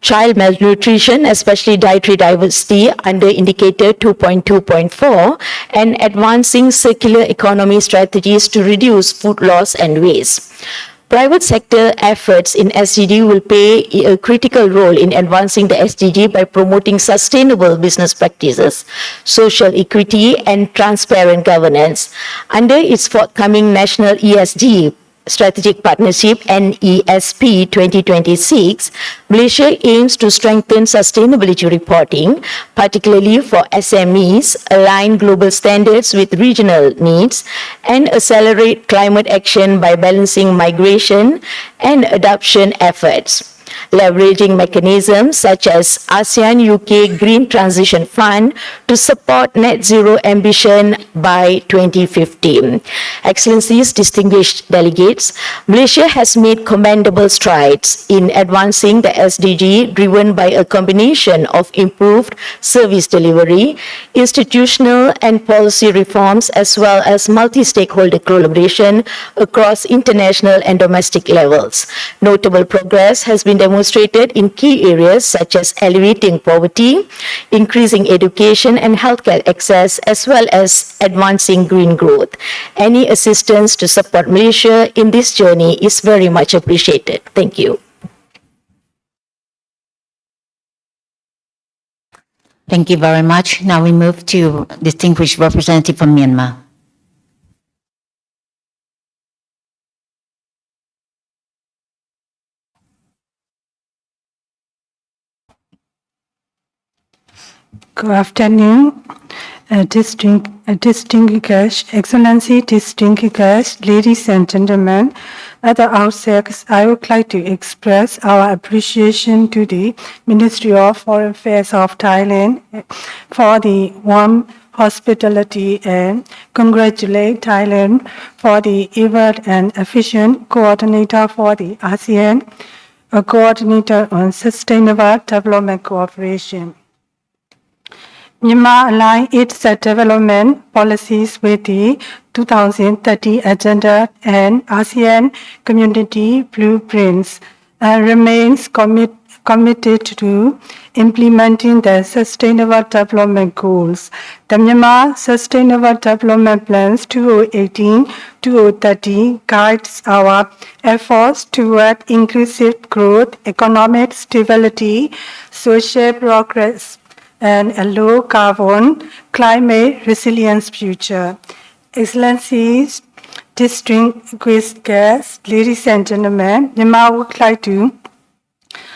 child malnutrition, especially dietary diversity, under indicator 2.2.4, and advancing circular economy strategies to reduce food loss and waste. Private sector efforts in SDG will play a critical role in advancing the SDG by promoting sustainable business practices, social equity, and transparent governance. Under its forthcoming National ESG Strategic Partnership NESP 2026, Malaysia aims to strengthen sustainability reporting, particularly for SMEs, align global standards with regional needs, and accelerate climate action by balancing migration and adoption efforts. Leveraging mechanisms such as ASEAN-UK Green Transition Fund to support net zero ambition by 2050. Excellencies, distinguished delegates, Malaysia has made commendable strides in advancing the SDG driven by a combination of improved service delivery, institutional and policy reforms, as well as multi-stakeholder collaboration across international and domestic levels. Notable progress has been demonstrated in key areas such as alleviating poverty, increasing education and healthcare access, as well as advancing green growth. Any assistance to support Malaysia in this journey is very much appreciated. Thank you. Thank you very much. Now we move to distinguished representative from Myanmar. Good afternoon, distinguished Excellency, distinguished ladies and gentlemen. At the outset, I would like to express our appreciation to the Ministry of Foreign Affairs of Thailand for the warm hospitality and congratulate Thailand for the ever and efficient coordinator for the ASEAN, a coordinator on sustainable development cooperation. Myanmar aligns its development policies with the 2030 Agenda and ASEAN Community Blueprints and remains committed to implementing the Sustainable Development Goals. The Myanmar Sustainable Development Plans 2018-2030 guides our efforts toward inclusive growth, economic stability, social progress, and a low-carbon, climate-resilience future. Excellencies, distinguished guests, ladies and gentlemen, Myanmar would like to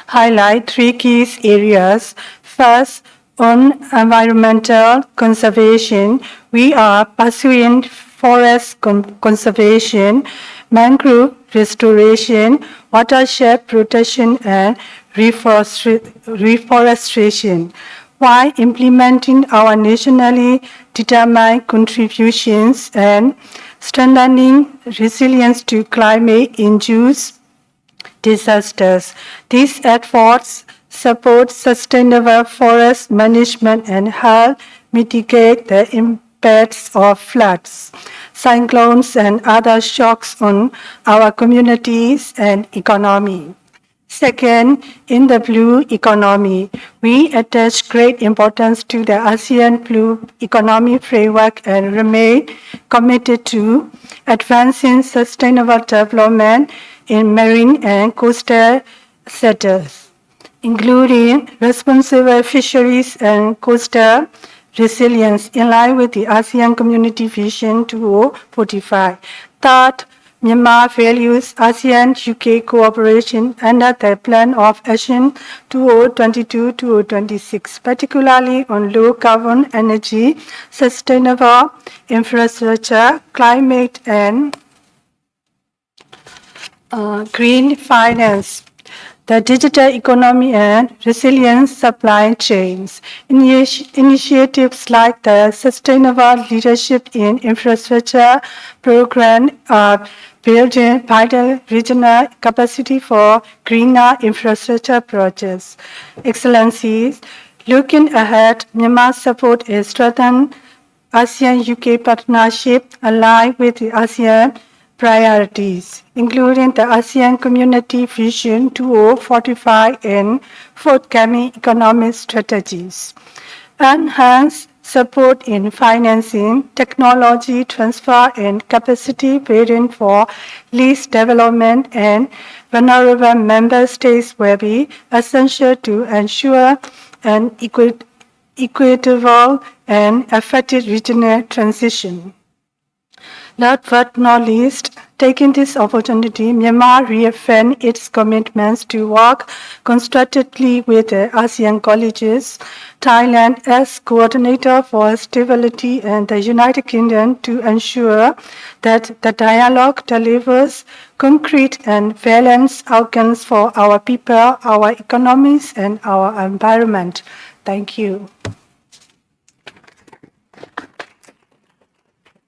highlight three key areas. First, on environmental conservation, we are pursuing forest conservation, mangrove restoration, watershed protection, and reforestation, while implementing our nationally determined contributions and strengthening resilience to climate-induced disasters. These efforts support sustainable forest management and help mitigate the impacts of floods, cyclones, and other shocks on our communities and economy. Second, in the blue economy, we attach great importance to the ASEAN Blue Economy Framework and remain committed to advancing sustainable development in marine and coastal sectors, including responsible fisheries and coastal resilience in line with the ASEAN Community Vision 2045. Third, Myanmar values ASEAN-UK cooperation under the Plan of Action 2022-2026, particularly on low-carbon energy, sustainable infrastructure, climate, and green finance, the digital economy, and resilient supply chains. Initiatives like the Sustainable Leadership in Infrastructure program are building vital regional capacity for greener infrastructure projects. Excellencies, looking ahead, Myanmar support a strengthened ASEAN-UK partnership aligned with the ASEAN priorities, including the ASEAN Community Vision 2045 and forthcoming economic strategies. Enhance support in financing, technology transfer, and capacity building for least development and vulnerable member states will be essential to ensure an equitable and effective regional transition. Last but not least, taking this opportunity, Myanmar reaffirmed its commitments to work constructively with the ASEAN colleges, Thailand as coordinator for stability, and the United Kingdom to ensure that the dialogue delivers concrete and balanced outcomes for our people, our economies, and our environment. Thank you.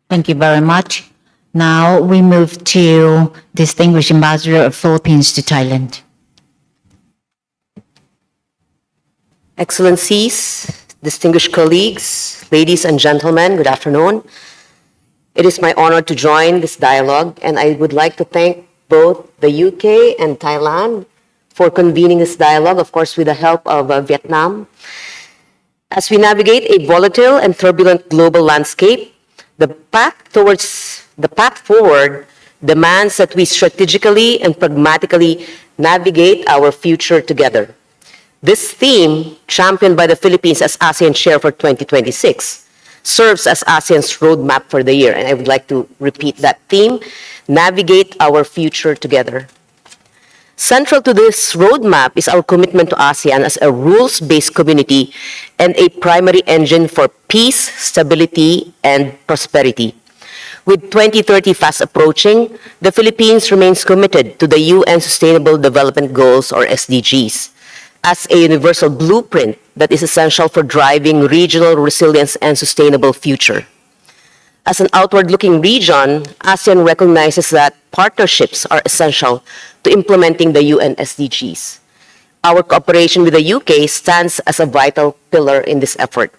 Thank you very much. Now we move to Distinguished Ambassador of Philippines to Thailand. Excellencies, distinguished colleagues, ladies and gentlemen, good afternoon. It is my honor to join this dialogue, and I would like to thank both the UK and Thailand for convening this dialogue, of course, with the help of Vietnam. As we navigate a volatile and turbulent global landscape, the path forward demands that we strategically and pragmatically navigate our future together. This theme, championed by the Philippines as ASEAN Chair for 2026, serves as ASEAN's roadmap for the year, and I would like to repeat that theme: navigate our future together. Central to this roadmap is our commitment to ASEAN as a rules-based community and a primary engine for peace, stability, and prosperity. With 2030 fast approaching, the Philippines remains committed to the UN Sustainable Development Goals, or SDGs, as a universal blueprint that is essential for driving regional resilience and sustainable future. As an outward-looking region, ASEAN recognizes that partnerships are essential to implementing the UN SDGs. Our cooperation with the UK stands as a vital pillar in this effort.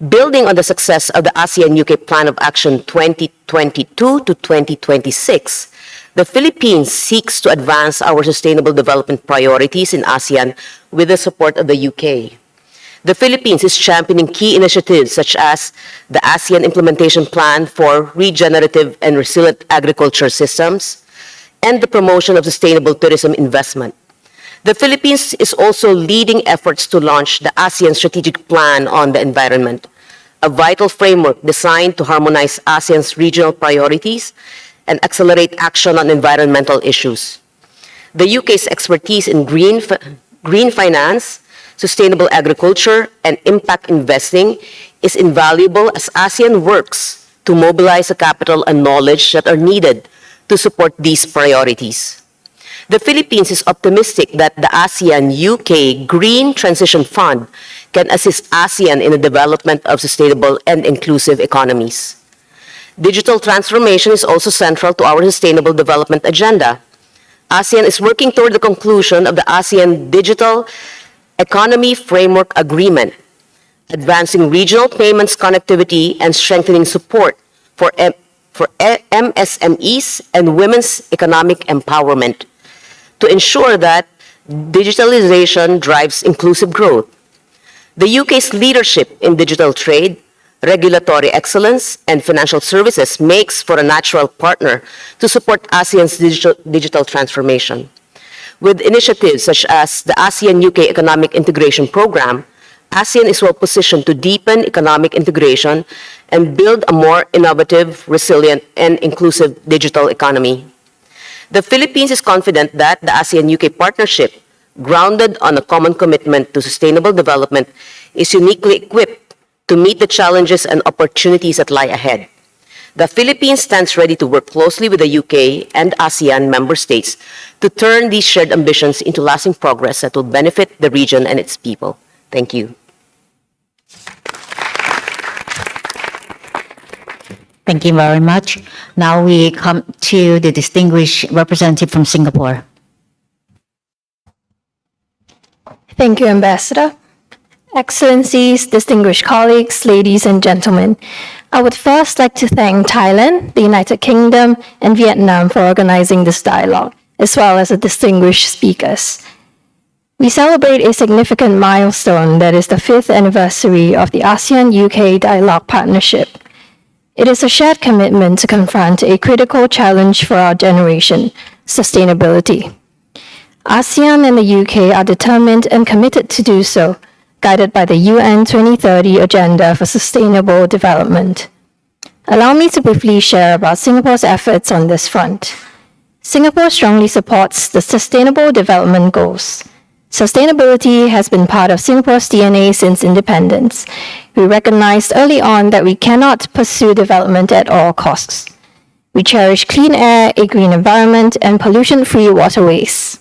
Building on the success of the ASEAN-UK Plan of Action 2022 to 2026, the Philippines seeks to advance our sustainable development priorities in ASEAN with the support of the UK. The Philippines is championing key initiatives such as the ASEAN Implementation Plan for Regenerative and Resilient Agriculture Systems and the promotion of sustainable tourism investment. The Philippines is also leading efforts to launch the ASEAN Strategic Plan on the Environment, a vital framework designed to harmonize ASEAN's regional priorities and accelerate action on environmental issues. The UK's expertise in green finance, sustainable agriculture, and impact investing is invaluable as ASEAN works to mobilize the capital and knowledge that are needed to support these priorities. The Philippines is optimistic that the ASEAN-UK Green Transition Fund can assist ASEAN in the development of sustainable and inclusive economies. Digital transformation is also central to our sustainable development agenda. ASEAN is working toward the conclusion of the ASEAN Digital Economy Framework Agreement, advancing regional payments connectivity and strengthening support for MSMEs and women's economic empowerment to ensure that digitalization drives inclusive growth. The UK's leadership in digital trade, regulatory excellence, and financial services makes for a natural partner to support ASEAN's digital transformation. With initiatives such as the ASEAN-UK Economic Integration Program, ASEAN is well positioned to deepen economic integration and build a more innovative, resilient, and inclusive digital economy. The Philippines is confident that the ASEAN-UK partnership, grounded on a common commitment to sustainable development, is uniquely equipped to meet the challenges and opportunities that lie ahead. The Philippines stands ready to work closely with the UK and ASEAN member states to turn these shared ambitions into lasting progress that will benefit the region and its people. Thank you. Thank you very much. Now we come to the distinguished representative from Singapore. Thank you, Ambassador. Excellencies, distinguished colleagues, ladies and gentlemen, I would first like to thank Thailand, the United Kingdom, and Vietnam for organizing this dialogue, as well as the distinguished speakers. We celebrate a significant milestone that is the 5th anniversary of the ASEAN-UK Dialogue Partnership. It is a shared commitment to confront a critical challenge for our generation, sustainability. ASEAN and the UK are determined and committed to do so, guided by the UN 2030 Agenda for Sustainable Development. Allow me to briefly share about Singapore's efforts on this front. Singapore strongly supports the Sustainable Development Goals. Sustainability has been part of Singapore's DNA since independence. We recognized early on that we cannot pursue development at all costs. We cherish clean air, a green environment, and pollution-free waterways.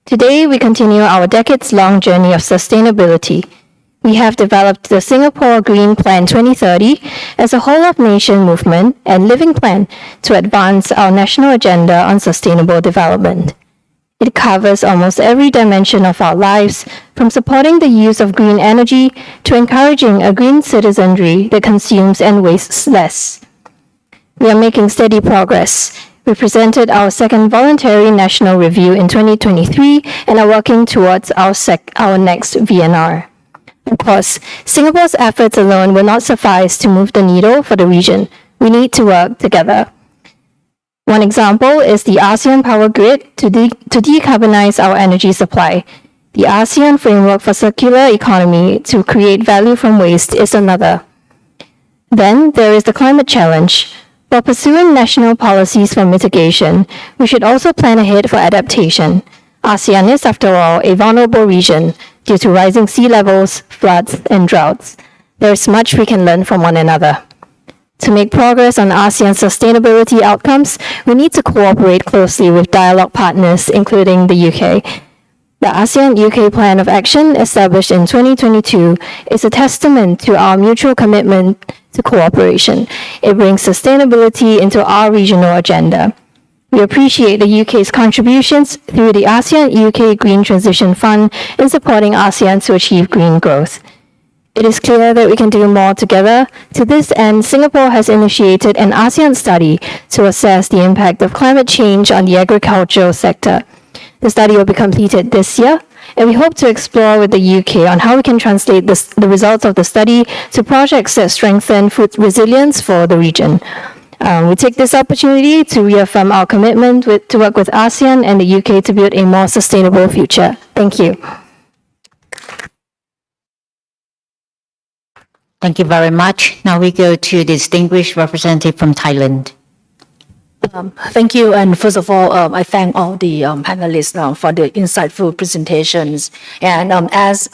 Today, we continue our decades-long journey of sustainability. We have developed the Singapore Green Plan 2030 as a whole-of-nation movement and living plan to advance our national agenda on sustainable development. It covers almost every dimension of our lives, from supporting the use of green energy to encouraging a green citizenry that consumes and wastes less. We are making steady progress. We presented our second voluntary national review in 2023 and are working towards our next VNR. Of course, Singapore's efforts alone will not suffice to move the needle for the region. We need to work together. One example is the ASEAN Power Grid to decarbonize our energy supply. The ASEAN Framework for Circular Economy to create value from waste is another. Then there is the climate challenge. While pursuing national policies for mitigation, we should also plan ahead for adaptation. ASEAN is, after all, a vulnerable region due to rising sea levels, floods, and droughts. There is much we can learn from one another. To make progress on ASEAN sustainability outcomes, we need to cooperate closely with dialogue partners, including the UK. The ASEAN-UK Plan of Action, established in 2022, is a testament to our mutual commitment to cooperation. It brings sustainability into our regional agenda. We appreciate the UK's contributions through the ASEAN-UK Green Transition Fund in supporting ASEAN to achieve green growth. It is clear that we can do more together. To this end, Singapore has initiated an ASEAN study to assess the impact of climate change on the agricultural sector. The study will be completed this year, and we hope to explore with the UK on how we can translate the results of the study to projects that strengthen food resilience for the region. We take this opportunity to reaffirm our commitment to work with ASEAN and the UK to build a more sustainable future. Thank you. Thank you very much. Now we go to the distinguished representative from Thailand. Thank you. And first of all, I thank all the panelists for the insightful presentations. And as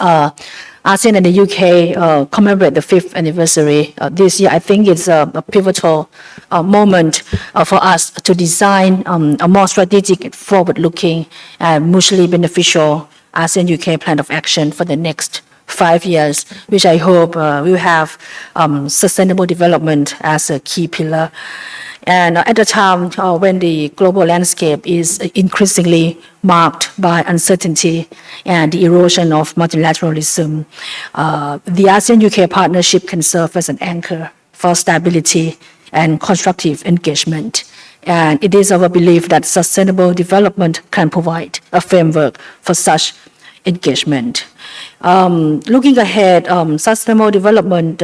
ASEAN and the UK commemorate the 5th anniversary this year, I think it's a pivotal moment for us to design a more strategic, forward-looking, and mutually beneficial ASEAN-UK plan of action for the next 5 years, which I hope will have sustainable development as a key pillar. And at a time when the global landscape is increasingly marked by uncertainty and the erosion of multilateralism, the ASEAN-UK partnership can serve as an anchor for stability and constructive engagement. And it is our belief that sustainable development can provide a framework for such engagement. Looking ahead, sustainable development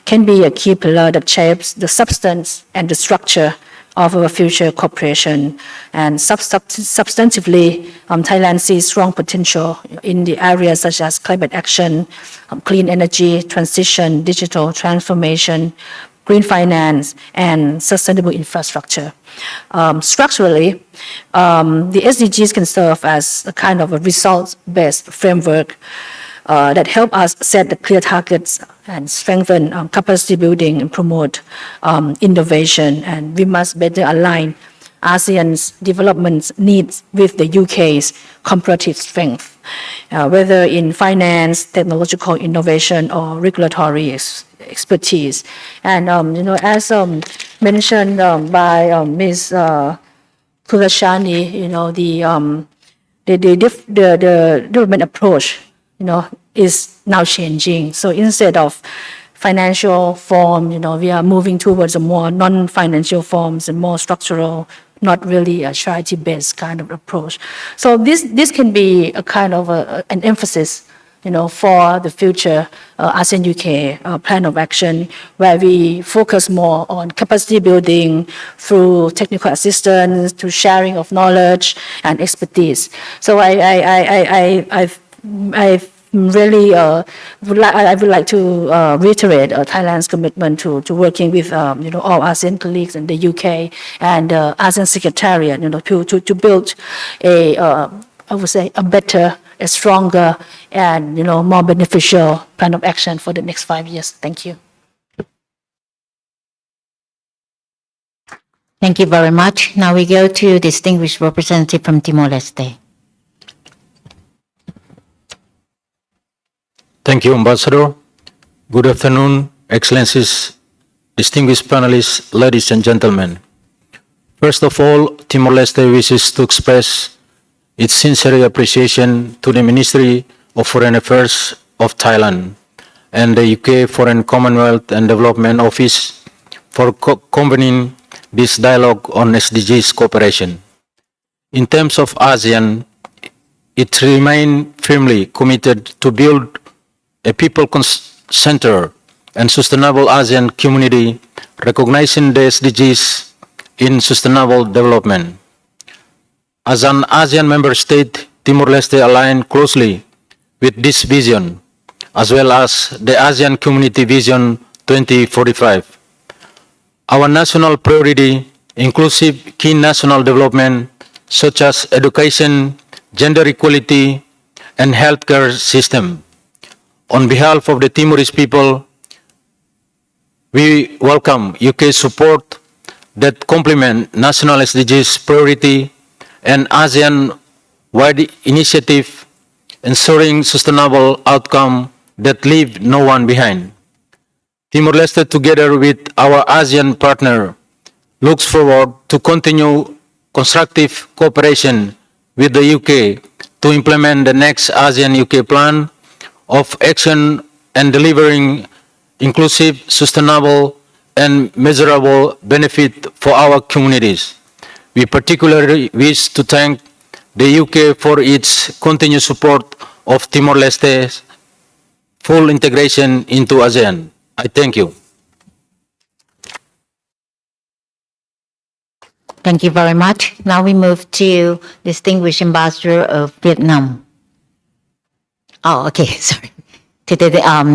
can be a key pillar that shapes the substance and the structure of our future cooperation. And substantively, Thailand sees strong potential in the areas such as climate action, clean energy transition, digital transformation, green finance, and sustainable infrastructure. Structurally, the SDGs can serve as a kind of a results-based framework that help us set the clear targets and strengthen capacity building and promote innovation. And we must better align ASEAN's development needs with the UK's comparative strength, whether in finance, technological innovation, or regulatory expertise. And as mentioned by Ms. Kulashani, the development approach, is now changing. So instead of financial form, we are moving towards a more non-financial forms and more structural, not really a charity-based kind of approach. So this can be a kind of an emphasis, for the future ASEAN-UK plan of action, where we focus more on capacity building through technical assistance, through sharing of knowledge and expertise. So I really I would like to reiterate Thailand's commitment to working with all ASEAN colleagues in the UK and ASEAN Secretariat, to build I would say a better, a stronger, and more beneficial plan of action for the next 5 years. Thank you. Thank you very much. Now we go to distinguished representative from Timor-Leste. Thank you, Ambassador. Good afternoon, Excellencies, distinguished panelists, ladies and gentlemen. First of all, Timor-Leste wishes to express its sincere appreciation to the Ministry of Foreign Affairs of Thailand and the UK Foreign Commonwealth and Development Office for convening this dialogue on SDGs cooperation. In terms of ASEAN, it remains firmly committed to build a people-centered and sustainable ASEAN community, recognizing the SDGs in sustainable development. As an ASEAN member state, Timor-Leste aligns closely with this vision, as well as the ASEAN Community Vision 2045. Our national priority inclusive key national development, such as education, gender equality, and healthcare system. On behalf of the Timorese people, we welcome UK support that complement national SDGs priority and ASEAN-wide initiative ensuring sustainable outcome that leave no one behind. Timor-Leste, together with our ASEAN partner, looks forward to continue constructive cooperation with the UK to implement the next ASEAN-UK plan of action and delivering inclusive, sustainable, and measurable benefit for our communities. We particularly wish to thank the UK for its continued support of Timor-Leste's full integration into ASEAN. I thank you. Thank you very much. Now we move to Distinguished Ambassador of Vietnam. Oh, okay, sorry. To the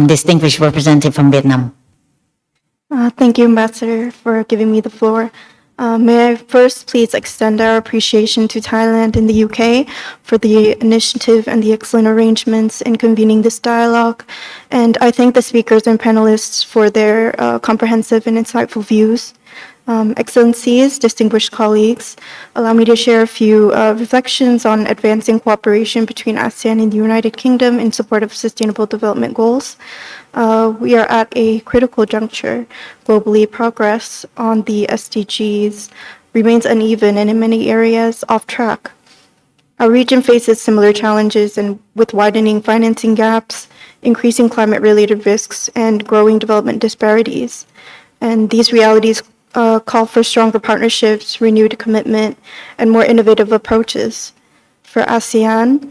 Distinguished Representative from Vietnam. Thank you, Ambassador, for giving me the floor. May I first please extend our appreciation to Thailand and the UK for the initiative and the excellent arrangements in convening this dialogue. And I thank the speakers and panelists for their comprehensive and insightful views. Excellencies, distinguished colleagues, allow me to share a few reflections on advancing cooperation between ASEAN and the United Kingdom in support of Sustainable Development Goals. We are at a critical juncture. Globally, progress on the SDGs remains uneven and in many areas off track. Our region faces similar challenges and with widening financing gaps, increasing climate-related risks, and growing development disparities. And these realities call for stronger partnerships, renewed commitment, and more innovative approaches. For ASEAN,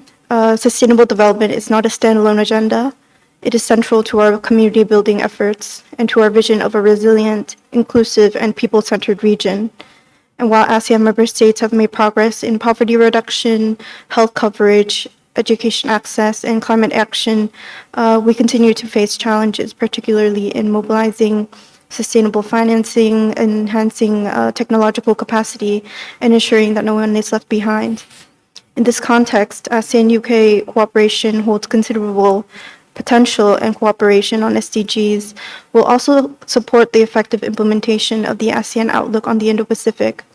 sustainable development is not a standalone agenda. It is central to our community building efforts and to our vision of a resilient, inclusive, and people-centered region. And while ASEAN member states have made progress in poverty reduction, health coverage, education access, and climate action, we continue to face challenges, particularly in mobilizing sustainable financing, enhancing technological capacity, and ensuring that no one is left behind. In this context, ASEAN-UK cooperation holds considerable potential, and cooperation on SDGs will also support the effective implementation of the ASEAN Outlook on the Indo-Pacific.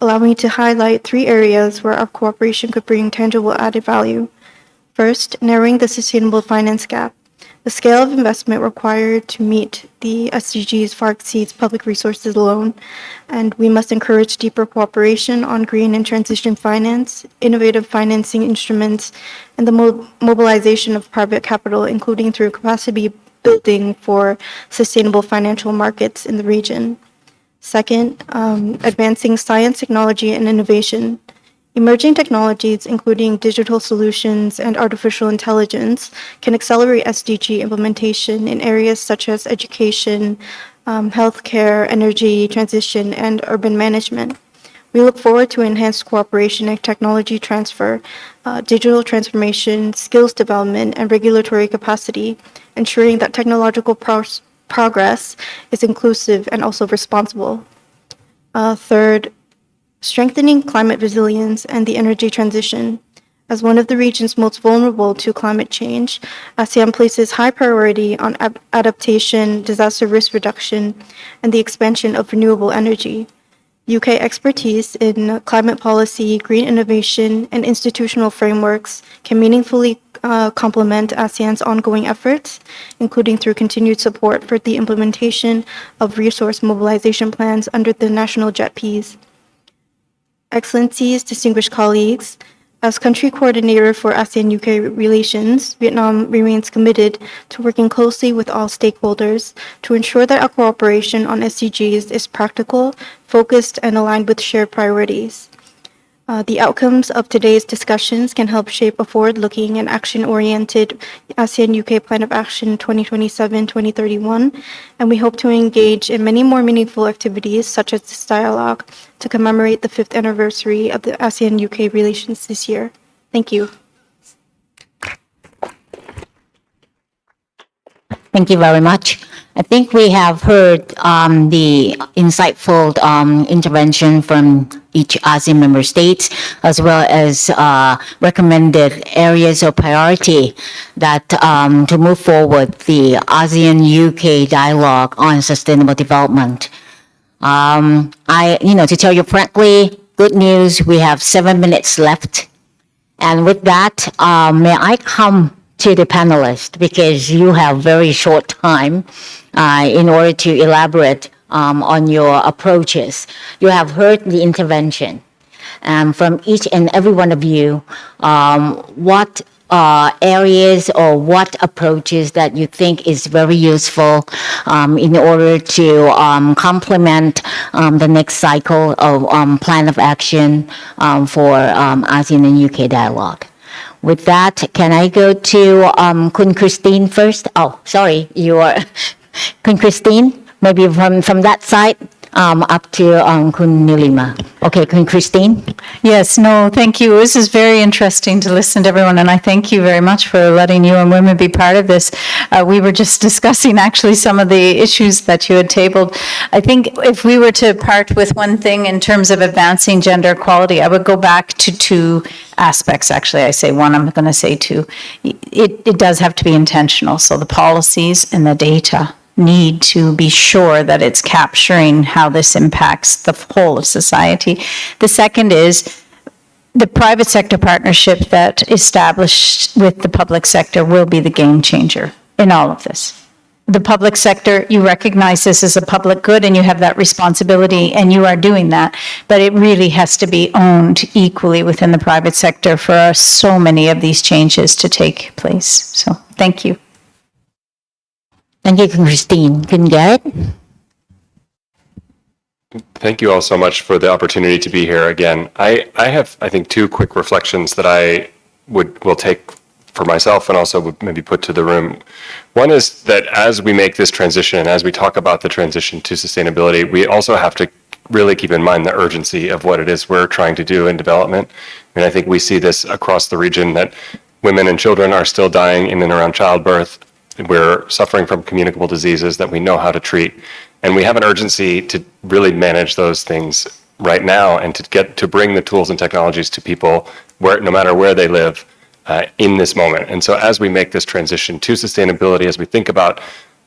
Allow me to highlight 3 areas where our cooperation could bring tangible added value. First, narrowing the sustainable finance gap. The scale of investment required to meet the SDGs far exceeds public resources alone, and we must encourage deeper cooperation on green and transition finance, innovative financing instruments, and the mobilization of private capital, including through capacity building for sustainable financial markets in the region. Second, advancing science, technology, and innovation. Emerging technologies, including digital solutions and artificial intelligence, can accelerate SDG implementation in areas such as education, healthcare, energy transition, and urban management. We look forward to enhanced cooperation and technology transfer, digital transformation, skills development, and regulatory capacity, ensuring that technological progress is inclusive and also responsible. Third, strengthening climate resilience and the energy transition. As one of the regions most vulnerable to climate change, ASEAN places high priority on adaptation, disaster risk reduction, and the expansion of renewable energy. UK expertise in climate policy, green innovation, and institutional frameworks can meaningfully complement ASEAN's ongoing efforts, including through continued support for the implementation of resource mobilization plans under the national JETPs. Excellencies, distinguished colleagues, as country coordinator for ASEAN-UK relations, Vietnam remains committed to working closely with all stakeholders to ensure that our cooperation on SDGs is practical, focused, and aligned with shared priorities. The outcomes of today's discussions can help shape a forward-looking and action-oriented ASEAN-UK Plan of Action 2027-2031, and we hope to engage in many more meaningful activities, such as this dialogue, to commemorate the 5th anniversary of the ASEAN-UK relations this year. Thank you. Thank you very much. I think we have heard the insightful intervention from each ASEAN member states, as well as recommended areas of priority that to move forward the ASEAN-UK dialogue on sustainable development. To tell you frankly, good news, we have 7 minutes left. And with that, may I come to the panelists, because you have very short time in order to elaborate on your approaches. You have heard the intervention from each and every one of you, what areas or what approaches that you think is very useful in order to complement the next cycle of plan of action for ASEAN and UK dialogue. With that, can I go to Kun Christine first? Oh, sorry, you are Kun Christine, maybe from that side. up to Kun Nilima. Okay, Kun Christine. Yes, no, thank you. This is very interesting to listen to everyone, and I thank you very much for letting UN Women be part of this. We were just discussing actually some of the issues that you had tabled. I think if we were to part with one thing in terms of advancing gender equality, I would go back to two aspects. Actually, I say one, I'm going to say two. It does have to be intentional. So the policies and the data need to be sure that it's capturing how this impacts the whole of society. The second is the private sector partnership that established with the public sector will be the game changer in all of this. The public sector, you recognize this as a public good and you have that responsibility and you are doing that, but it really has to be owned equally within the private sector for so many of these changes to take place. So thank you. Thank you, Christine. Kun Garrett? Thank you all so much for the opportunity to be here again. I have, I think, two quick reflections that I will take for myself and also would maybe put to the room. One is that as we make this transition, as we talk about the transition to sustainability, we also have to really keep in mind the urgency of what it is we're trying to do in development. I mean, I think we see this across the region that women and children are still dying in and around childbirth. We're suffering from communicable diseases that we know how to treat. And we have an urgency to really manage those things right now and to bring the tools and technologies to people where, no matter where they live, in this moment. And so as we make this transition to sustainability, as we think about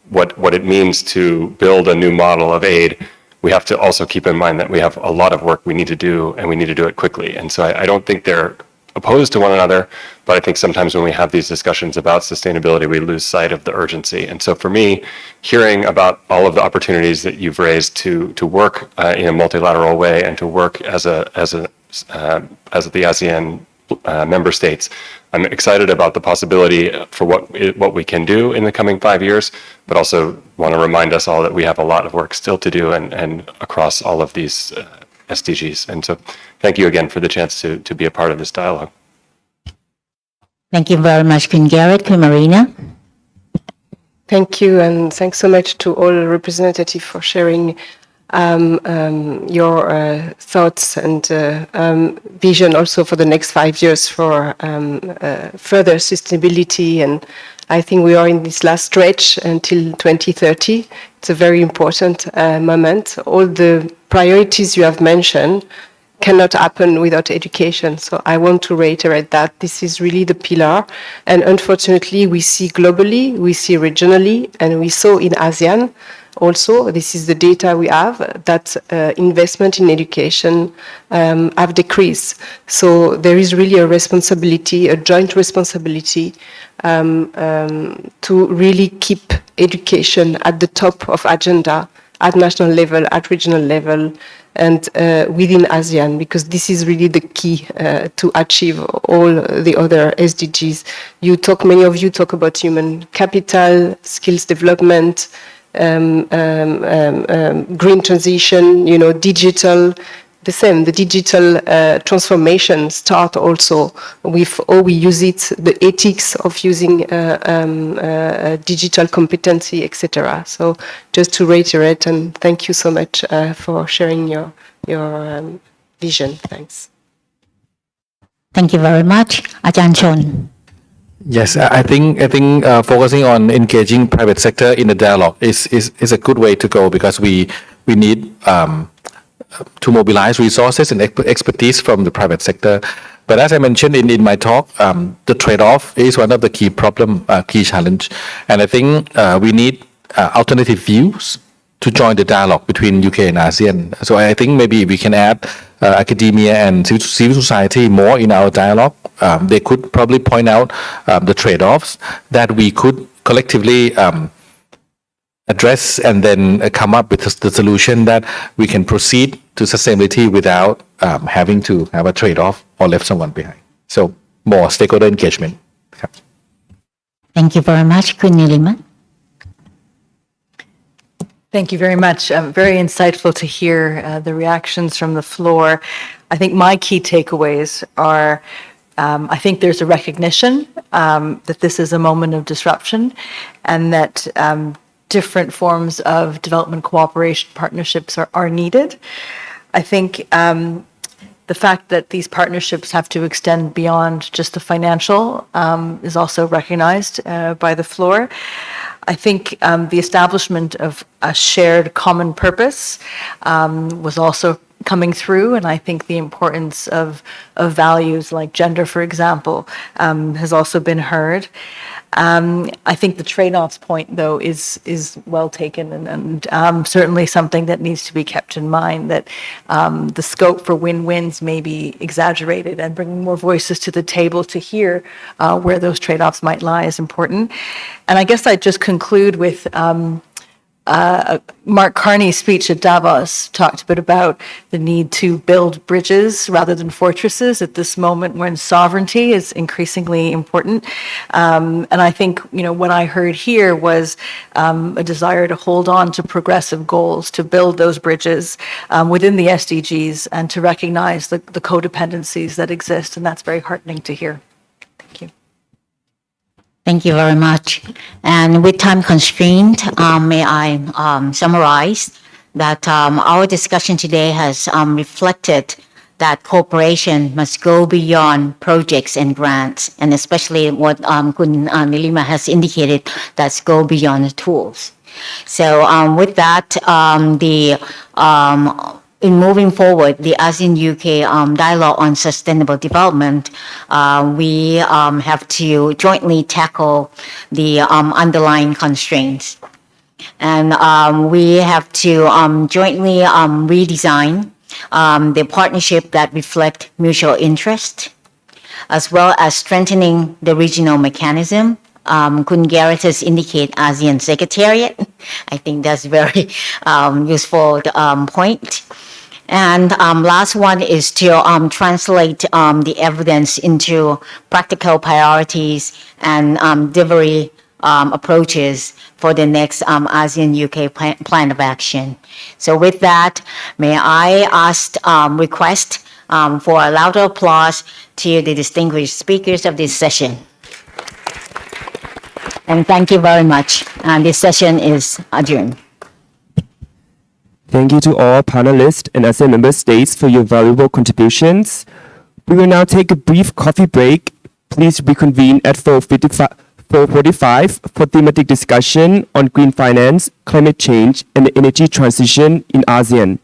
what it means to build a new model of aid, we have to also keep in mind that we have a lot of work we need to do and we need to do it quickly. And so I don't think they're opposed to one another, but I think sometimes when we have these discussions about sustainability, we lose sight of the urgency. And so for me, hearing about all of the opportunities that you've raised to work in a multilateral way and to work as the ASEAN member states, I'm excited about the possibility for what we can do in the coming 5 years, but also want to remind us all that we have a lot of work still to do and across all of these SDGs. And so thank you again for the chance to be a part of this dialogue. Thank you very much, Kun Garrett. Kun Marina? Thank you, and thanks so much to all representatives for sharing your thoughts and vision also for the next 5 years for further sustainability. And I think we are in this last stretch until 2030. It's a very important moment. All the priorities you have mentioned cannot happen without education. So I want to reiterate that this is really the pillar. And unfortunately, we see globally, we see regionally, and we saw in ASEAN also, this is the data we have, that investment in education have decreased. So there is really a responsibility, a joint responsibility to really keep education at the top of agenda at national level, at regional level, and within ASEAN, because this is really the key to achieve all the other SDGs. Many of you talk about human capital, skills development, green transition, digital, the same. The digital transformation start also with how we use it, the ethics of using digital competency, etc. So just to reiterate, and thank you so much for sharing your vision. Thanks. Thank you very much. Ajahn Chon. Yes, I think focusing on engaging private sector in the dialogue is a good way to go, because we need to mobilize resources and expertise from the private sector. But as I mentioned in my talk, the trade-off is one of the key challenge, and I think we need alternative views to join the dialogue between UK and ASEAN. So I think maybe we can add academia and civil society more in our dialogue. They could probably point out the trade-offs that we could collectively address and then come up with the solution that we can proceed to sustainability without having to have a trade-off or left someone behind. So more stakeholder engagement. Thank you very much, Kun Nilima. Thank you very much. Very insightful to hear the reactions from the floor. I think my key takeaways are, I think there's a recognition that this is a moment of disruption, and that different forms of development cooperation partnerships are needed. I think the fact that these partnerships have to extend beyond just the financial is also recognized by the floor. I think the establishment of a shared common purpose was also coming through, and I think the importance of values like gender, for example, has also been heard. I think the trade-offs point, though, is well taken, and certainly something that needs to be kept in mind, that the scope for win-wins may be exaggerated, and bringing more voices to the table to hear where those trade-offs might lie is important. And I guess I'd just conclude with Mark Carney's speech at Davos talked a bit about the need to build bridges rather than fortresses at this moment when sovereignty is increasingly important. And I think, what I heard here was a desire to hold on to progressive goals, to build those bridges within the SDGs, and to recognize the codependencies that exist. And that's very heartening to hear. Thank you. Thank you very much. And with time constraint, may I summarize that our discussion today has reflected that cooperation must go beyond projects and grants, and especially what Kun Nilima has indicated, that's go beyond the tools. So with that, in moving forward, the ASEAN-UK dialogue on sustainable development, we have to jointly tackle the underlying constraints. And we have to jointly redesign the partnership that reflect mutual interest, as well as strengthening the regional mechanism. Kun Garrett has indicated ASEAN Secretariat. I think that's a very useful point. And last one is to translate the evidence into practical priorities and delivery approaches for the next ASEAN-UK plan of action. So with that, may I request for a louder applause to the distinguished speakers of this session. And thank you very much. And this session is adjourned. Thank you to all panelists and ASEAN member states for your valuable contributions. We will now take a brief coffee break. Please reconvene at 4:45 for thematic discussion on green finance, climate change, and the energy transition in ASEAN.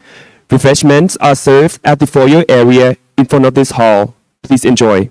Refreshments are served at the foyer area in front of this hall. Please enjoy.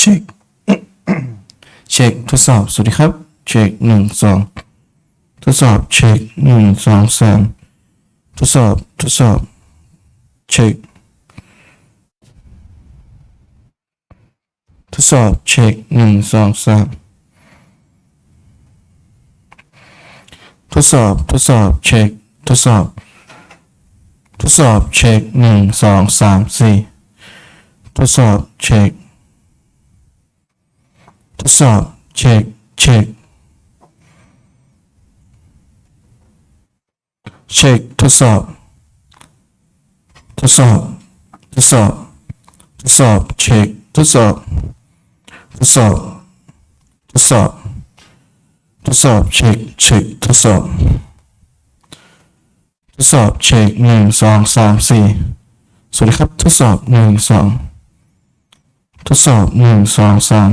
ช็ค เช็คทดสอบสวัสดีครับเช็คหนึ่งสองทดสอบเช็คหนึ่งสองสามทดสอบเช็คทดสอบเช็คหนึ่งสองสามทดสอบเช็คทดสอบเช็คหนึ่งสองสามสี่ทดสอบเช็คทดสอบเช็คเช็คทดสอบเช็คทดสอบเช็คทดสอบเช็คหนึ่งสองสามสี่สวัสดีครับทดสอบหนึ่งสองทดสอบหนึ่งสองสาม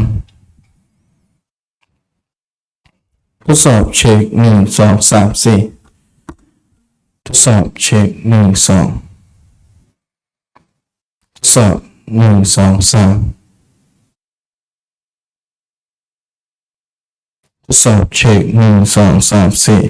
ทดสอบเช็คหนึ่งสองสามสี่ทดสอบเช็คหนึ่งสองทดสอบหนึ่งสองสามทดสอบเช็คหนึ่งสองสามสี่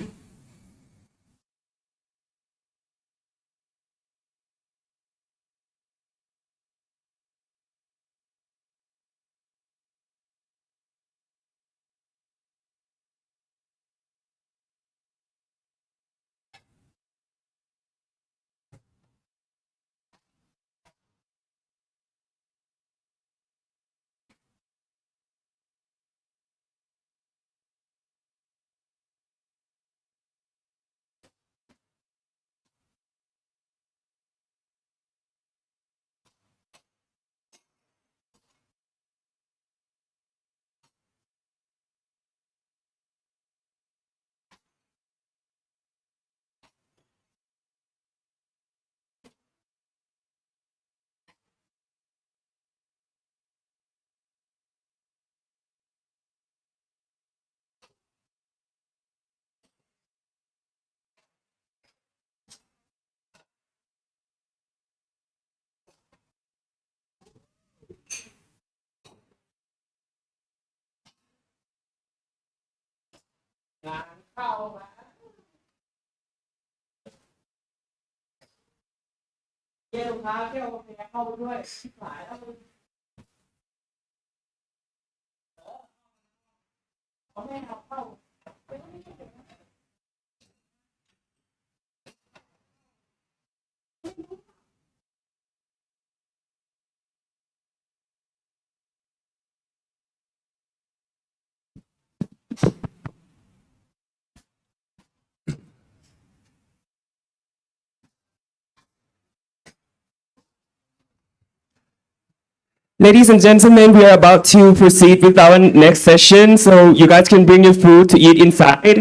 Ladies and gentlemen, we are about to proceed with our next session, so you guys can bring your food to eat inside.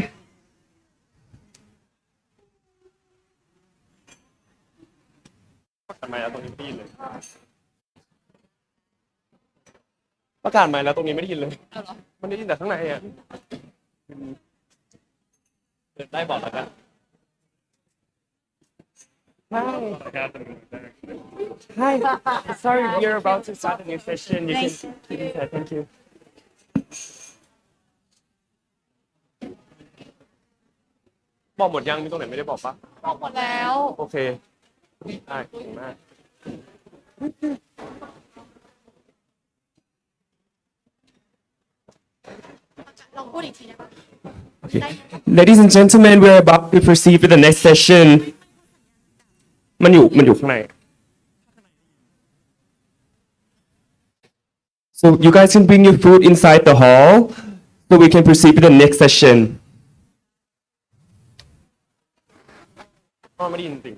ทำไมแล้วตรงนี้ไม่ได้ยินเลยประกาศใหม่แล้วตรงนี้ไม่ได้ยินเลยมันได้ยินแต่ข้างในอ่ะเปิดได้บอกแล้วกัน Hi. Sorry, we are about to start a new session. You can keep inside. Thank you. บอกหมดยังมีตรงไหนไม่ได้บอกปะ บอกหมดแล้ว โอเคได้ขอบคุณมาก ลองพูดอีกทีนะคะ Okay. Ladies and gentlemen, we are about to proceed with the next session. มันอยู่ข้างใน So you guys can bring your food inside the hall, so we can proceed with the next session. ไม่ได้ยินจริง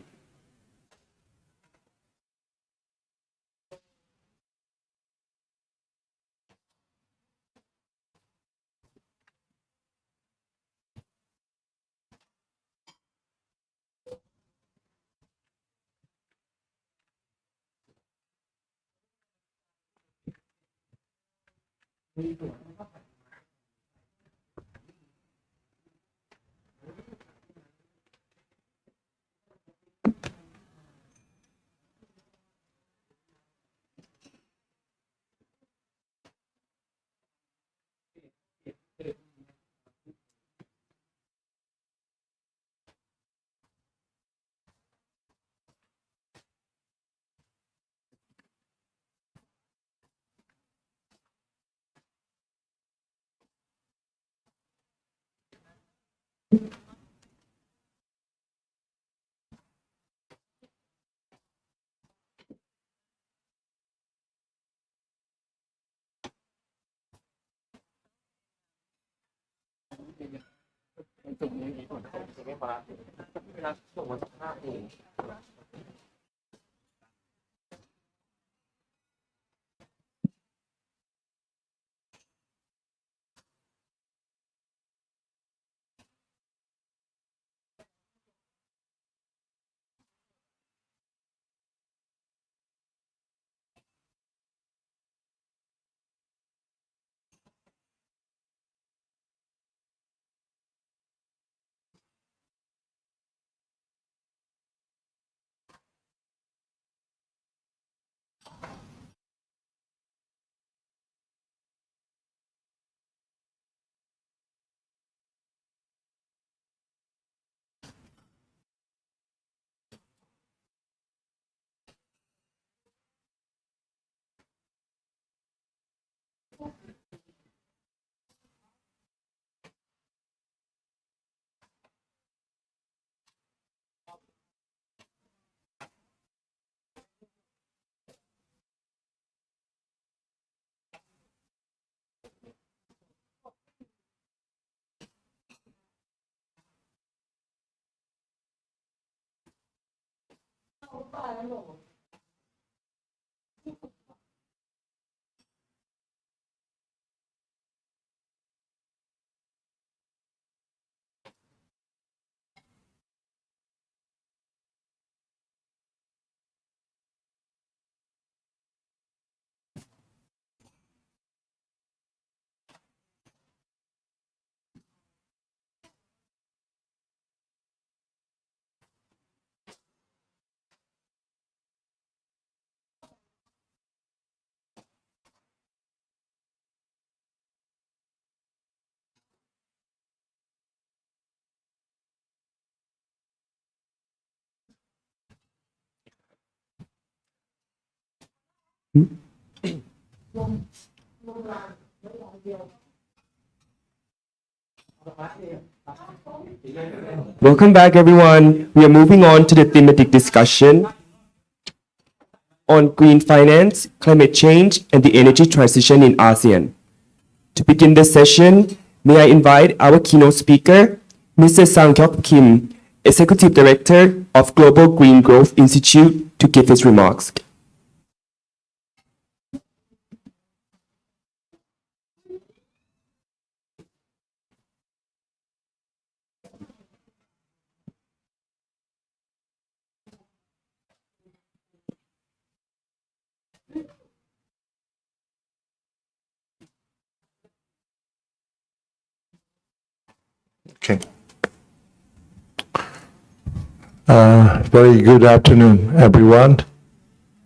Welcome back, everyone. We are moving on to the thematic discussion on green finance, climate change, and the energy transition in ASEAN. To begin the session, may I invite our keynote speaker, Mr. Sang-Hyuk Kim, Executive Director of Global Green Growth Institute, to give his remarks. Okay. Very good afternoon, everyone.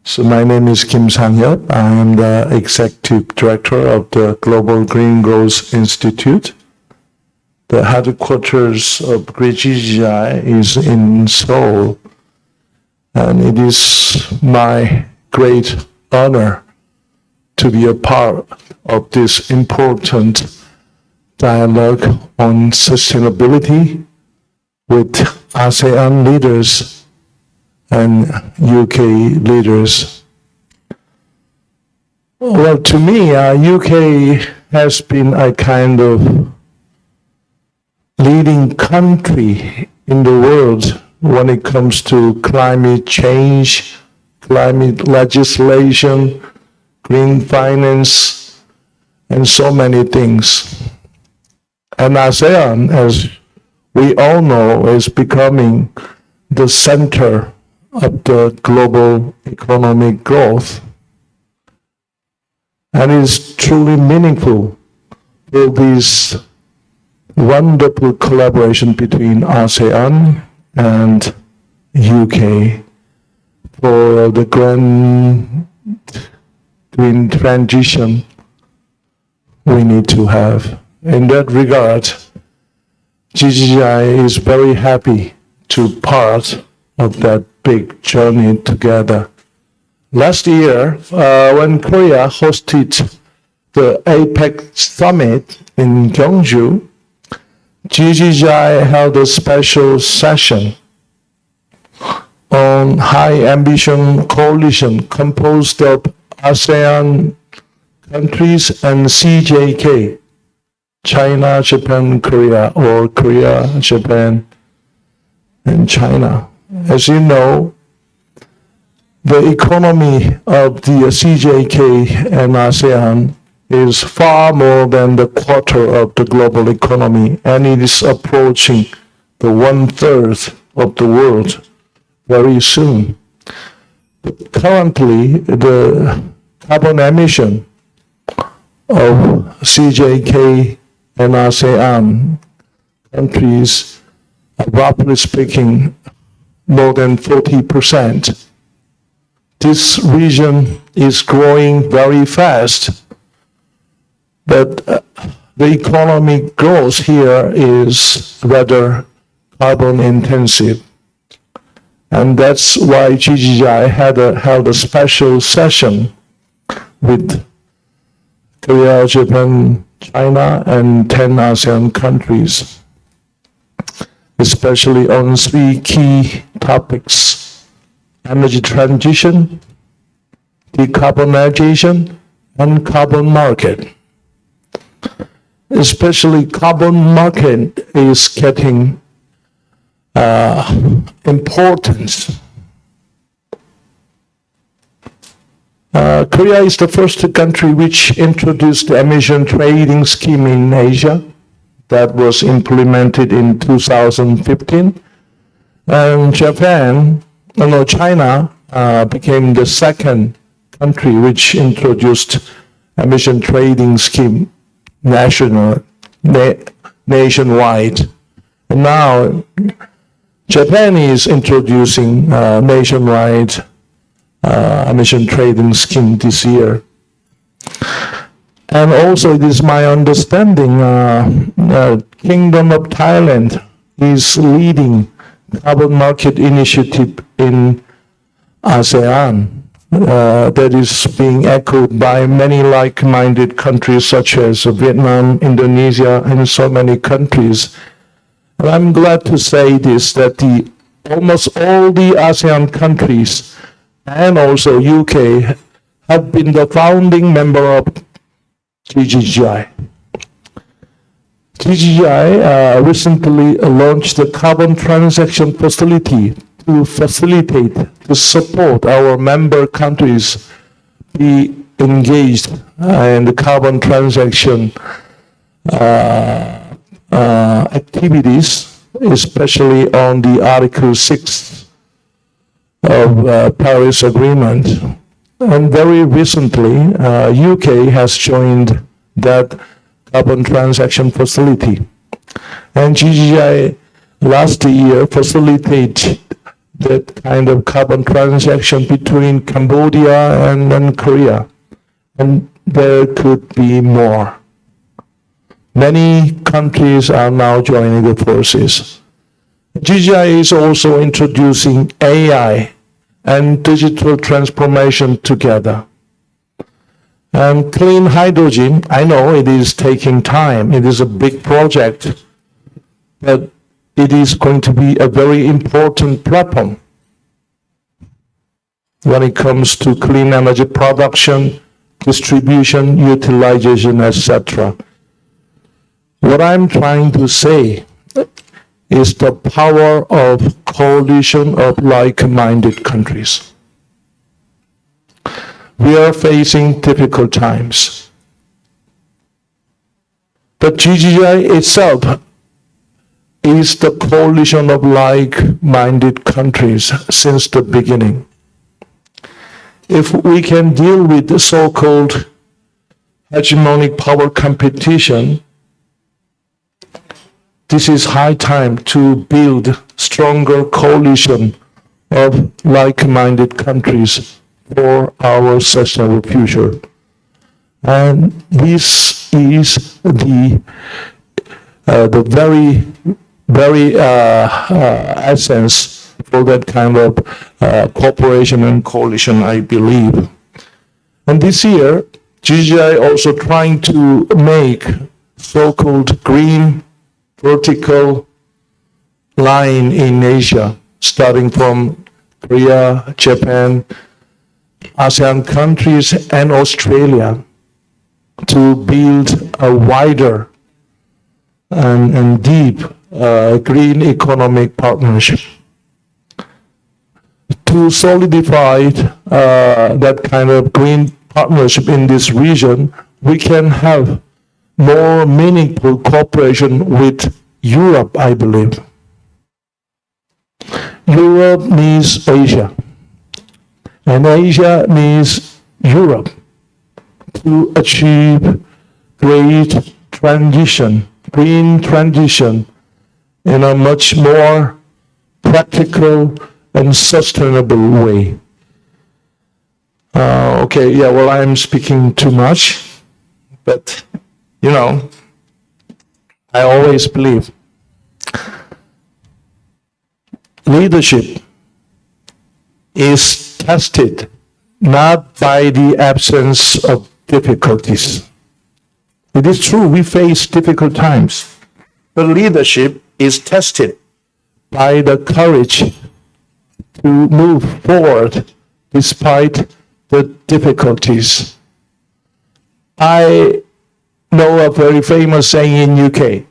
So my name is Kim Sang-hyuk. I am the Executive Director of the Global Green Growth Institute. The headquarters of GGI is in Seoul, and it is my great honor to be a part of this important dialogue on sustainability with ASEAN leaders and UK leaders. Well, to me, UK has been a kind of leading country in the world when it comes to climate change, climate legislation, green finance, and so many things. And ASEAN, as we all know, is becoming the center of the global economic growth. And it's truly meaningful for this wonderful collaboration between ASEAN and UK for the grand green transition we need to have. In that regard, GGI is very happy to part of that big journey together. Last year, when Korea hosted the APEC summit in Gyeongju, GGI held a special session on high ambition coalition composed of ASEAN countries and CJK, China, Japan, Korea, or Korea, Japan, and China. As you know, the economy of the CJK and ASEAN is far more than the quarter of the global economy, and it is approaching the 1/3 of the world very soon. But currently, the carbon emission of CJK and ASEAN countries, roughly speaking, more than 40%. This region is growing very fast, but the economic growth here is rather carbon intensive. And that's why GGI held a special session with Korea, Japan, China, and 10 ASEAN countries, especially on 3 key topics: energy transition, decarbonization, and carbon market. Especially carbon market is getting importance. Korea is the first country which introduced the emission trading scheme in Asia. That was implemented in 2015. And China became the second country which introduced emission trading scheme nationwide. And now Japan is introducing nationwide emission trading scheme this year. And also it is my understanding Kingdom of Thailand is leading carbon market initiative in ASEAN that is being echoed by many like-minded countries such as Vietnam, Indonesia, and so many countries. And I'm glad to say this, that almost all the ASEAN countries and also UK have been the founding member of GGI. GGI recently launched the Carbon Transaction Facility to support our member countries be engaged in the carbon transaction activities, especially on the Article 6 of Paris Agreement. And very recently, UK has joined that carbon transaction facility. And GGI last year facilitated that kind of carbon transaction between Cambodia and Korea. And there could be more. Many countries are now joining the forces. GGI is also introducing AI and digital transformation together. And clean hydrogen, I know it is taking time. It is a big project, but it is going to be a very important platform when it comes to clean energy production, distribution, utilization, etc. What I'm trying to say is the power of coalition of like-minded countries. We are facing difficult times. But GGI itself is the coalition of like-minded countries since the beginning. If we can deal with the so-called hegemonic power competition, this is high time to build stronger coalition of like-minded countries for our sustainable future. And this is the very essence for that kind of cooperation and coalition, I believe. And this year, GGI also trying to make so-called green vertical line in Asia, starting from Korea, Japan, ASEAN countries, and Australia, to build a wider and deep green economic partnership. to solidify that kind of green partnership in this region, we can have more meaningful cooperation with Europe, I believe. Europe means Asia, and Asia means Europe to achieve great transition, green transition in a much more practical and sustainable way. Okay, yeah, well, I'm speaking too much, but, you know, I always believe leadership is tested not by the absence of difficulties. It is true, we face difficult times, but leadership is tested by the courage to move forward despite the difficulties. I know a very famous saying in UK.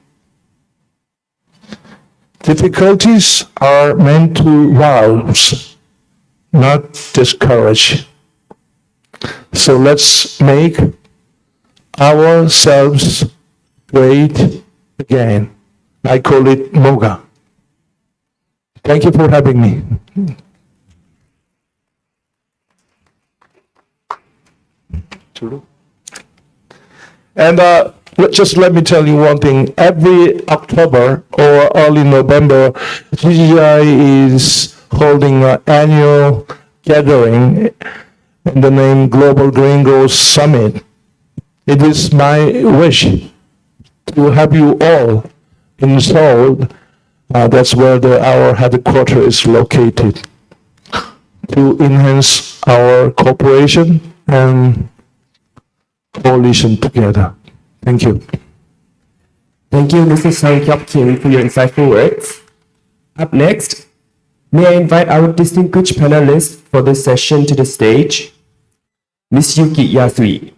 Difficulties are meant to rouse, not discourage. So let's make ourselves great again. I call it MOGA. Thank you for having me. And just let me tell you one thing. Every October or early November, GGI is holding an annual gathering in the name Global Green Growth Summit. It is my wish to have you all in Seoul. That's where our headquarters is located, to enhance our cooperation and coalition together. Thank you. Thank you, Mr. Sang Hyuk Kim, for your insightful words. Up next, may I invite our distinguished panelists for this session to the stage. Ms. Yuki Yasui,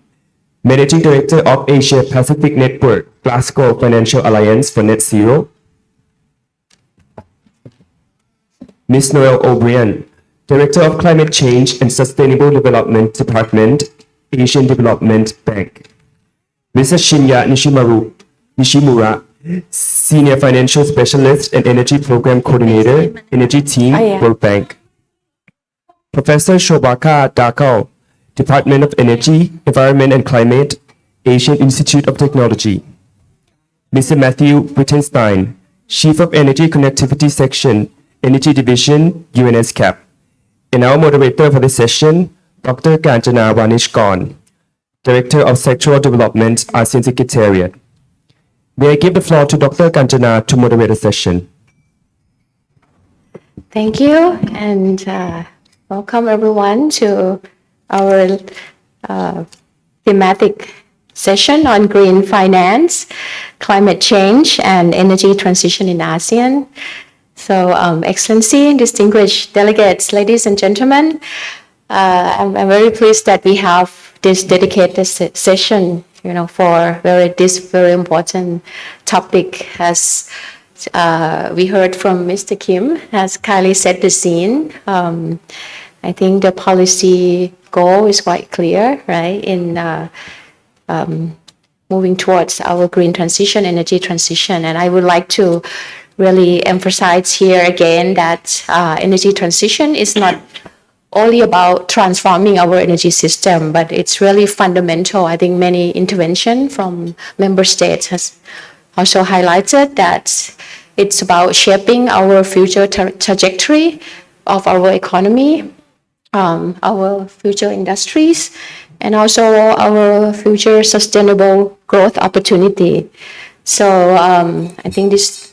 Managing Director of Asia Pacific Network, Glasgow Financial Alliance for Net Zero. Ms. Noelle O'Brien, Director of Climate Change and Sustainable Development Department, Asian Development Bank. Mr. Shinya Nishimura, Senior Financial Specialist and Energy Program Coordinator, Energy Team, World Bank. Professor Shobaka Dakal, Department of Energy, Environment and Climate, Asian Institute of Technology. Mr. Matthew Wittenstein, Chief of Energy Connectivity Section, Energy Division, UNSCAP. And our moderator for this session, Dr. Kanchana Vanishkorn, Director of Sectoral Development, ASEAN Secretariat. May I give the floor to Dr. Kanchana to moderate the session. Thank you, and welcome everyone to our thematic session on green finance, climate change, and energy transition in ASEAN. So, Excellency, distinguished delegates, ladies and gentlemen, I'm very pleased that we have this dedicated session, for this very important topic. As we heard from Mr. Kim, has kindly set the scene. I think the policy goal is quite clear, right, in moving towards our green transition, energy transition. And I would like to really emphasize here again that energy transition is not only about transforming our energy system, but it's really fundamental. I think many intervention from member states has also highlighted that it's about shaping our future trajectory of our economy, our future industries, and also our future sustainable growth opportunity. So I think this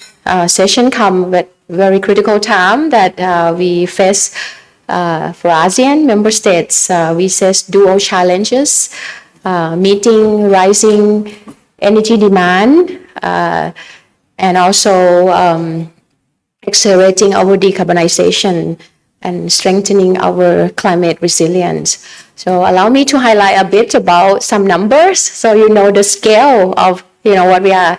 session comes at very critical time that we face for ASEAN member states. We face dual challenges, meeting rising energy demand and also accelerating our decarbonization and strengthening our climate resilience. So allow me to highlight a bit about some numbers so you know the scale of what we are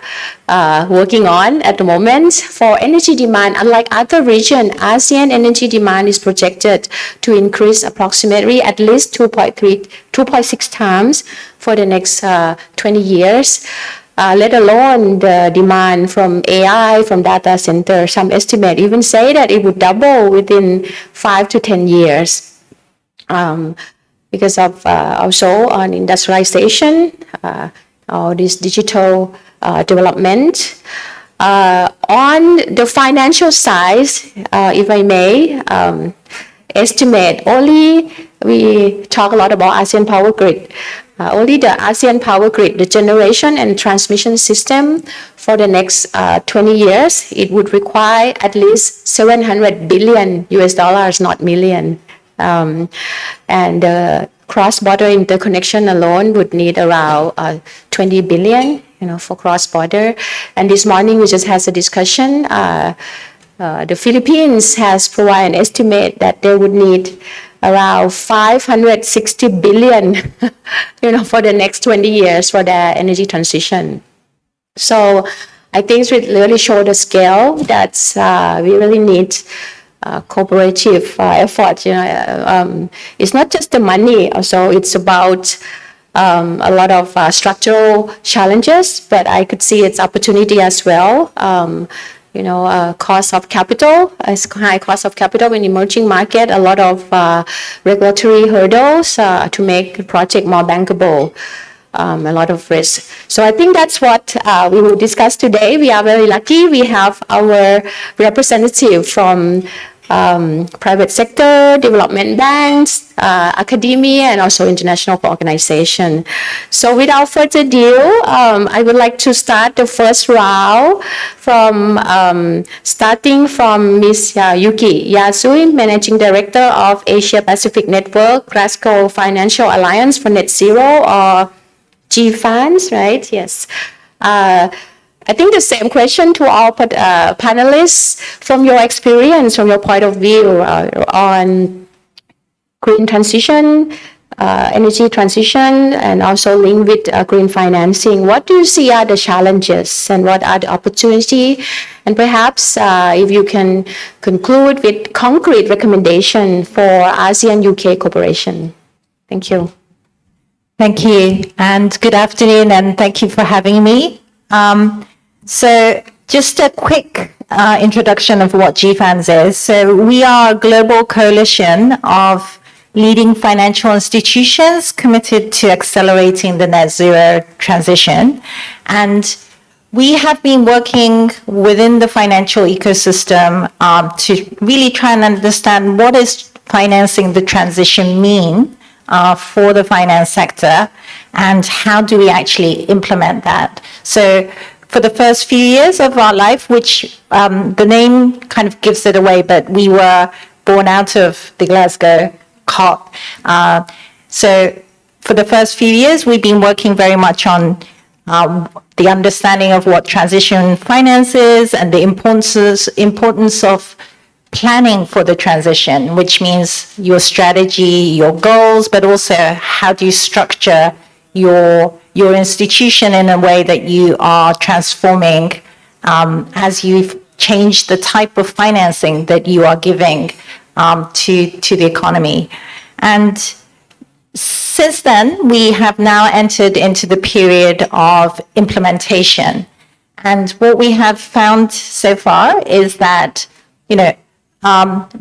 working on at the moment. For energy demand, unlike other regions, ASEAN energy demand is projected to increase approximately at least 2.6 times for the next 20 years. Let alone the demand from AI, from data center. Some estimate even say that it would double within 5 to 10 years. Because of also on industrialization, all this digital development. On the financial side, if I may, estimate we talk a lot about ASEAN Power Grid. Only the ASEAN Power Grid, the generation and transmission system for the next 20 years, it would require at least $700 billion US dollars, not million. And cross-border interconnection alone would need around 20 billion, for cross-border. And this morning we just had a discussion. The Philippines has provided an estimate that they would need around 560 billion, for the next 20 years for their energy transition. So I think it really showed the scale that we really need cooperative effort. It's not just the money, also it's about a lot of structural challenges, but I could see its opportunity as well. Cost of capital, high cost of capital in emerging market, a lot of regulatory hurdles to make the project more bankable, a lot of risk. So I think that's what we will discuss today. We are very lucky. We have our representative from private sector, development banks, academia, and also international organization. So without further ado, I would like to start the first round from starting from Ms. Yuki Yasui, Managing Director of Asia Pacific Network, Glasgow Financial Alliance for Net Zero, or GFANZ, right? Yes. I think the same question to all panelists. From your experience, from your point of view on green transition, energy transition, and also linked with green financing, what do you see are the challenges and what are the opportunities? And perhaps if you can conclude with concrete recommendation for ASEAN-UK cooperation. Thank you. Thank you, and good afternoon, and thank you for having me. So just a quick introduction of what GFANZ is. So we are a global coalition of leading financial institutions committed to accelerating the net zero transition. And we have been working within the financial ecosystem to really try and understand what is financing the transition mean for the finance sector, and how do we actually implement that. So for the first few years of our life, which the name kind of gives it away, but we were born out of the Glasgow COP. So for the first few years, we've been working very much on the understanding of what transition finance is and the importance of planning for the transition, which means your strategy, your goals, but also how do you structure your institution in a way that you are transforming as you've changed the type of financing that you are giving to the economy. And since then, we have now entered into the period of implementation. And what we have found so far is that,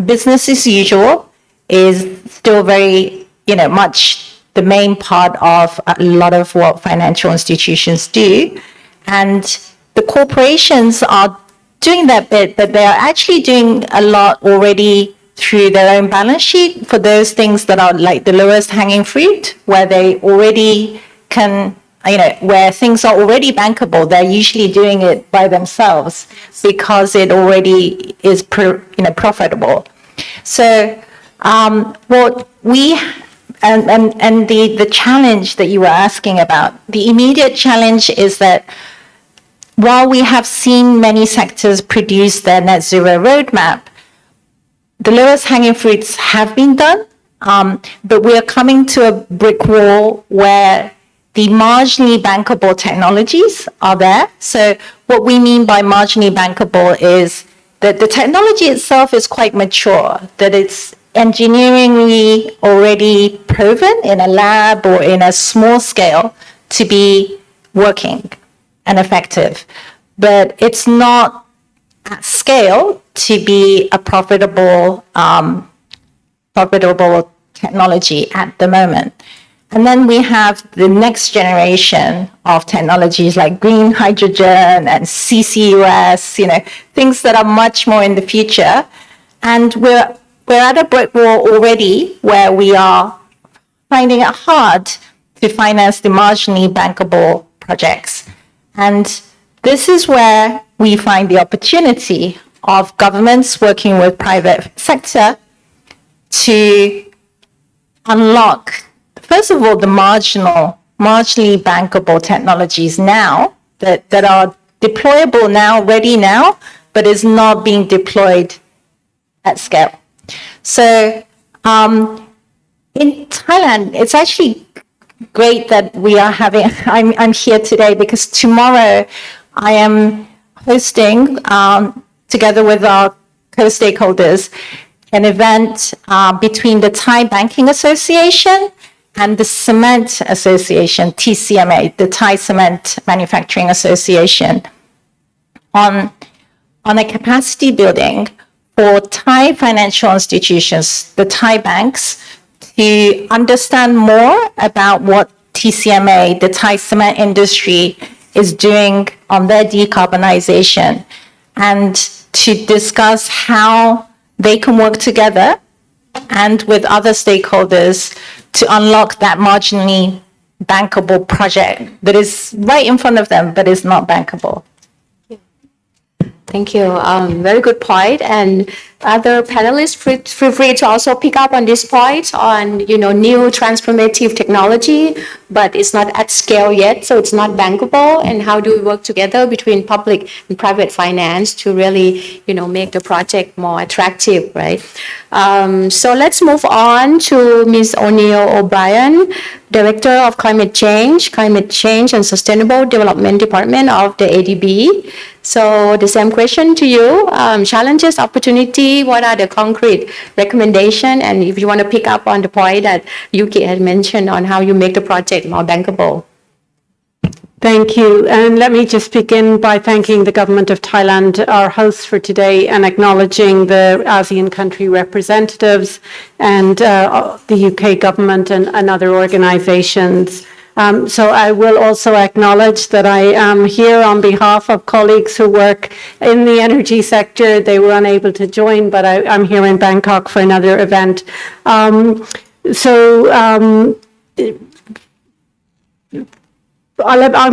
business as usual is still very, much the main part of a lot of what financial institutions do. And the corporations are doing that bit, but they're actually doing a lot already through their own balance sheet for those things that are like the lowest hanging fruit, where they already can, where things are already bankable. They're usually doing it by themselves because it already is, profitable. So what we and the challenge that you were asking about, the immediate challenge is that while we have seen many sectors produce their net zero roadmap, the lowest hanging fruits have been done, but we are coming to a brick wall where the marginally bankable technologies are there. So what we mean by marginally bankable is that the technology itself is quite mature, that it's engineeringly already proven in a lab or in a small scale to be working and effective, but it's not at scale to be a profitable technology at the moment. And then we have the next generation of technologies like green hydrogen and CCUS, things that are much more in the future. And we're at a brick wall already where we are finding it hard to finance the marginally bankable projects. And this is where we find the opportunity of governments working with private sector to unlock, first of all, the marginally bankable technologies now that are deployable now, ready now, but is not being deployed at scale. So in Thailand, it's actually great that we are having, I'm here today because tomorrow I am hosting, together with our co-stakeholders, an event between the Thai Banking Association and the Cement Association, TCMA, the Thai Cement Manufacturing Association, on a capacity building for Thai financial institutions, the Thai banks, to understand more about what TCMA, the Thai cement industry, is doing on their decarbonization, and to discuss how they can work together and with other stakeholders to unlock that marginally bankable project that is right in front of them, but is not bankable. Thank you. Very good point. And other panelists, feel free to also pick up on this point on, new transformative technology, but it's not at scale yet, so it's not bankable. And how do we work together between public and private finance to really, make the project more attractive, right? So let's move on to Ms. O'Neill O'Brien, Director of Climate Change and Sustainable Development Department of the ADB. So the same question to you, challenges, opportunity, what are the concrete recommendations? And if you want to pick up on the point that Yuki had mentioned on how you make the project more bankable. Thank you. And let me just begin by thanking the Government of Thailand, our hosts for today, and acknowledging the ASEAN country representatives and the UK government and other organizations. So I will also acknowledge that I am here on behalf of colleagues who work in the energy sector. They were unable to join, but I'm here in Bangkok for another event. I'm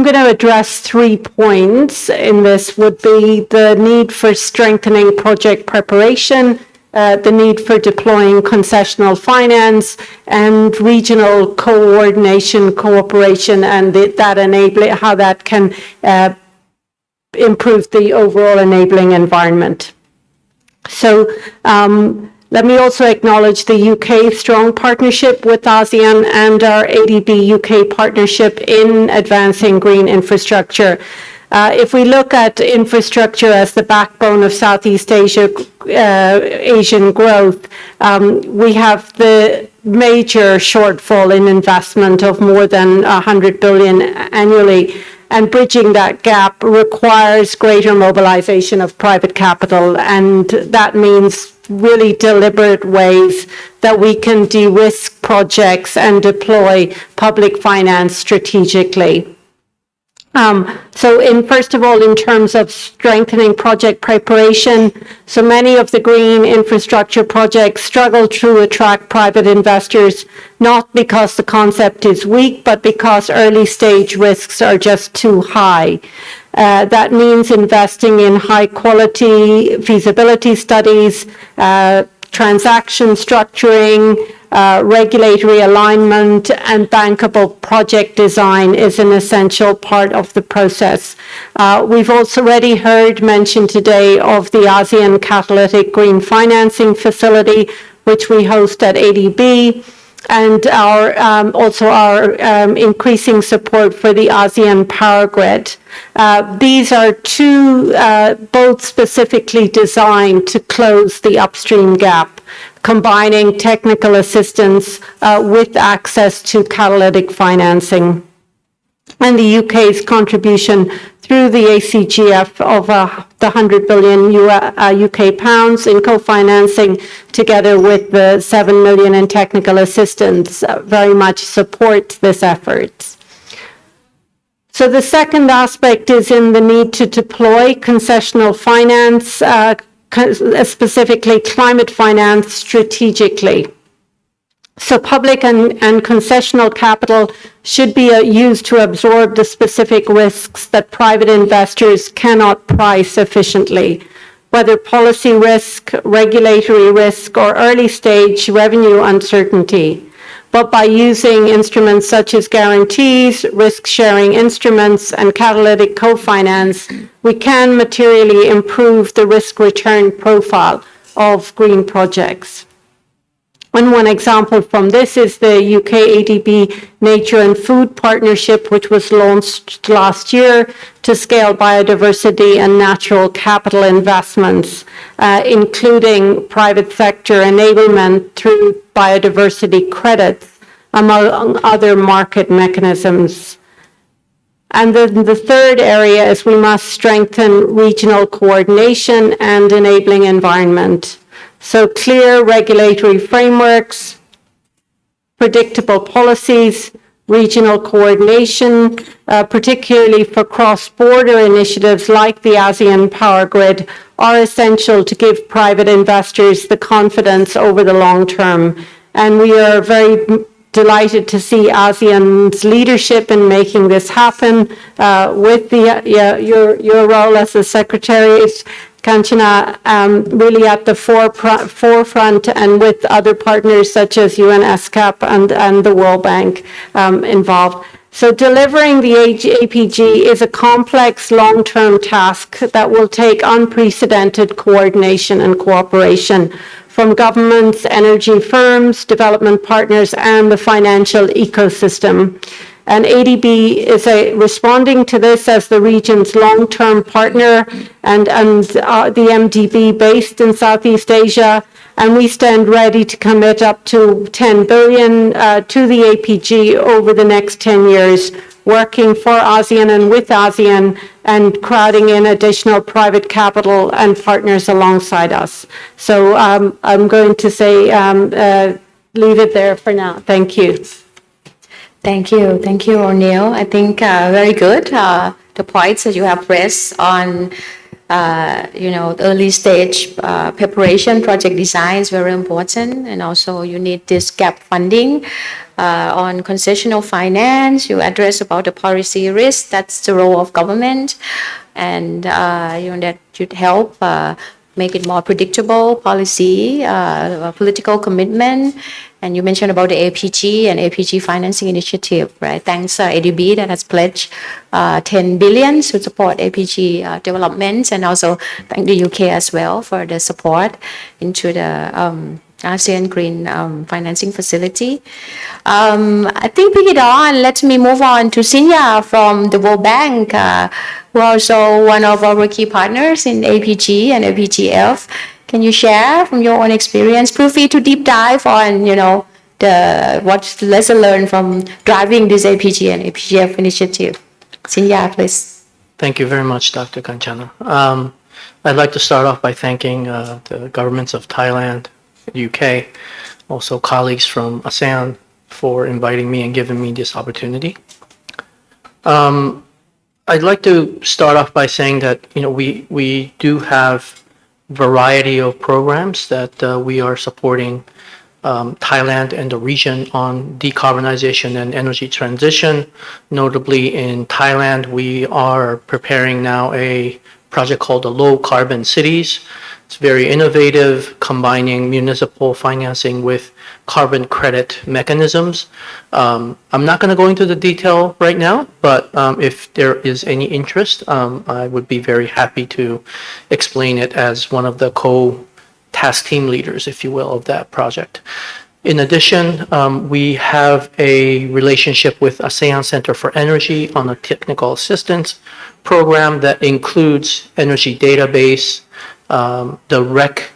going to address 3 points in this. Would be the need for strengthening project preparation, the need for deploying concessional finance, and regional coordination, cooperation, and how that can improve the overall enabling environment. So let me also acknowledge the UK's strong partnership with ASEAN and our ADB UK partnership in advancing green infrastructure. If we look at infrastructure as the backbone of Southeast Asian growth, we have the major shortfall in investment of more than 100 billion annually. And bridging that gap requires greater mobilization of private capital. And that means really deliberate ways that we can de-risk projects and deploy public finance strategically. First of all, in terms of strengthening project preparation, so many of the green infrastructure projects struggle to attract private investors, not because the concept is weak, but because early stage risks are just too high. That means investing in high quality feasibility studies, transaction structuring, regulatory alignment, and bankable project design is an essential part of the process. We've also already heard mention today of the ASEAN Catalytic Green Financing Facility, which we host at ADB. and also our increasing support for the ASEAN power grid. These are two both specifically designed to close the upstream gap, combining technical assistance with access to catalytic financing. And the UK's contribution through the ACGF of the 100 billion UK pounds in co-financing, together with the 7 million in technical assistance, very much support this effort. So the second aspect is in the need to deploy concessional finance, specifically climate finance, strategically. So public and concessional capital should be used to absorb the specific risks that private investors cannot price efficiently, whether policy risk, regulatory risk, or early stage revenue uncertainty. But by using instruments such as guarantees, risk-sharing instruments, and catalytic co-finance, we can materially improve the risk-return profile of green projects. And one example from this is the UK ADB Nature and Food Partnership, which was launched last year to scale biodiversity and natural capital investments, including private sector enablement through biodiversity credits, among other market mechanisms. And then the third area is we must strengthen regional coordination and enabling environment. So clear regulatory frameworks, predictable policies, regional coordination, particularly for cross-border initiatives like the ASEAN Power Grid, are essential to give private investors the confidence over the long term. And we are very delighted to see ASEAN's leadership in making this happen with your role as the Secretary, Kanchana, really at the forefront and with other partners such as UNESCAP and the World Bank involved. So delivering the APG is a complex long-term task that will take unprecedented coordination and cooperation from governments, energy firms, development partners, and the financial ecosystem. And ADB is responding to this as the region's long-term partner and the MDB based in Southeast Asia. And we stand ready to commit up to 10 billion to the APG over the next 10 years, working for ASEAN and with ASEAN and crowding in additional private capital and partners alongside us. So I'm going to say, leave it there for now. Thank you. Thank you, O'Neill. I think very good. The points that you have raised on, the early stage preparation, project design is very important, and also you need this gap funding on concessional finance. You address about the policy risk. That's the role of government, and that should help make it more predictable policy, political commitment. And you mentioned about the APG and APG financing initiative, right? Thanks ADB that has pledged 10 billion to support APG developments, and also thank the UK as well for the support into the ASEAN Green Financing Facility. I think bring it on. Let me move on to Sinya from the World Bank, who are also one of our key partners in APG and APGF. Can you share from your own experience? Feel free to deep dive on, what's the lesson learned from driving this APG and APGF initiative. Sinya, please. Thank you very much, Dr. Kanchana. I'd like to start off by thanking the governments of Thailand, UK, also colleagues from ASEAN for inviting me and giving me this opportunity. I'd like to start off by saying that, we do have variety of programs that we are supporting Thailand and the region on decarbonization and energy transition. Notably in Thailand, we are preparing now a project called the Low Carbon Cities. It's very innovative, combining municipal financing with carbon credit mechanisms. I'm not going to go into the detail right now, but if there is any interest, I would be very happy to explain it as one of the co-task team leaders, if you will, of that project. In addition, we have a relationship with ASEAN Center for Energy on a technical assistance program that includes energy database, the REC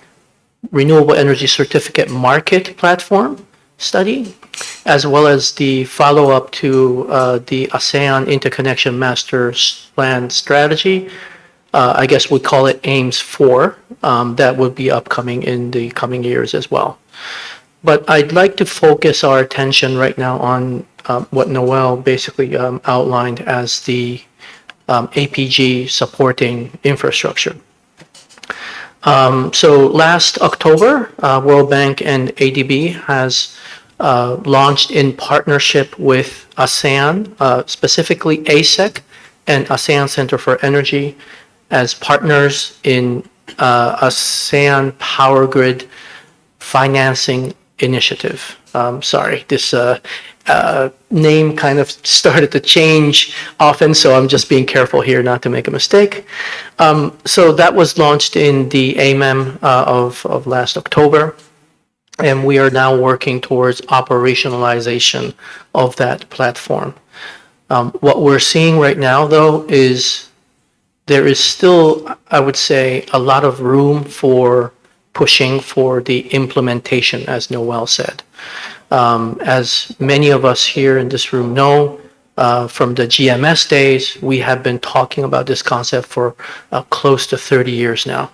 Renewable Energy Certificate Market Platform study, as well as the follow-up to the ASEAN Interconnection Master Plan Strategy. I guess we call it AIMS 4. That would be upcoming in the coming years as well. But I'd like to focus our attention right now on what Noel basically outlined as the APG supporting infrastructure. So last October, World Bank and ADB has launched in partnership with ASEAN, specifically ASEC and ASEAN Center for Energy, as partners in ASEAN Power Grid Financing Initiative. Sorry, this name kind of started to change often, so I'm just being careful here not to make a mistake. So that was launched in the AMEM of last October, and we are now working towards operationalization of that platform. What we're seeing right now, though, is there is still, I would say, a lot of room for pushing for the implementation, as Noel said. As many of us here in this room know, from the GMS days, we have been talking about this concept for close to 30 years now.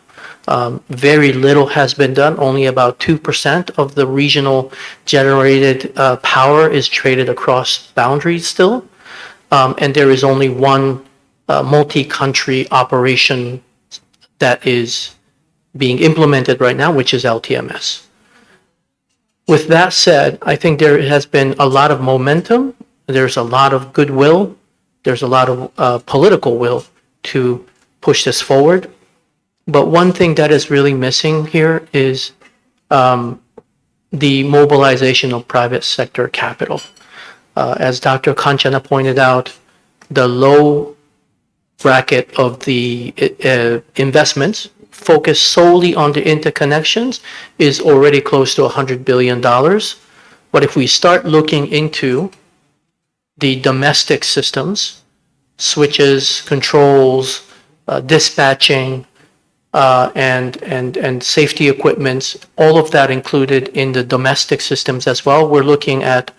Very little has been done. Only about 2% of the regional generated power is traded across boundaries still. And there is only one multi-country operation that is being implemented right now, which is LTMS. With that said, I think there has been a lot of momentum. There's a lot of goodwill. There's a lot of political will to push this forward. But one thing that is really missing here is the mobilization of private sector capital. As Dr. Kanchana pointed out, the low bracket of the investments focused solely on the interconnections is already close to $100 billion. But if we start looking into the domestic systems, switches, controls, dispatching, and safety equipments, all of that included in the domestic systems as well, we're looking at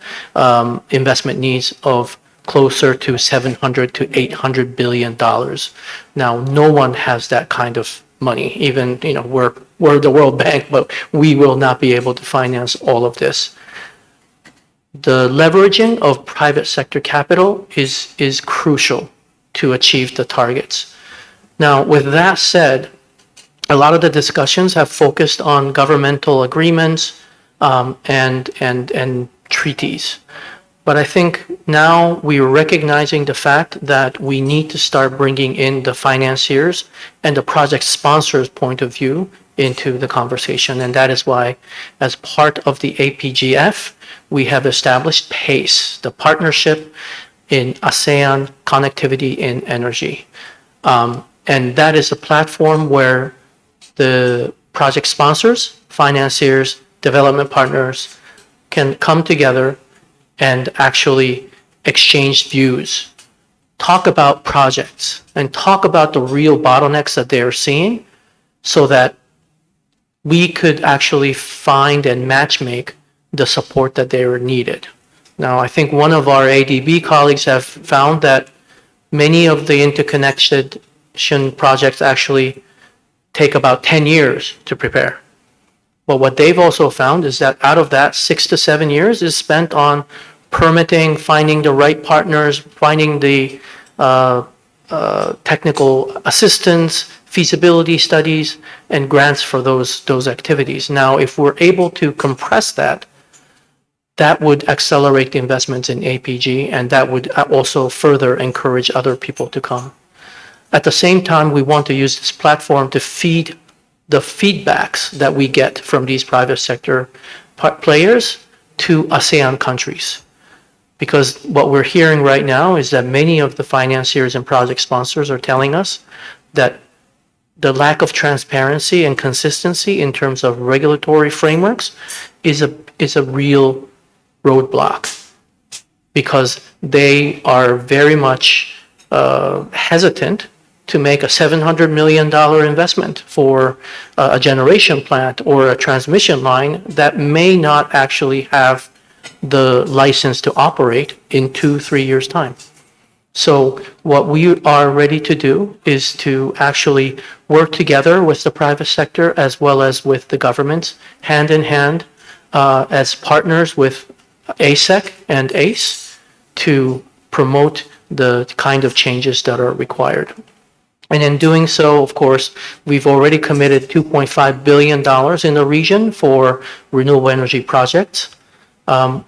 investment needs of closer to $700 to $800 billion. Now, no one has that kind of money. Even, we're the World Bank, but we will not be able to finance all of this. The leveraging of private sector capital is crucial to achieve the targets. Now, with that said, a lot of the discussions have focused on governmental agreements and treaties. But I think now we're recognizing the fact that we need to start bringing in the financiers and the project sponsors' point of view into the conversation. And that is why, as part of the APGF, we have established PACE, the Partnership in ASEAN Connectivity in Energy. And that is a platform where the project sponsors, financiers, development partners can come together and actually exchange views, talk about projects, and talk about the real bottlenecks that they're seeing so that we could actually find and matchmake the support that they were needed. Now, I think one of our ADB colleagues have found that many of the interconnection projects actually take about 10 years to prepare. But what they've also found is that out of that, 6 to 7 years is spent on permitting, finding the right partners, finding the technical assistance, feasibility studies, and grants for those activities. Now, if we're able to compress that, that would accelerate the investments in APG, and that would also further encourage other people to come. At the same time, we want to use this platform to feed the feedbacks that we get from these private sector players to ASEAN countries. Because what we're hearing right now is that many of the financiers and project sponsors are telling us that the lack of transparency and consistency in terms of regulatory frameworks is is a real roadblock because they are very much hesitant to make a $700 million investment for a generation plant or a transmission line that may not actually have the license to operate in 2-3 years' time. So what we are ready to do is to actually work together with the private sector as well as with the governments, hand in hand, as partners with ASEC and ACE to promote the kind of changes that are required. And in doing so, of course, we've already committed $2.5 billion in the region for renewable energy projects.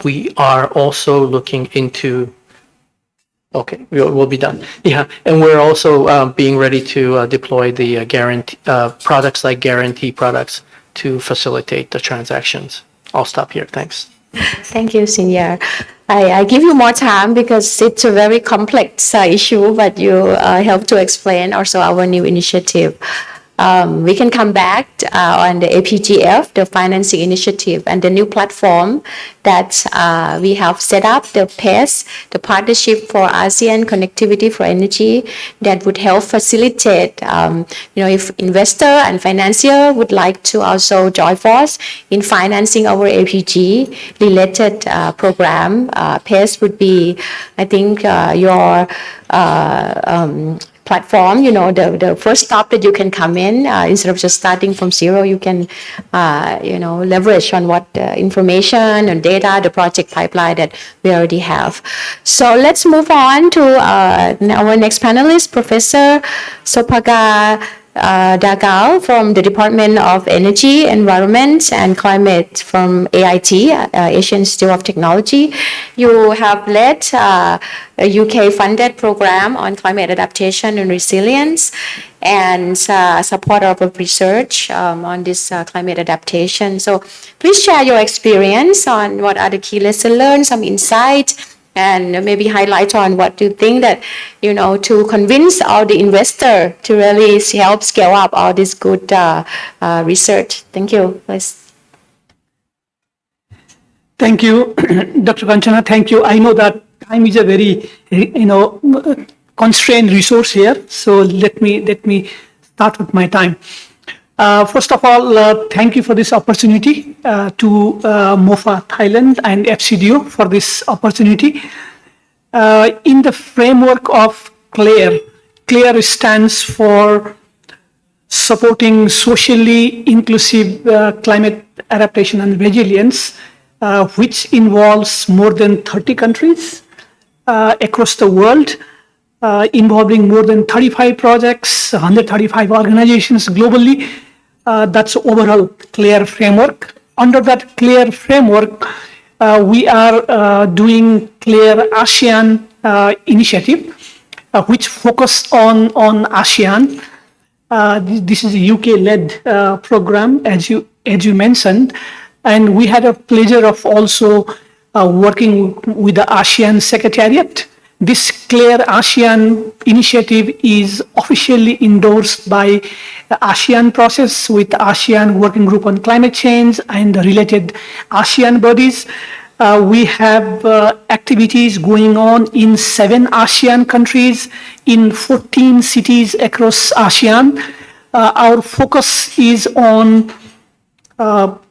We are also looking into, okay, we'll be done. Yeah, and we're also being ready to deploy the guarantee products like guarantee products to facilitate the transactions. I'll stop here. Thanks. Thank you, Senior. I give you more time because it's a very complex issue, but you help to explain also our new initiative. We can come back on the APGF, the financing initiative, and the new platform that we have set up, the PACE, the Partnership for ASEAN Connectivity for Energy, that would help facilitate, if investor and financier would like to also join force in financing our APG related program. PACE would be, I think, your platform, the first stop that you can come in, instead of just starting from zero, you can, leverage on what information and data, the project pipeline that we already have. So let's move on to our next panelist, Professor Sopaga Dagal from the Department of Energy, Environment and Climate from AIT, Asian Institute of Technology. You have led a UK-funded program on climate adaptation and resilience and support of research on this climate adaptation. So please share your experience on what are the key lessons learned, some insight, and maybe highlight on what you think that, to convince all the investor to really help scale up all this good research. Thank you. Please. Thank you, Dr. Kanchana. Thank you. I know that time is a very, constrained resource here. So let me start with my time. First of all, thank you for this opportunity to MOFA Thailand and FCDO for this opportunity. In the framework of CLARE, CLARE stands for Supporting Socially Inclusive Climate Adaptation and Resilience, which involves more than 30 countries across the world, involving more than 35 projects, 135 organizations globally. That's overall CLARE framework. Under that CLARE framework, we are doing CLARE ASEAN initiative, which focus on ASEAN. This is a UK-led program, as you mentioned, and we had a pleasure of also working with the ASEAN Secretariat. This CLARE ASEAN initiative is officially endorsed by the ASEAN process with ASEAN Working Group on Climate Change and the related ASEAN bodies. We have activities going on in 7 ASEAN countries, in 14 cities across ASEAN. Our focus is on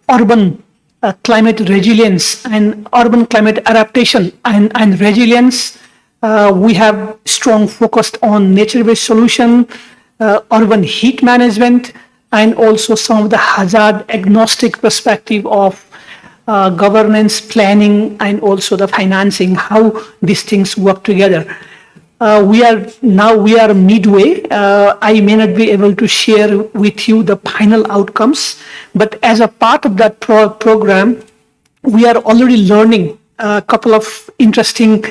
urban climate resilience and urban climate adaptation and resilience. We have strong focus on nature-based solution, urban heat management, and also some of the hazard agnostic perspective of governance, planning, and also the financing, how these things work together. We are midway. I may not be able to share with you the final outcomes, but as a part of that program, we are already learning a couple of interesting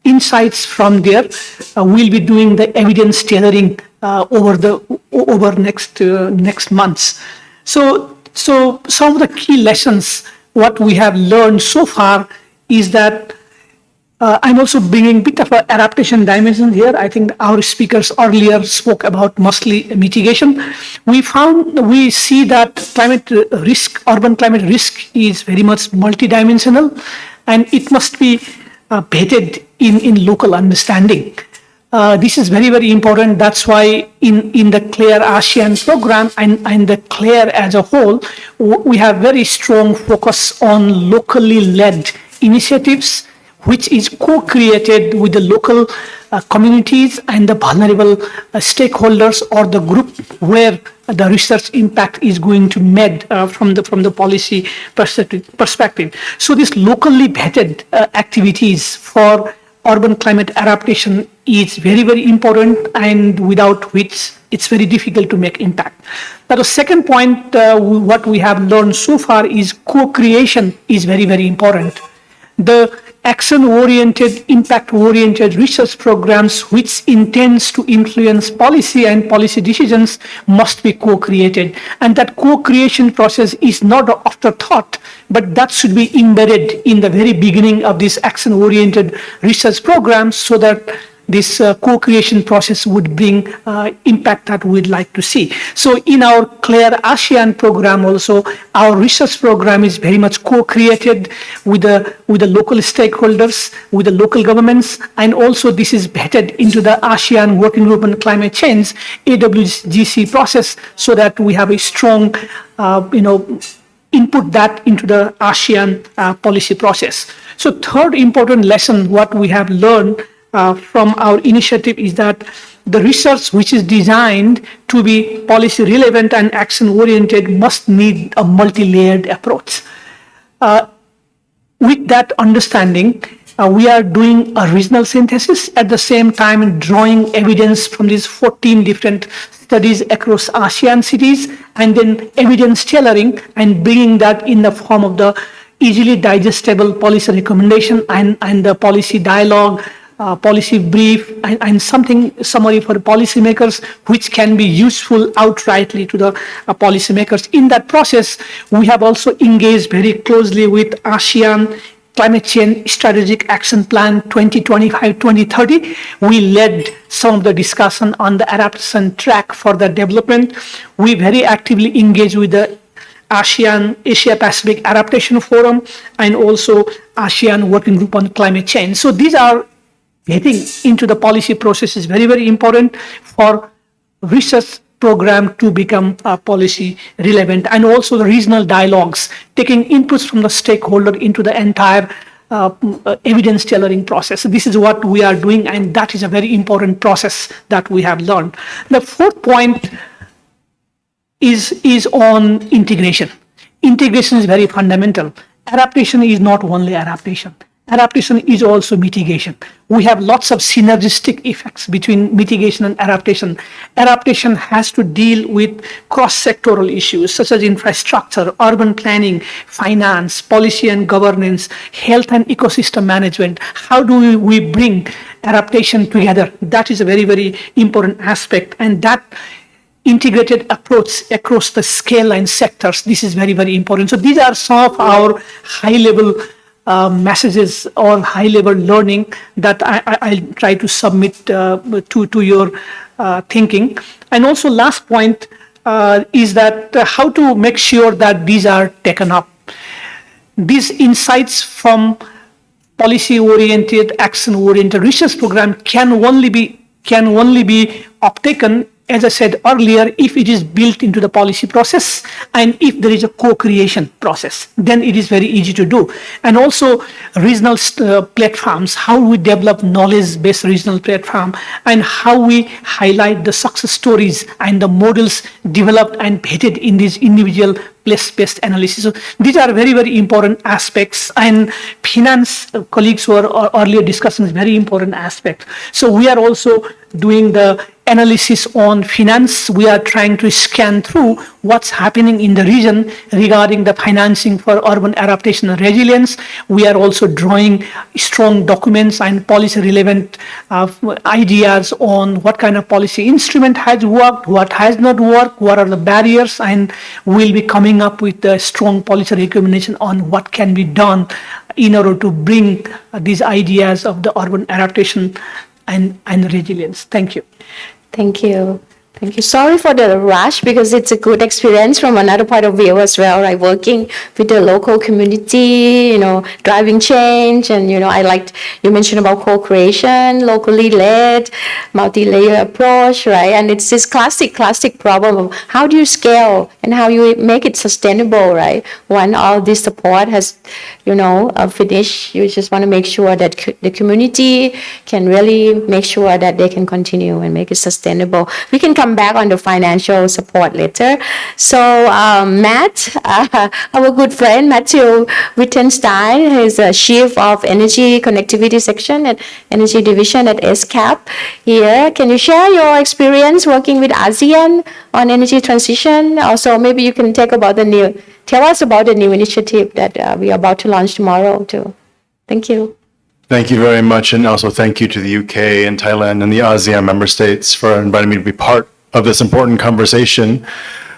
insights from there. We'll be doing the evidence tailoring over next months. So some of the key lessons what we have learned so far is that I'm also bringing a bit of an adaptation dimension here. I think our speakers earlier spoke about mostly mitigation. We see that climate risk, urban climate risk is very much multidimensional, and it must be vetted in local understanding. This is very, very important. That's why in the CLARE ASEAN program and the CLARE as a whole, we have very strong focus on locally led initiatives, which is co-created with the local communities and the vulnerable stakeholders or the group where the research impact is going to be made from the policy perspective. So these locally vetted activities for urban climate adaptation is very, very important, and without which it's very difficult to make impact. Now, the second point, what we have learned so far is co-creation is very, very important. The action-oriented, impact-oriented research programs which intends to influence policy and policy decisions must be co-created. And that co-creation process is not an afterthought, but that should be embedded in the very beginning of this action-oriented research programs so that this co-creation process would bring impact that we'd like to see. So in our CLARE ASEAN program also, our research program is very much co-created with the local stakeholders, with the local governments, and also this is vetted into the ASEAN Working Group on Climate Change, AWGC process, so that we have a strong, input that into the ASEAN policy process. So third important lesson, what we have learned from our initiative is that the research which is designed to be policy relevant and action oriented must need a multi-layered approach. With that understanding, we are doing a regional synthesis at the same time drawing evidence from these 14 different studies across ASEAN cities, and then evidence tailoring and bringing that in the form of the easily digestible policy recommendation and the policy dialogue, policy brief, and summary for policymakers, which can be useful outrightly to the policymakers. In that process, we have also engaged very closely with ASEAN Climate Change Strategic Action Plan 2025-2030. We led some of the discussion on the adaptation track for the development. We very actively engage with the ASEAN Asia Pacific Adaptation Forum and also ASEAN Working Group on Climate Change. So these are getting into the policy process is very, very important for research program to become policy relevant, and also the regional dialogues, taking inputs from the stakeholder into the entire evidence tailoring process. So this is what we are doing, and that is a very important process that we have learned. The fourth point is on integration. Integration is very fundamental. Adaptation is not only adaptation. Adaptation is also mitigation. We have lots of synergistic effects between mitigation and adaptation. Adaptation has to deal with cross-sectoral issues such as infrastructure, urban planning, finance, policy and governance, health and ecosystem management. How do we bring adaptation together? That is a very, very important aspect, and that integrated approach across the scale and sectors, this is very, very important. So these are some of our high-level messages or high-level learning that I'll try to submit to your thinking. And also last point is that how to make sure that these are taken up. These insights from policy-oriented, action-oriented research program can only be uptaken, as I said earlier, if it is built into the policy process and if there is a co-creation process, then it is very easy to do. And also regional platforms, how we develop knowledge-based regional platform, and how we highlight the success stories and the models developed and vetted in these individual place-based analysis. So these are very, very important aspects, and finance colleagues were earlier discussing is very important aspect. So we are also doing the analysis on finance. We are trying to scan through what's happening in the region regarding the financing for urban adaptation and resilience. We are also drawing strong documents and policy relevant ideas on what kind of policy instrument has worked, what has not worked, what are the barriers, and we'll be coming up with a strong policy recommendation on what can be done in order to bring these ideas of the urban adaptation and resilience. Thank you. Thank you. Thank you. Sorry for the rush because it's a good experience from another point of view as well, right? Working with the local community, driving change. And, I liked, you mentioned about co-creation, locally led, multi-layer approach, right? And it's this classic problem of how do you scale and how you make it sustainable, right? When all this support has, finished, you just want to make sure that the community can really make sure that they can continue and make it sustainable. We can come back on the financial support later. So Matt, our good friend Matthew Wittenstein, is a Chief of Energy Connectivity Section at Energy Division at SCAP here. Can you share your experience working with ASEAN on energy transition? Also, maybe you can tell us about the new initiative that we are about to launch tomorrow too. Thank you. Thank you very much, and also thank you to the UK and Thailand and the ASEAN member states for inviting me to be part of this important conversation.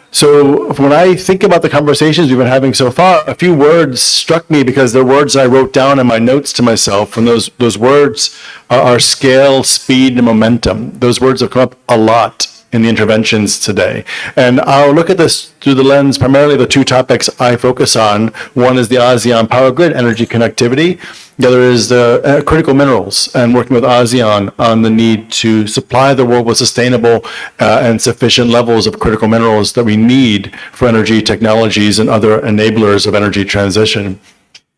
So when I think about the conversations we've been having so far, a few words struck me because they're words I wrote down in my notes to myself, and those words are scale, speed, and momentum. Those words have come up a lot in the interventions today. And I'll look at this through the lens, primarily the two topics I focus on. One is the ASEAN power grid, energy connectivity. The other is the critical minerals, and working with ASEAN on the need to supply the world with sustainable and sufficient levels of critical minerals that we need for energy technologies and other enablers of energy transition.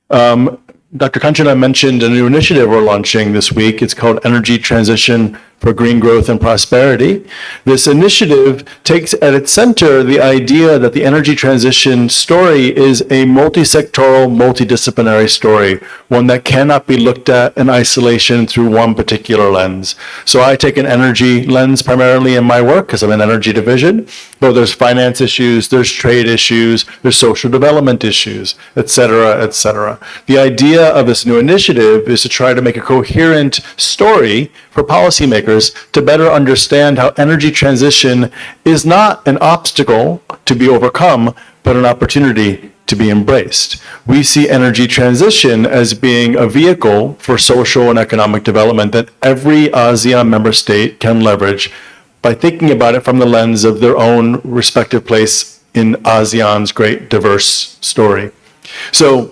Dr. Kanchana mentioned a new initiative we're launching this week. It's called Energy Transition for Green Growth and Prosperity. This initiative takes at its center the idea that the energy transition story is a multi-sectoral, multidisciplinary story, one that cannot be looked at in isolation through one particular lens. So I take an energy lens primarily in my work because I'm in energy division, but there's finance issues, there's trade issues, there's social development issues, et cetera, et cetera. The idea of this new initiative is to try to make a coherent story for policymakers to better understand how energy transition is not an obstacle to be overcome, but an opportunity to be embraced. We see energy transition as being a vehicle for social and economic development that every ASEAN member state can leverage by thinking about it from the lens of their own respective place in ASEAN's great diverse story. So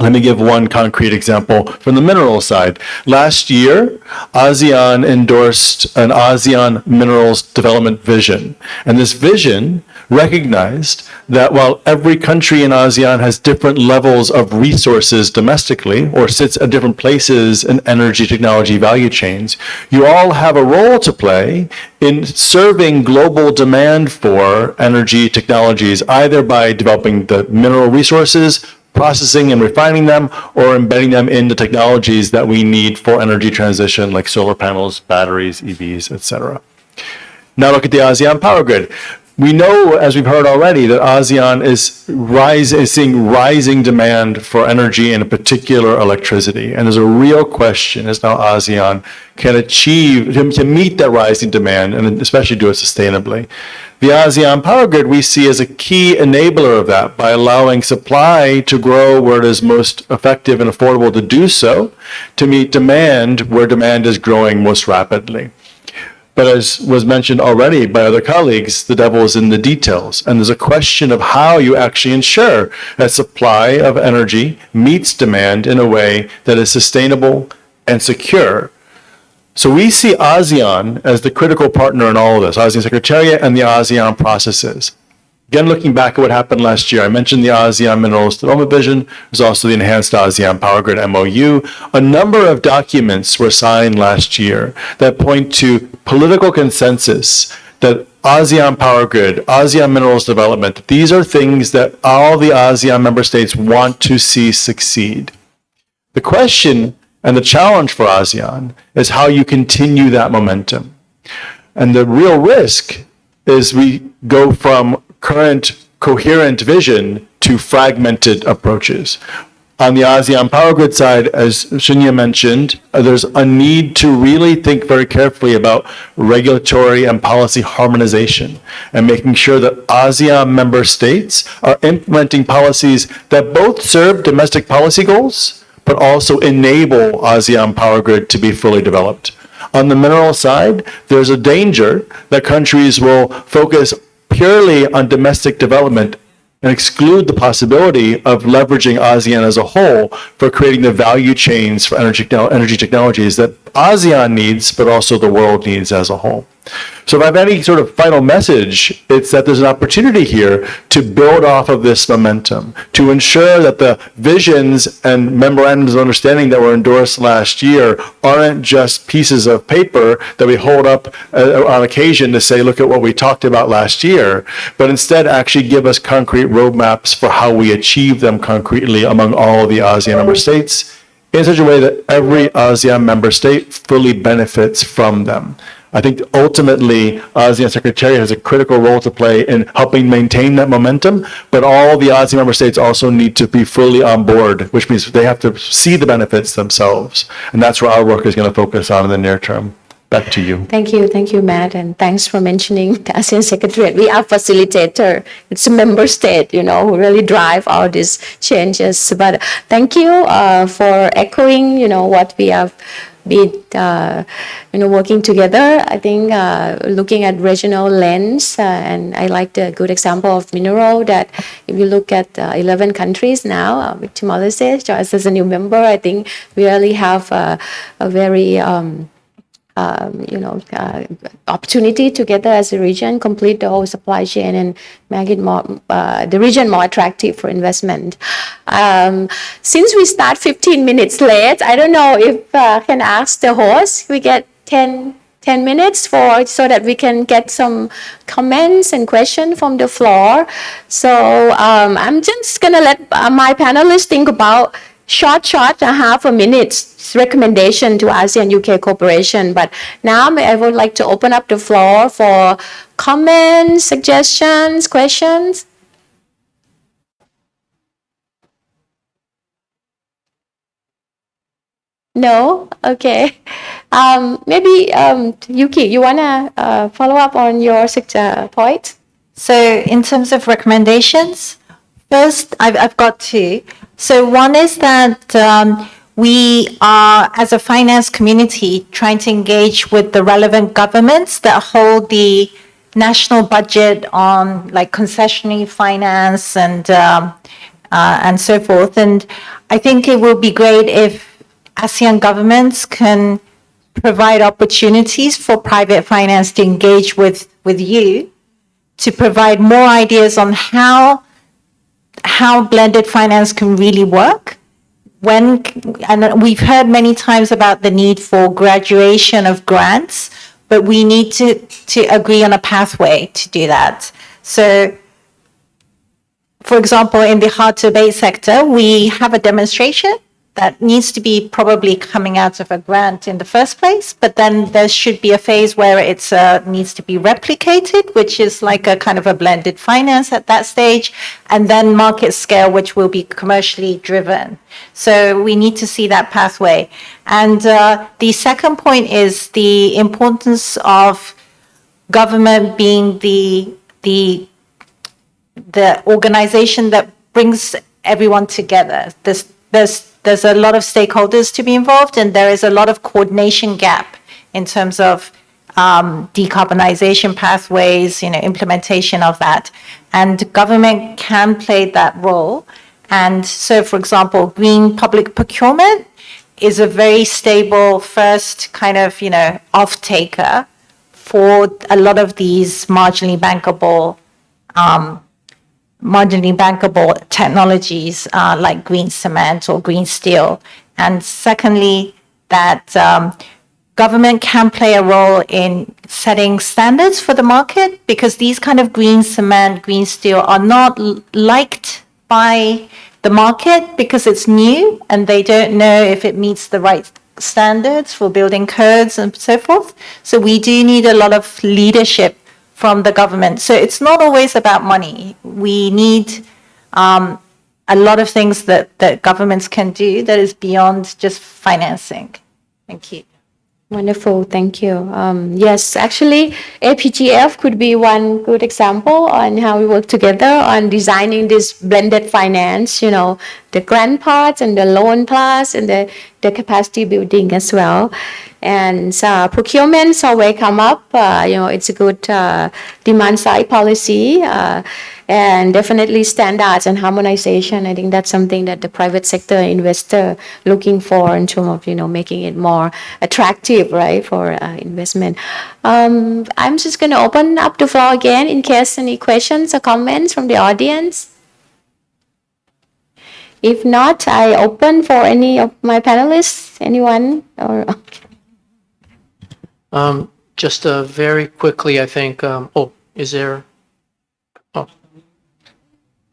let me give one concrete example from the mineral side. Last year, ASEAN endorsed an ASEAN Minerals Development Vision. And this vision recognized that while every country in ASEAN has different levels of resources domestically or sits at different places in energy technology value chains, you all have a role to play in serving global demand for energy technologies, either by developing the mineral resources, processing and refining them, or embedding them in the technologies that we need for energy transition, like solar panels, batteries, EVs, etc. Now look at the ASEAN power grid. We know, as we've heard already, that ASEAN is seeing rising demand for energy, and in particular electricity. And there's a real question as now ASEAN can meet that rising demand, and especially do it sustainably. The ASEAN power grid we see as a key enabler of that by allowing supply to grow where it is most effective and affordable to do so, to meet demand where demand is growing most rapidly. But as was mentioned already by other colleagues, the devil is in the details. And there's a question of how you actually ensure that supply of energy meets demand in a way that is sustainable and secure. So we see ASEAN as the critical partner in all of this, ASEAN Secretariat and the ASEAN processes. Again, looking back at what happened last year, I mentioned the ASEAN Minerals Development Vision. There's also the Enhanced ASEAN Power Grid MOU. A number of documents were signed last year that point to political consensus that ASEAN Power Grid, ASEAN Minerals Development, these are things that all the ASEAN member states want to see succeed. The question and the challenge for ASEAN is how you continue that momentum. And the real risk is we go from current coherent vision to fragmented approaches. On the ASEAN power grid side, as Shunya mentioned, there's a need to really think very carefully about regulatory and policy harmonization and making sure that ASEAN member states are implementing policies that both serve domestic policy goals, but also enable ASEAN power grid to be fully developed. On the mineral side, there's a danger that countries will focus purely on domestic development and exclude the possibility of leveraging ASEAN as a whole for creating the value chains for energy technologies that ASEAN needs, but also the world needs as a whole. So if I have any sort of final message, it's that there's an opportunity here to build off of this momentum, to ensure that the visions and memorandums of understanding that were endorsed last year aren't just pieces of paper that we hold up on occasion to say, look at what we talked about last year, but instead actually give us concrete roadmaps for how we achieve them concretely among all of the ASEAN member states in such a way that every ASEAN member state fully benefits from them. I think ultimately ASEAN Secretariat has a critical role to play in helping maintain that momentum, but all the ASEAN member states also need to be fully on board, which means they have to see the benefits themselves. And that's where our work is going to focus on in the near term. Back to you. Thank you, Matt, and thanks for mentioning the ASEAN Secretariat. We are facilitator. It's a member state, who really drive all these changes. But thank you for echoing, what we have been, working together. I think looking at regional lens, and I like the good example of mineral that if you look at 11 countries now, with Timor-Leste just as a new member, I think we really have a very opportunity together as a region, complete the whole supply chain and make it more, the region more attractive for investment. Since we start 15 minutes late, I don't know if I can ask the host, we get 10 minutes so that we can get some comments and questions from the floor. So I'm just gonna let my panelists think about short, half a minute recommendation to ASEAN-UK cooperation. But now I would like to open up the floor for comments, suggestions, questions. No? Okay. Maybe Yuki, you wanna follow up on your point? So in terms of recommendations, first, I've got two. So one is that we are, as a finance community, trying to engage with the relevant governments that hold the national budget on like concessionary finance and so forth. And I think it will be great if ASEAN governments can provide opportunities for private finance to engage with you to provide more ideas on how blended finance can really work. And we've heard many times about the need for graduation of grants, but we need to agree on a pathway to do that. So, for example, in the hard-to-abate sector, we have a demonstration that needs to be probably coming out of a grant in the first place, but then there should be a phase where it needs to be replicated, which is like a kind of a blended finance at that stage, and then market scale, which will be commercially driven. So we need to see that pathway. And the second point is the importance of government being the organization that brings everyone together. There's a lot of stakeholders to be involved, and there is a lot of coordination gap in terms of decarbonization pathways, implementation of that. And government can play that role. And so, for example, green public procurement is a very stable first kind of, off-taker for a lot of these marginally bankable technologies like green cement or green steel. And secondly, that government can play a role in setting standards for the market, because these kind of green cement, green steel are not liked by the market because it's new and they don't know if it meets the right standards, for building codes and so forth. So we do need a lot of leadership from the government. So it's not always about money. We need a lot of things that governments can do that is beyond just financing. Thank you. Wonderful, thank you. Yes, actually, APGF could be one good example on how we work together on designing this blended finance, you know, the grant part and the loan plus and the capacity building as well. And procurements always come up, you know, it's a good demand side policy. And definitely standards and harmonization. I think that's something that the private sector investor looking for in terms of, you know, making it more attractive, right, for investment. I'm just going to open up the floor again in case any questions or comments from the audience. If not, I open for any of my panelists. Anyone? Or Just very quickly, I think. Oh, is there? Oh.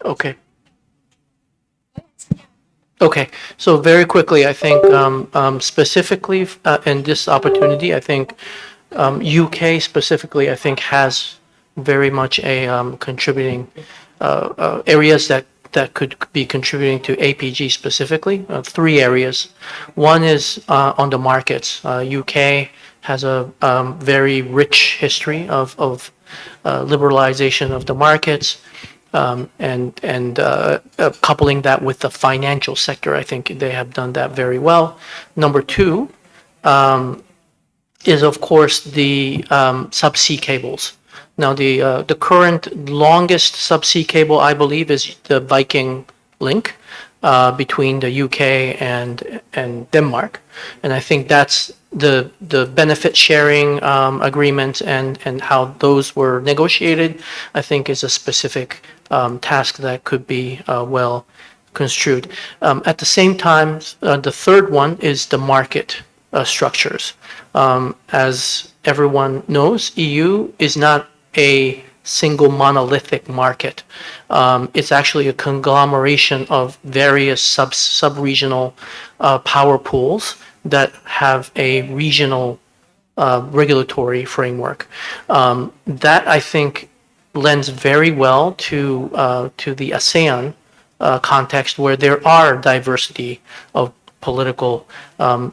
Okay. Okay, so very quickly, I think specifically in this opportunity, I think UK specifically, I think has very much a contributing areas that could be contributing to APG specifically. Three areas. One is on the markets. UK has a very rich history of liberalization of the markets. And coupling that with the financial sector, I think they have done that very well. Number two is, of course, the subsea cables. Now, the current longest subsea cable, I believe, is the Viking link between the UK and Denmark, and I think that's the benefit sharing agreement and how those were negotiated. I think is a specific task that could be well construed. At the same time, the third one is the market structures. As everyone knows, EU is not a single monolithic market. It's actually a conglomeration of various sub-regional power pools that have a regional regulatory framework. That, I think, lends very well to the ASEAN context, where there are diversity of political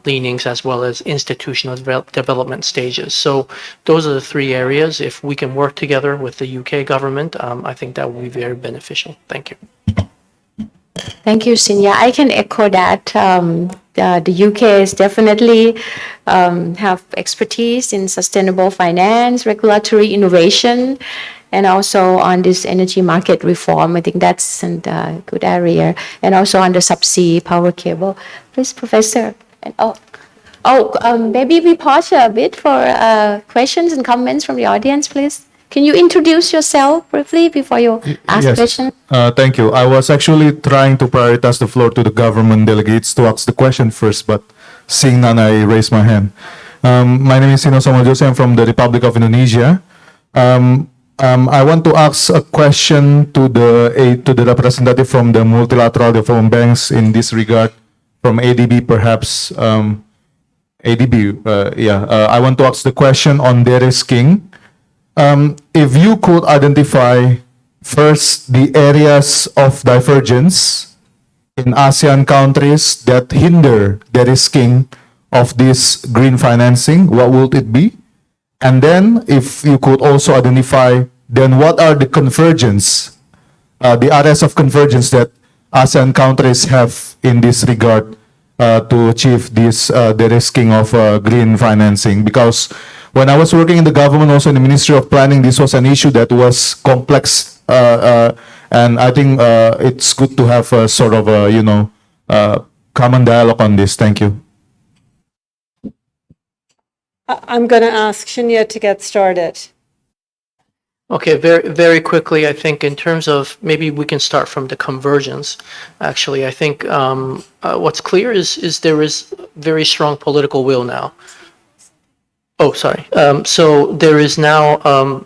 leanings as well as institutional development stages. So those are the three areas. If we can work together with the UK government, I think that will be very beneficial. Thank you. Thank you, Sinya. I can echo that. The UK is definitely have expertise in sustainable finance, regulatory innovation, and also on this energy market reform. I think that's a good area. And also on the subsea power cable. Please, Professor. And maybe we pause a bit for questions and comments from the audience, please. Can you introduce yourself briefly before you ask questions? Thank you. I was actually trying to prioritize the floor to the government delegates to ask the question first, but seeing none, I raised my hand. My name is Sino Somojose. I'm from the Republic of Indonesia. I want to ask a question to the representative from the multilateral development banks in this regard, from ADB perhaps. I want to ask the question on de-risking. If you could identify first the areas of divergence in ASEAN countries that hinder de-risking of this green financing, what would it be? And then if you could also identify then what are the convergence, the areas of convergence that ASEAN countries have in this regard to achieve this de-risking of green financing? Because when I was working in the government, also in the Ministry of Planning, this was an issue that was complex, and I think it's good to have a sort of a, common dialogue on this. Thank you. I'm going to ask Shinya to get started. Okay, very, very quickly, I think in terms of maybe we can start from the convergence. Actually, I think what's clear is there is very strong political will now. Oh, sorry. So there is now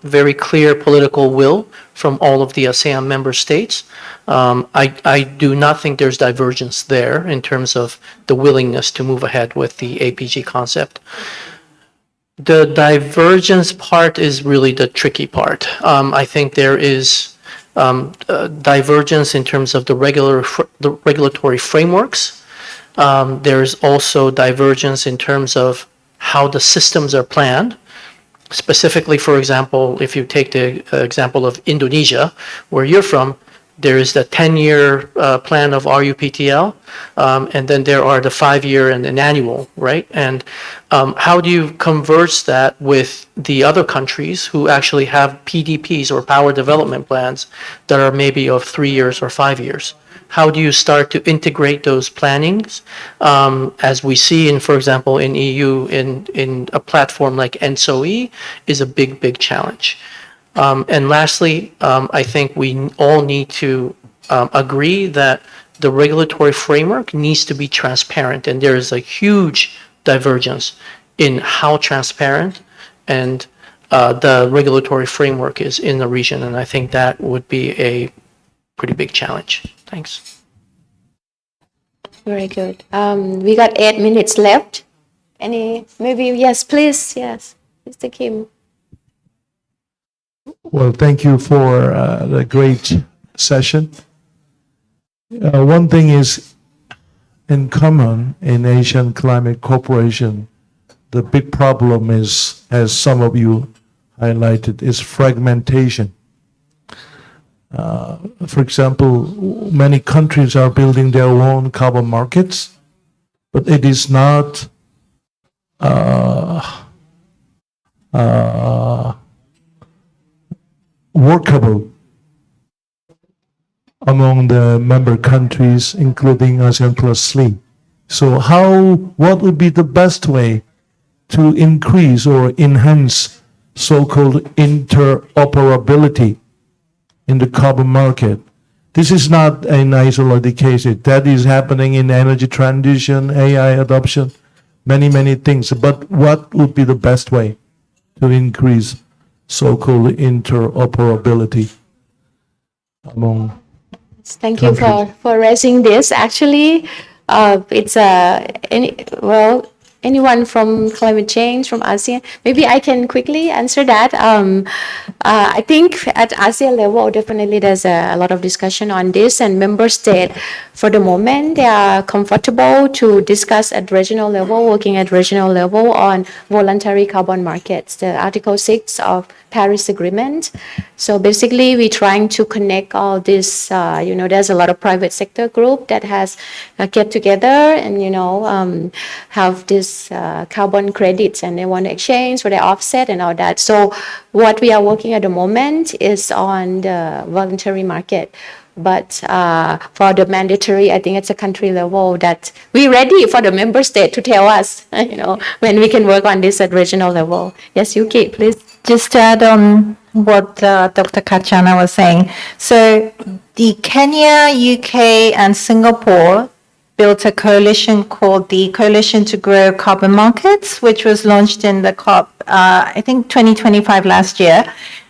very clear political will from all of the ASEAN member states. I do not think there's divergence there in terms of the willingness to move ahead with the APG concept. The divergence part is really the tricky part. I think there is divergence in terms of the regulatory frameworks. There's also divergence in terms of how the systems are planned. Specifically, for example, if you take the example of Indonesia, where you're from, there is the 10-year plan of RUPTL, and then there are the 5-year and an annual, right? And how do you converge that with the other countries who actually have PDPs or power development plans that are maybe of 3 years or 5 years? How do you start to integrate those plannings? As we see in, for example, in EU, in a platform like ENTSO-E is a big, big challenge. And lastly, I think we all need to agree that the regulatory framework needs to be transparent, and there is a huge divergence in how transparent and the regulatory framework is in the region, and I think that would be a pretty big challenge. Thanks. Very good. We got 8 minutes left. Yes, please. Yes, Mr. Kim. Well, thank you for the great session. One thing is in common in Asian Climate Cooperation, the big problem is, as some of you highlighted, is fragmentation. For example, many countries are building their own carbon markets, but it is not workable among the member countries, including ASEAN Plus 3. So what would be the best way to increase or enhance so-called interoperability in the carbon market? This is not an isolated case. That is happening in energy transition, AI adoption, many, many things. But what would be the best way to increase so-called interoperability among Thank you for raising this. Actually, it's anyone from climate change, from ASEAN. Maybe I can quickly answer that. I think at ASEAN level, definitely there's a lot of discussion on this, and member state, for the moment, they are comfortable to discuss at regional level, working at regional level on voluntary carbon markets, the Article 6 of Paris Agreement. So basically, we're trying to connect all this, there's a lot of private sector group that has get together and, have this carbon credits, and they want to exchange for their offset and all that. So what we are working at the moment is on the voluntary market. But for the mandatory, I think it's a country level that we're ready for the member state to tell us, when we can work on this at regional level. Yes, Yuki, please. Just to add on what Dr. Kachana was saying. So the Kenya, UK, and Singapore built a coalition called the Coalition to Grow Carbon Markets, which was launched in the COP, I think 2025 last year.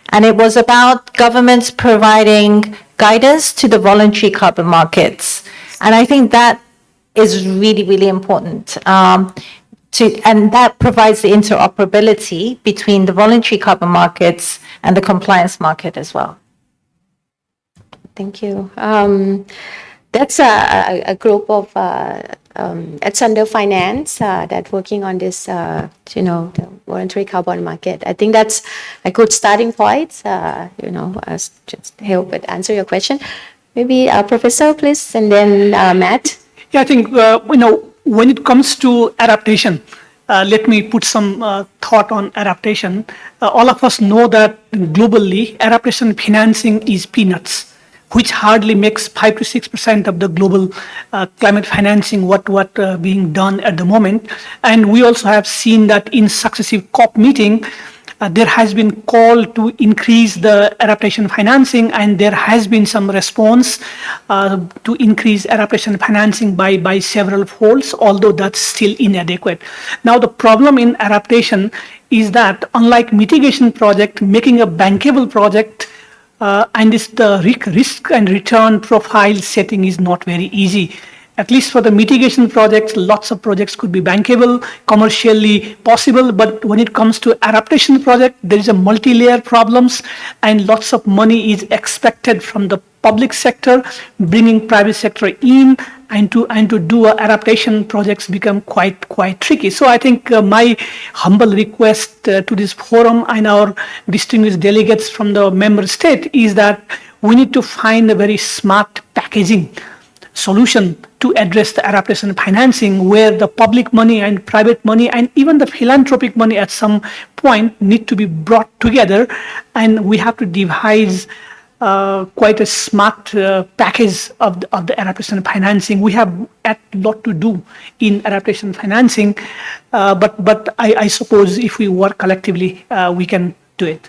And it was about governments providing guidance to the voluntary carbon markets. And I think that is really, really important. And that provides the interoperability between the voluntary carbon markets and the compliance market as well. Thank you. That's a group of it's under finance that working on this, the voluntary carbon market. I think that's a good starting point. As just help it answer your question. Maybe Professor, please, and then Matt. Yeah, I think when it comes to adaptation, let me put some thought on adaptation. All of us know that globally, adaptation financing is peanuts, which hardly makes 5 to 6% of the global climate financing what being done at the moment. And we also have seen that in successive COP meeting, there has been call to increase the adaptation financing, and there has been some response to increase adaptation financing by several folds, although that's still inadequate. Now, the problem in adaptation is that unlike mitigation project, making a bankable project and the risk and return profile setting is not very easy. At least for the mitigation projects, lots of projects could be bankable, commercially possible, but when it comes to adaptation project, there is a multi-layer problems and lots of money is expected from the public sector, bringing private sector in, and to do adaptation projects become quite tricky. So I think my humble request to this forum and our distinguished delegates from the member state is that we need to find a very smart packaging solution to address the adaptation financing, where the public money and private money and even the philanthropic money at some point need to be brought together, and we have to devise quite a smart package of the adaptation financing. We have a lot to do in adaptation financing, but I suppose if we work collectively, we can do it.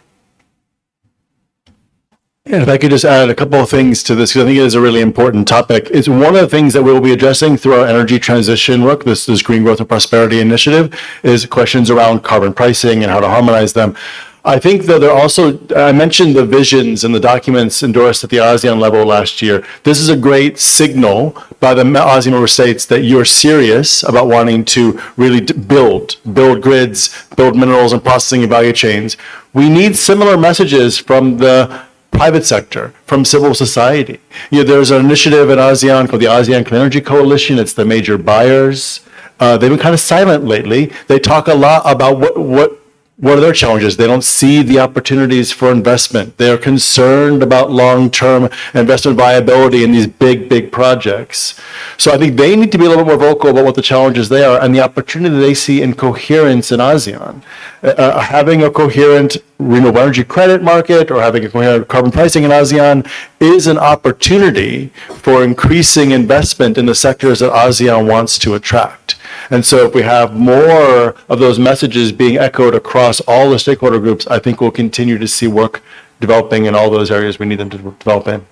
And if I could just add a couple of things to this, because I think it is a really important topic. It's one of the things that we will be addressing through our energy transition work, this Green Growth and Prosperity Initiative, is questions around carbon pricing and how to harmonize them. I think that there are also, I mentioned the visions and the documents endorsed at the ASEAN level last year. This is a great signal by the ASEAN member states that you're serious about wanting to really build grids, build minerals and processing and value chains. We need similar messages from the private sector, from civil society. There's an initiative in ASEAN called the ASEAN Clean Energy Coalition. It's the major buyers. They've been kind of silent lately. They talk a lot about what are their challenges. They don't see the opportunities for investment. They're concerned about long-term investment viability in these big projects. So I think they need to be a little bit more vocal about what the challenges they are and the opportunity they see in coherence in ASEAN. Having a coherent renewable energy credit market or having a coherent carbon pricing in ASEAN is an opportunity for increasing investment in the sectors that ASEAN wants to attract. And so if we have more of those messages being echoed across all the stakeholder groups, I think we'll continue to see work developing in all those areas we need them to develop in.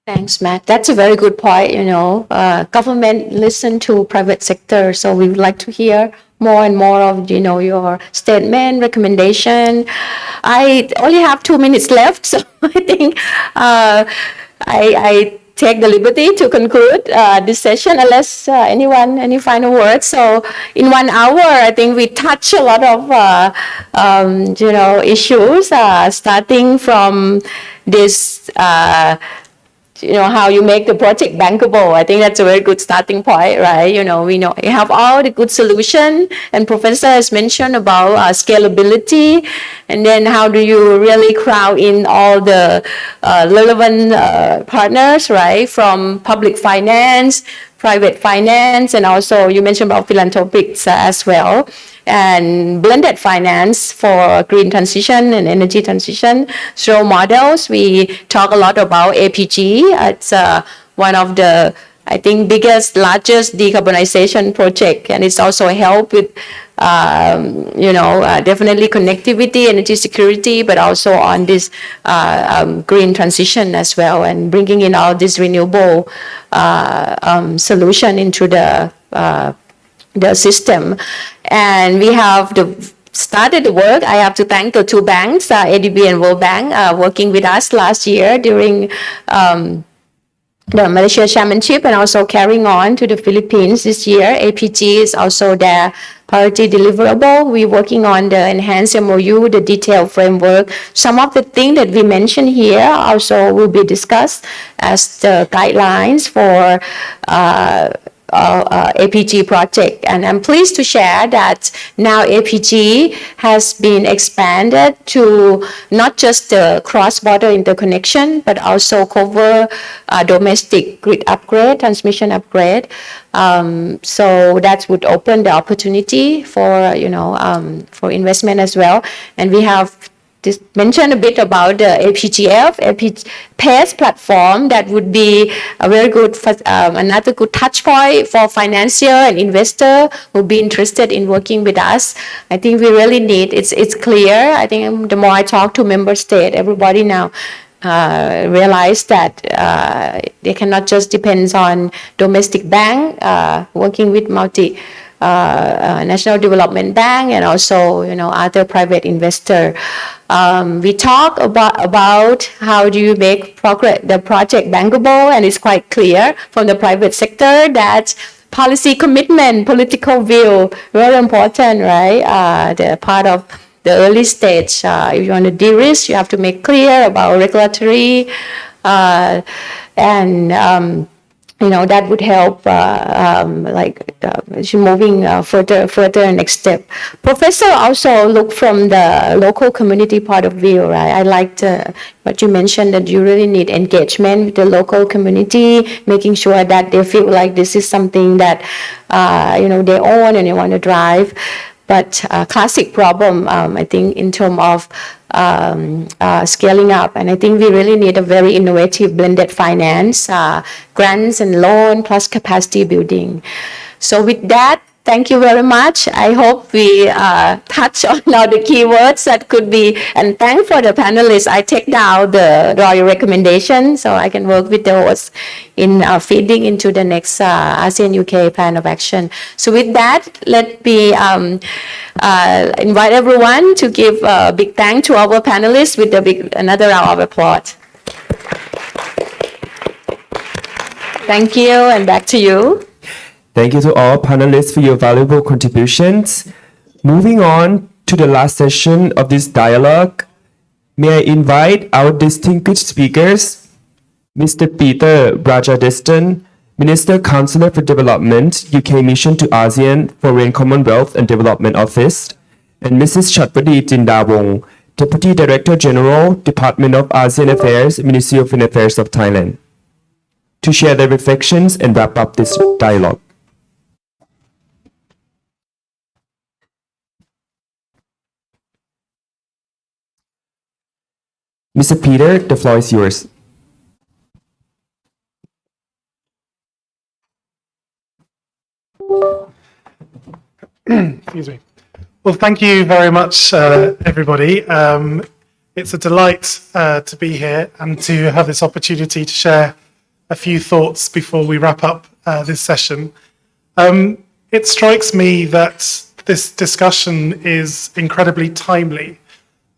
Thanks, Matt. That's a very good point. Government listen to private sector, so we would like to hear more and more of your statement, recommendation. I only have 2 minutes left, so I think I take the liberty to conclude this session, unless anyone, any final words. So in 1 hour, I think we touch a lot of, issues, starting from this, how you make the project bankable. I think that's a very good starting point, right? We have all the good solution, and Professor has mentioned about scalability, and then how do you really crowd in all the relevant partners, right? From public finance, private finance, and also you mentioned about philanthropics as well, and blended finance for green transition and energy transition. So models, we talk a lot about APG. It's one of the, I think, largest decarbonization project, and it's also help with, definitely connectivity, energy security, but also on this green transition as well, and bringing in all this renewable solution into the system. And we have started the work. I have to thank the two banks, ADB and World Bank, working with us last year during the Malaysia Chairmanship, and also carrying on to the Philippines this year. APG is also their priority deliverable. We're working on the enhanced MOU, the detailed framework. Some of the things that we mentioned here also will be discussed as the guidelines for APG project. And I'm pleased to share that now APG has been expanded to not just the cross-border interconnection, but also cover domestic grid upgrade, transmission upgrade. So that would open the opportunity for, for investment as well. And we have just mention a bit about the APGF, PACE platform. That would be a very good, another good touch point for financier and investor who be interested in working with us. I think we really need, it's clear. I think the more I talk to member state, everybody now realize that they cannot just depend on domestic bank, working with national development bank and also other private investor. We talk about how do you make the project bankable, and it's quite clear from the private sector that policy commitment, political will, very important, right? The part of the early stage. If you want to de-risk, you have to make clear about regulatory and that would help moving further next step. Professor also look from the local community point of view, right? I liked what you mentioned, that you really need engagement with the local community, making sure that they feel like this is something that they own and they want to drive. But classic problem, I think, in terms of scaling up. And I think we really need a very innovative blended finance, grants and loan plus capacity building. So with that, thank you very much. I hope we touch on all the keywords that could be, and thanks for the panelists. I take down the royal recommendation so I can work with the hosts in feeding into the next ASEAN UK plan of action. So with that, let me invite everyone to give a big thank to our panelists with another round of applause. Thank you, and back to you. Thank you to all panelists for your valuable contributions. Moving on to the last session of this dialogue, may I invite our distinguished speakers, Mr. Peter Rajadestan, Minister Councillor for Development, UK Mission to ASEAN, Foreign Commonwealth and Development Office, and Mrs. Chatwadi Jindawong, Deputy Director General, Department of ASEAN Affairs, Ministry of Foreign Affairs of Thailand, to share their reflections and wrap up this dialogue. Mr. Peter, the floor is yours. Excuse me. Well, thank you very much, everybody. It's a delight to be here and to have this opportunity to share a few thoughts before we wrap up this session. It strikes me that this discussion is incredibly timely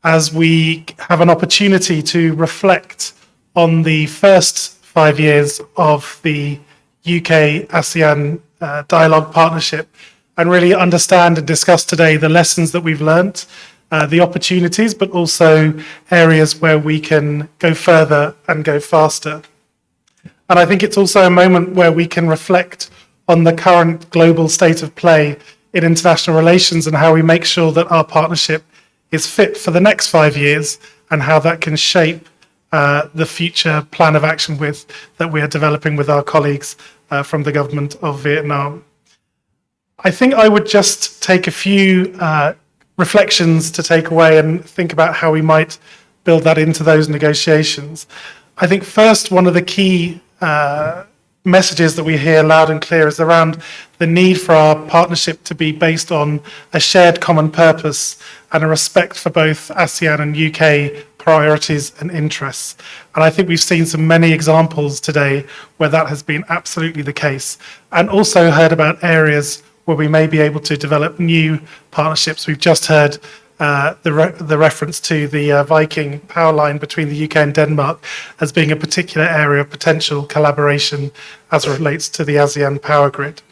as we have an opportunity to reflect on the first 5 years of the UK-ASEAN dialogue partnership and really understand and discuss today the lessons that we've learnt, the opportunities, but also areas where we can go further and go faster. And I think it's also a moment where we can reflect on the current global state of play in international relations and how we make sure that our partnership is fit for the next 5 years and how that can shape the future plan of action that we are developing with our colleagues from the government of Vietnam. I think I would just take a few reflections to take away and think about how we might build that into those negotiations. I think first, one of the key messages that we hear loud and clear is around the need for our partnership to be based on a shared common purpose and a respect for both ASEAN and UK priorities and interests. And I think we've seen some many examples today where that has been absolutely the case, and also heard about areas where we may be able to develop new partnerships. We've just heard the reference to the Viking power line between the UK and Denmark as being a particular area of potential collaboration as it relates to the ASEAN power grid.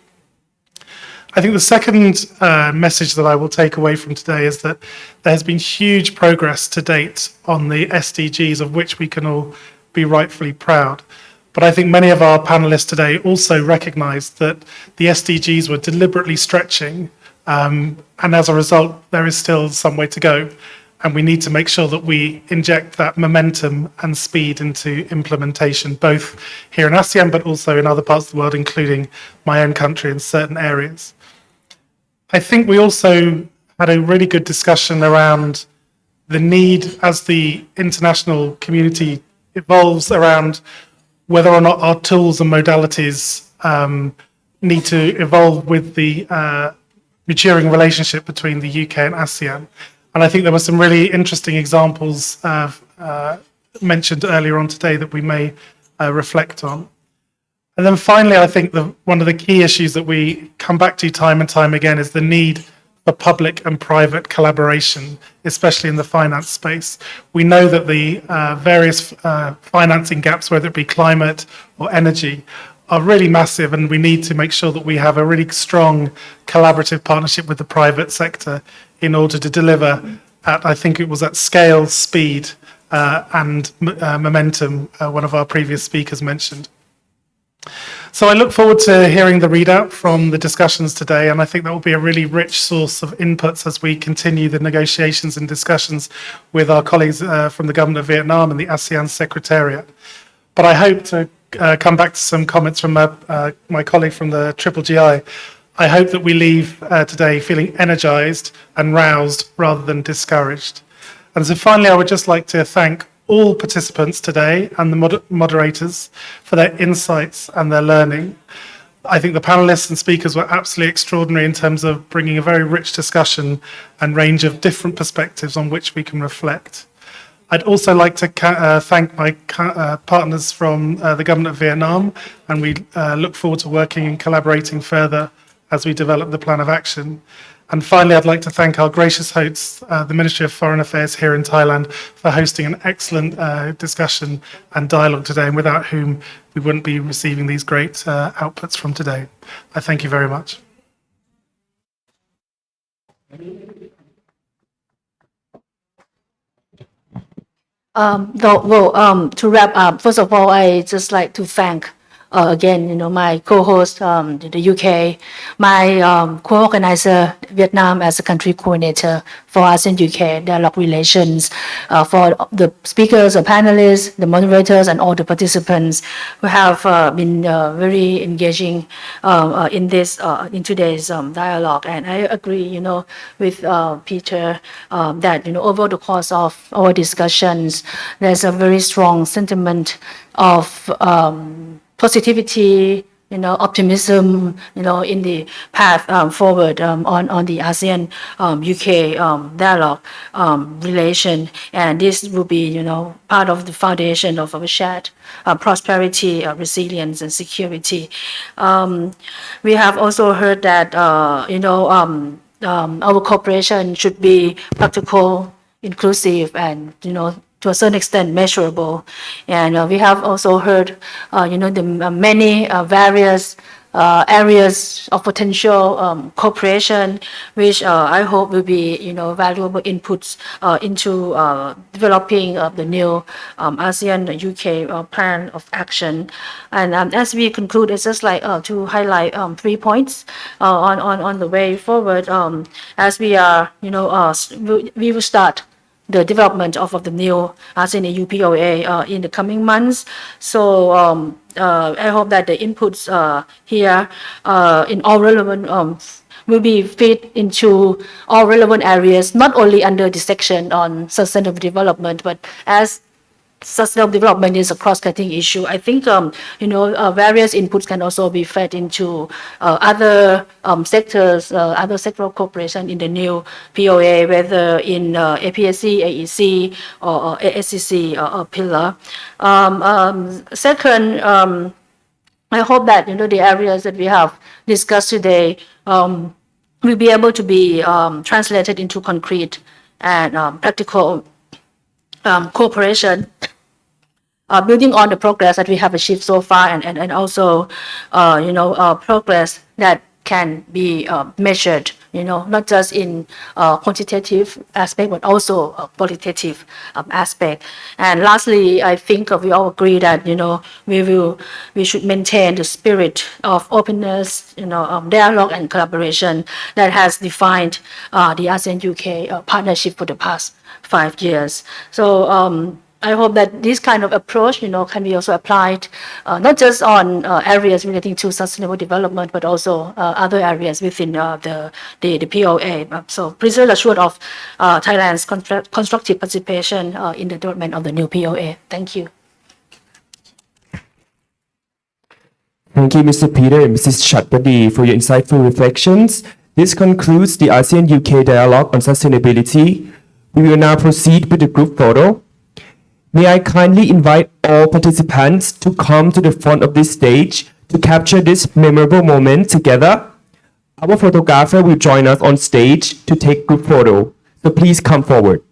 I think the second message that I will take away from today is that there has been huge progress to date on the SDGs, of which we can all be rightfully proud. But I think many of our panelists today also recognized that the SDGs were deliberately stretching, and as a result, there is still some way to go. And we need to make sure that we inject that momentum and speed into implementation, both here in ASEAN, but also in other parts of the world, including my own country in certain areas. I think we also had a really good discussion around the need as the international community evolves around whether or not our tools and modalities need to evolve with the maturing relationship between the UK and ASEAN. And I think there were some really interesting examples mentioned earlier on today that we may reflect on. And then finally, I think one of the key issues that we come back to time and time again is the need for public and private collaboration, especially in the finance space. We know that the various financing gaps, whether it be climate or energy, are really massive, and we need to make sure that we have a really strong collaborative partnership with the private sector in order to deliver at, I think it was at scale, speed, and momentum, one of our previous speakers mentioned. So I look forward to hearing the readout from the discussions today, and I think that will be a really rich source of inputs as we continue the negotiations and discussions with our colleagues from the Government of Vietnam and the ASEAN Secretariat. But I hope to come back to some comments from my colleague from the Triple GI. I hope that we leave today feeling energized and roused rather than discouraged. And so finally, I would just like to thank all participants today and the moderators for their insights and their learning. I think the panelists and speakers were absolutely extraordinary in terms of bringing a very rich discussion and range of different perspectives on which we can reflect. I'd also like to thank my partners from the Government of Vietnam, and we look forward to working and collaborating further as we develop the plan of action. And finally, I'd like to thank our gracious hosts, the Ministry of Foreign Affairs here in Thailand, for hosting an excellent discussion and dialogue today, and without whom we wouldn't be receiving these great outputs from today. I thank you very much. To wrap up, first of all, I just like to thank again, my co-host, the UK, my co-organizer, Vietnam as a country coordinator for ASEAN-UK dialogue relations, for the speakers, the panelists, the moderators, and all the participants who have been very engaging in today's dialogue. And I agree, with Peter that, over the course of our discussions, there's a very strong sentiment of positivity, optimism, in the path forward on the ASEAN UK dialogue relation, and this will be, part of the foundation of our shared prosperity, resilience, and security. We have also heard that, our cooperation should be practical, inclusive, and to a certain extent measurable. And we have also heard, the many various areas of potential cooperation, which I hope will be, valuable inputs into developing the new ASEAN-UK plan of action. And as we conclude, it's just like to highlight 3 points on the way forward. As we are, we will start the development of the new ASEAN-EU POA in the coming months. So I hope that the inputs here in all relevant will be fit into all relevant areas, not only under the section on sustainable development, but as sustainable development is a cross-cutting issue. I think various inputs can also be fed into other sectors, other sectoral cooperation in the new POA, whether in APSC, AEC, or ASCC pillar. Second, I hope that the areas that we have discussed today will be able to be translated into concrete and practical cooperation, building on the progress that we have achieved so far, and also, progress that can be measured, not just in quantitative aspect, but also qualitative aspect. And lastly, I think we all agree that, we should maintain the spirit of openness, dialogue and collaboration that has defined the ASEAN-UK partnership for the past 5 years. So I hope that this kind of approach, can be also applied not just on areas relating to sustainable development, but also other areas within the POA. So please rest assured of Thailand's constructive participation in the development of the new POA. Thank you. Thank you, Mr. Peter and Mrs. Chatpadi, for your insightful reflections. This concludes the ASEAN-UK Dialogue on Sustainability. We will now proceed with the group photo. May I kindly invite all participants to come to the front of this stage to capture this memorable moment together. Our photographer will join us on stage to take group photo. So please come forward.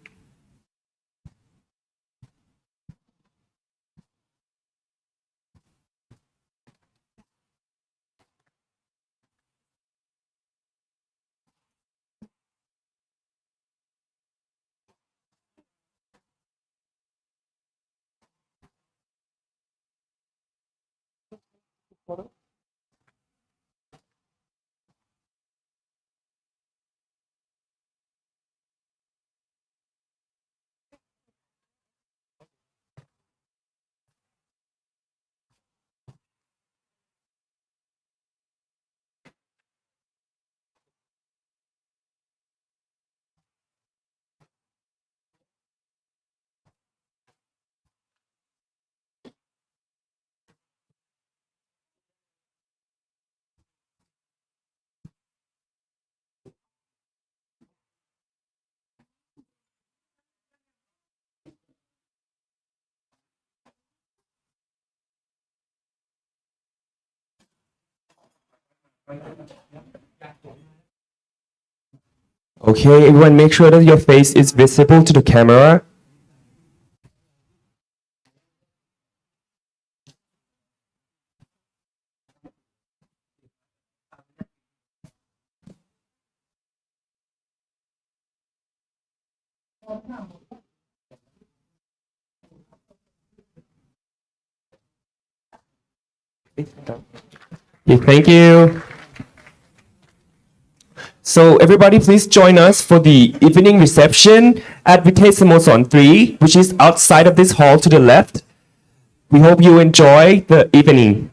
Okay, everyone make sure that your face is visible to the camera. Okay, thank you. So everybody please join us for the evening reception at Vitae Samoson 3, which is outside of this hall to the left. We hope you enjoy the evening.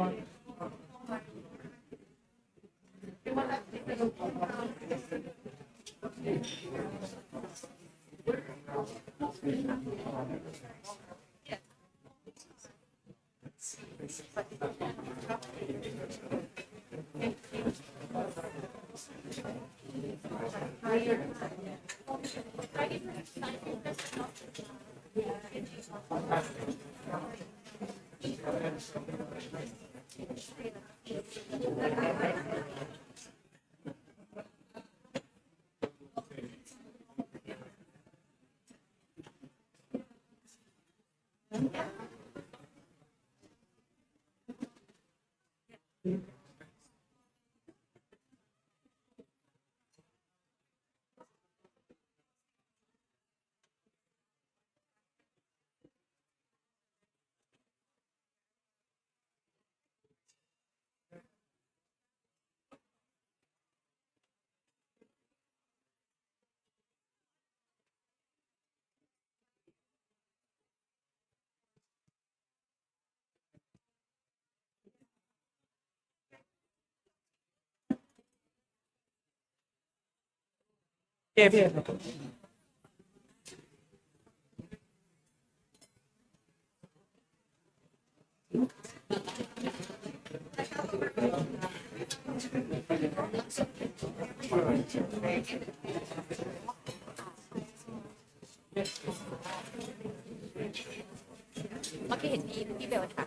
มื่อกี้เห็นพี่เบลค่ะ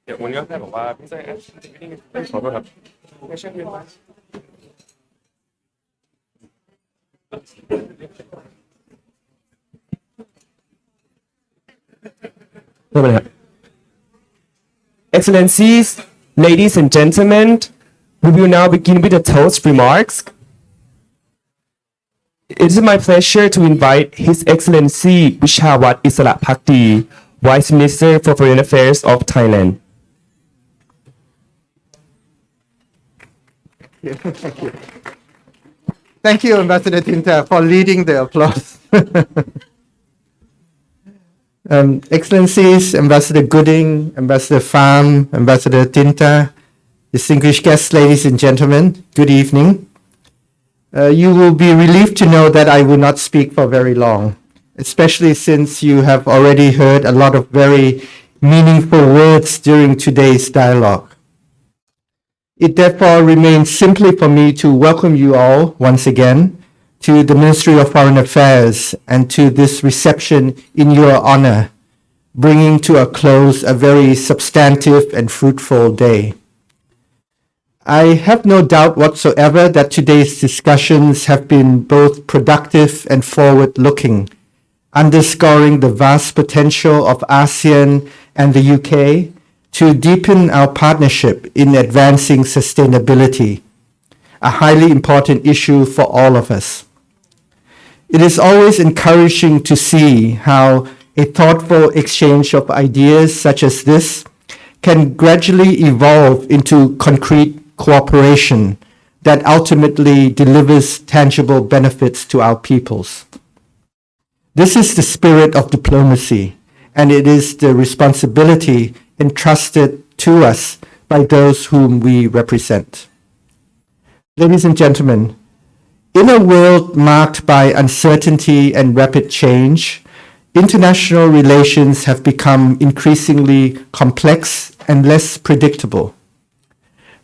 เดี๋ยววันนี้ก็แค่บอกว่าพี่เต้ขอโทษครับไม่ใช่เพียง Excellencies, ladies and gentlemen, we will now begin with the toast remarks. It is my pleasure to invite His Excellency Wishawat Isara Phakdi, Vice Minister for Foreign Affairs of Thailand. Thank you. Thank you, Ambassador Tinta, for leading the applause. Excellencies, Ambassador Gooding, Ambassador Pham, Ambassador Tinta, distinguished guests, ladies and gentlemen, good evening. You will be relieved to know that I will not speak for very long, especially since you have already heard a lot of very meaningful words during today's dialogue. It therefore remains simply for me to welcome you all once again to the Ministry of Foreign Affairs and to this reception in your honor, bringing to a close a very substantive and fruitful day. I have no doubt whatsoever that today's discussions have been both productive and forward-looking, underscoring the vast potential of ASEAN and the UK to deepen our partnership in advancing sustainability, a highly important issue for all of us. It is always encouraging to see how a thoughtful exchange of ideas such as this can gradually evolve into concrete cooperation that ultimately delivers tangible benefits to our peoples. This is the spirit of diplomacy, and it is the responsibility entrusted to us by those whom we represent. Ladies and gentlemen, in a world marked by uncertainty and rapid change, international relations have become increasingly complex and less predictable.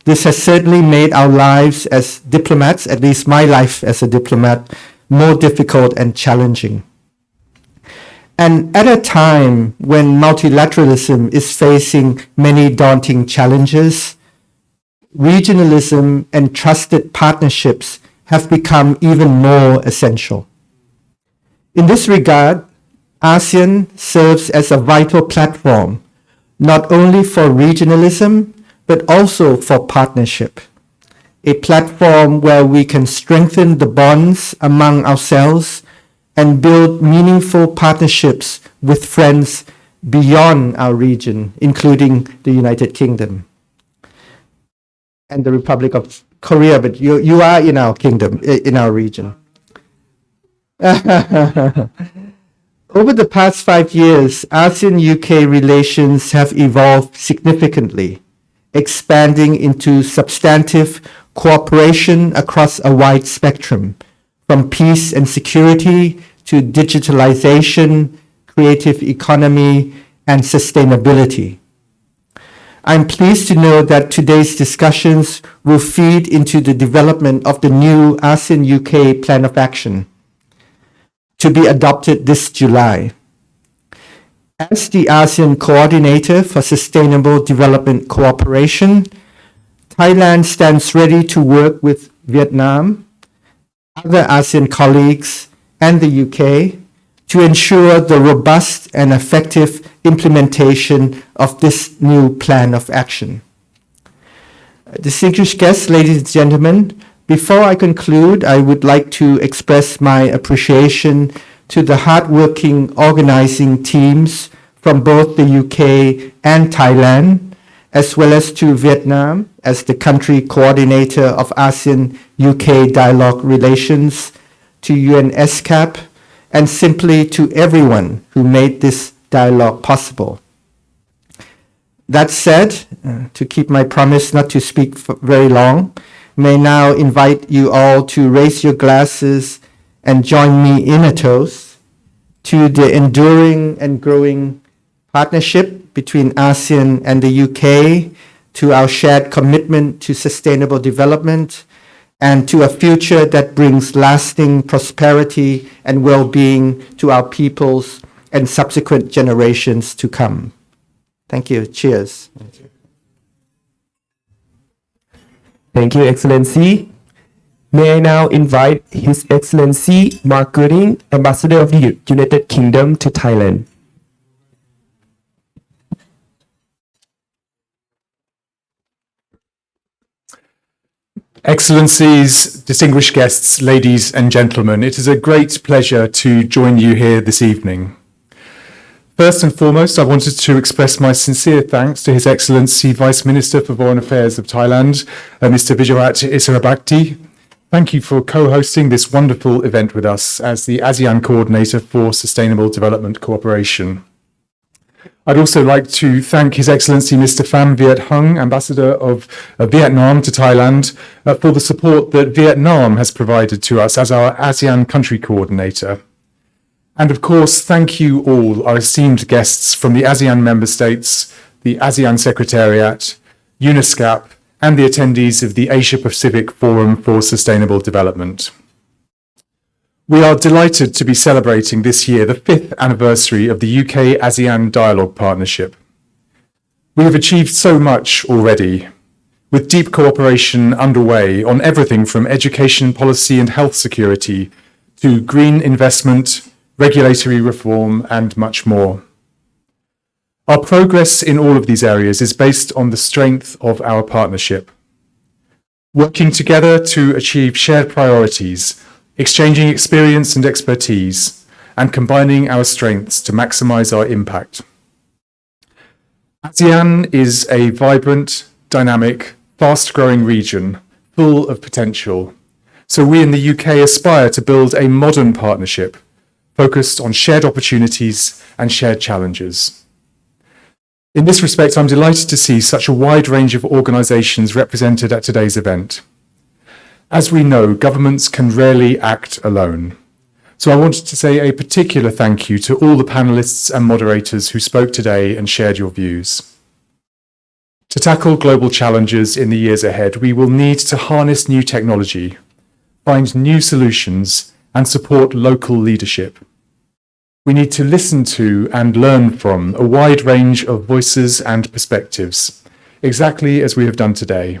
This has certainly made our lives as diplomats, at least my life as a diplomat, more difficult and challenging. And at a time when multilateralism is facing many daunting challenges, regionalism and trusted partnerships have become even more essential. In this regard, ASEAN serves as a vital platform, not only for regionalism, but also for partnership. A platform where we can strengthen the bonds among ourselves and build meaningful partnerships with friends beyond our region, including the United Kingdom and the Republic of Korea, but you are in our kingdom, in our region. Over the past 5 years, ASEAN-UK relations have evolved significantly, expanding into substantive cooperation across a wide spectrum, from peace and security to digitalization, creative economy, and sustainability. I'm pleased to know that today's discussions will feed into the development of the new ASEAN-UK Plan of Action to be adopted this July. As the ASEAN Coordinator for Sustainable Development Cooperation, Thailand stands ready to work with Vietnam, other ASEAN colleagues, and the UK to ensure the robust and effective implementation of this new plan of action. Distinguished guests, ladies and gentlemen, before I conclude, I would like to express my appreciation to the hardworking organizing teams from both the UK and Thailand, as well as to Vietnam as the country coordinator of ASEAN-UK dialogue relations, to UNESCAP, and simply to everyone who made this dialogue possible. That said, to keep my promise not to speak for very long, may now invite you all to raise your glasses and join me in a toast to the enduring and growing partnership between ASEAN and the UK, to our shared commitment to sustainable development, and to a future that brings lasting prosperity and well-being to our peoples and subsequent generations to come. Thank you. Cheers. Thank you, Excellency. May I now invite His Excellency Mark Gooding, Ambassador of the United Kingdom to Thailand. Excellencies, distinguished guests, ladies and gentlemen, it is a great pleasure to join you here this evening. First and foremost, I wanted to express my sincere thanks to His Excellency Vice Minister for Foreign Affairs of Thailand, Mr. Vijayrat Isarabhakdi. Thank you for co-hosting this wonderful event with us as the ASEAN Coordinator for Sustainable Development Cooperation. I'd also like to thank His Excellency Mr. Pham Viet Hung, Ambassador of Vietnam to Thailand, for the support that Vietnam has provided to us as our ASEAN country coordinator. And of course, thank you all, our esteemed guests from the ASEAN member states, the ASEAN Secretariat, UNESCAP, and the attendees of the Asia Pacific Forum for Sustainable Development. We are delighted to be celebrating this year the 5th anniversary of the UK-ASEAN Dialogue Partnership. We have achieved so much already, with deep cooperation underway on everything from education policy and health security to green investment, regulatory reform, and much more. Our progress in all of these areas is based on the strength of our partnership. Working together to achieve shared priorities, exchanging experience and expertise, and combining our strengths to maximize our impact. ASEAN is a vibrant, dynamic, fast-growing region full of potential. So we in the UK aspire to build a modern partnership focused on shared opportunities and shared challenges. In this respect, I'm delighted to see such a wide range of organisations represented at today's event. As we know, governments can rarely act alone. So I wanted to say a particular thank you to all the panellists and moderators who spoke today and shared your views. To tackle global challenges in the years ahead, we will need to harness new technology, find new solutions, and support local leadership. We need to listen to and learn from a wide range of voices and perspectives, exactly as we have done today.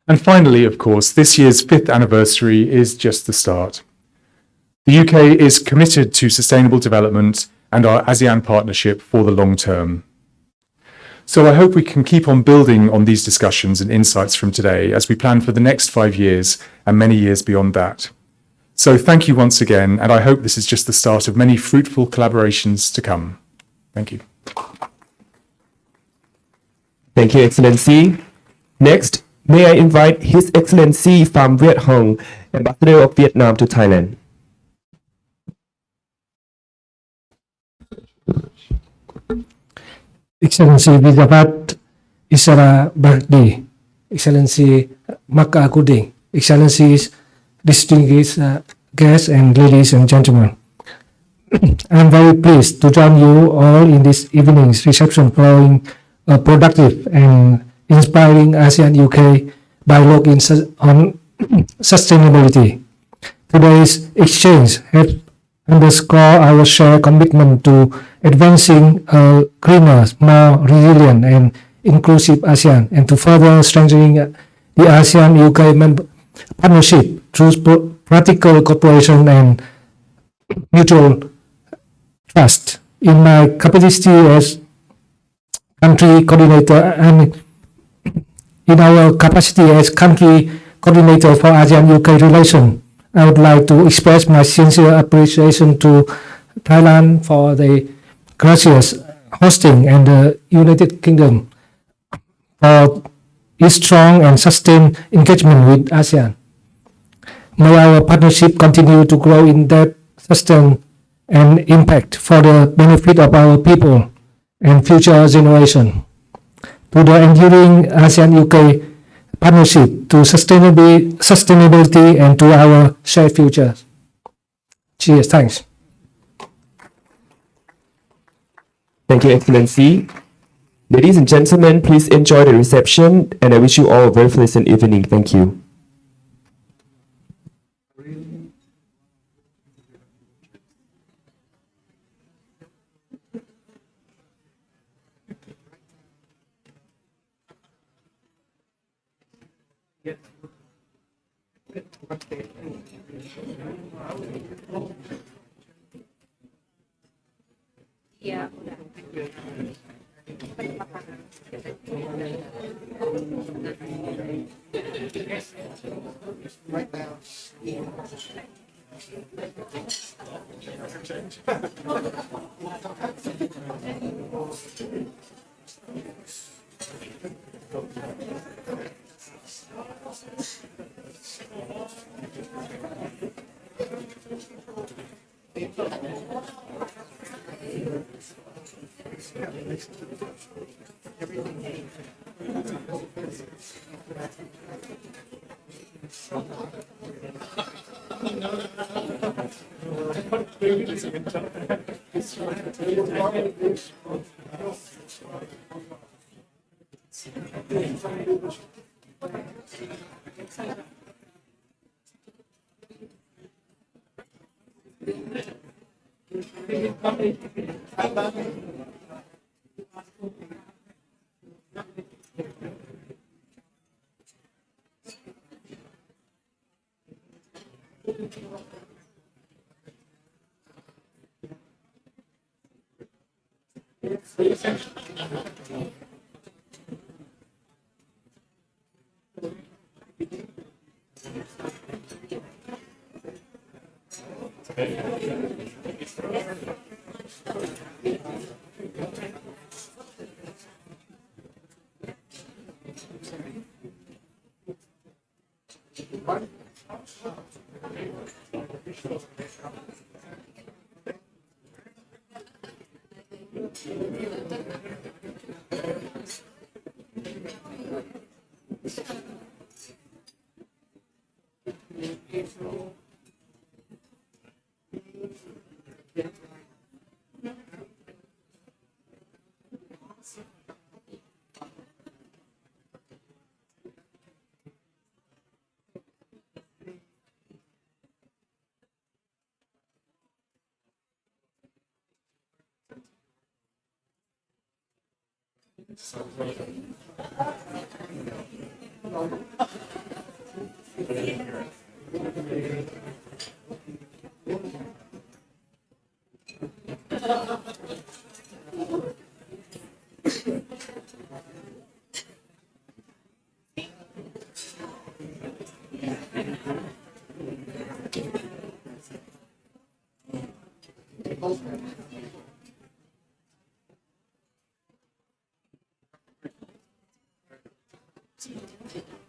And finally, of course, this year's 5th anniversary is just the start. The UK is committed to sustainable development and our ASEAN partnership for the long term. So I hope we can keep on building on these discussions and insights from today as we plan for the next 5 years and many years beyond that. So thank you once again, and I hope this is just the start of many fruitful collaborations to come. Thank you. Thank you, Excellency. Next, may I invite His Excellency Pham Viet Hong, Ambassador of Vietnam to Thailand. Excellency Vijapat Isara Bhardi, Excellency Maka Kuding, Excellencies, distinguished guests and ladies and gentlemen. I am very pleased to join you all in this evening's reception following a productive and inspiring ASEAN-UK dialogue on sustainability. Today's exchange has underscored our shared commitment to advancing a greener, more resilient and inclusive ASEAN, and to further strengthening the ASEAN-UK partnership through practical cooperation and mutual trust. In my capacity as country coordinator and in our capacity as country coordinator for ASEAN-UK relations, I would like to express my sincere appreciation to Thailand for the gracious hosting and the United Kingdom for its strong and sustained engagement with ASEAN. May our partnership continue to grow in depth, sustain, and impact for the benefit of our people and future generations. To the enduring ASEAN-UK partnership, to sustainability, and to our shared future. Cheers. Thanks. Thank you, Excellency. Ladies and gentlemen, please enjoy the reception, and I wish you all a very pleasant evening. Thank you. Yeah. Right now. Thank you.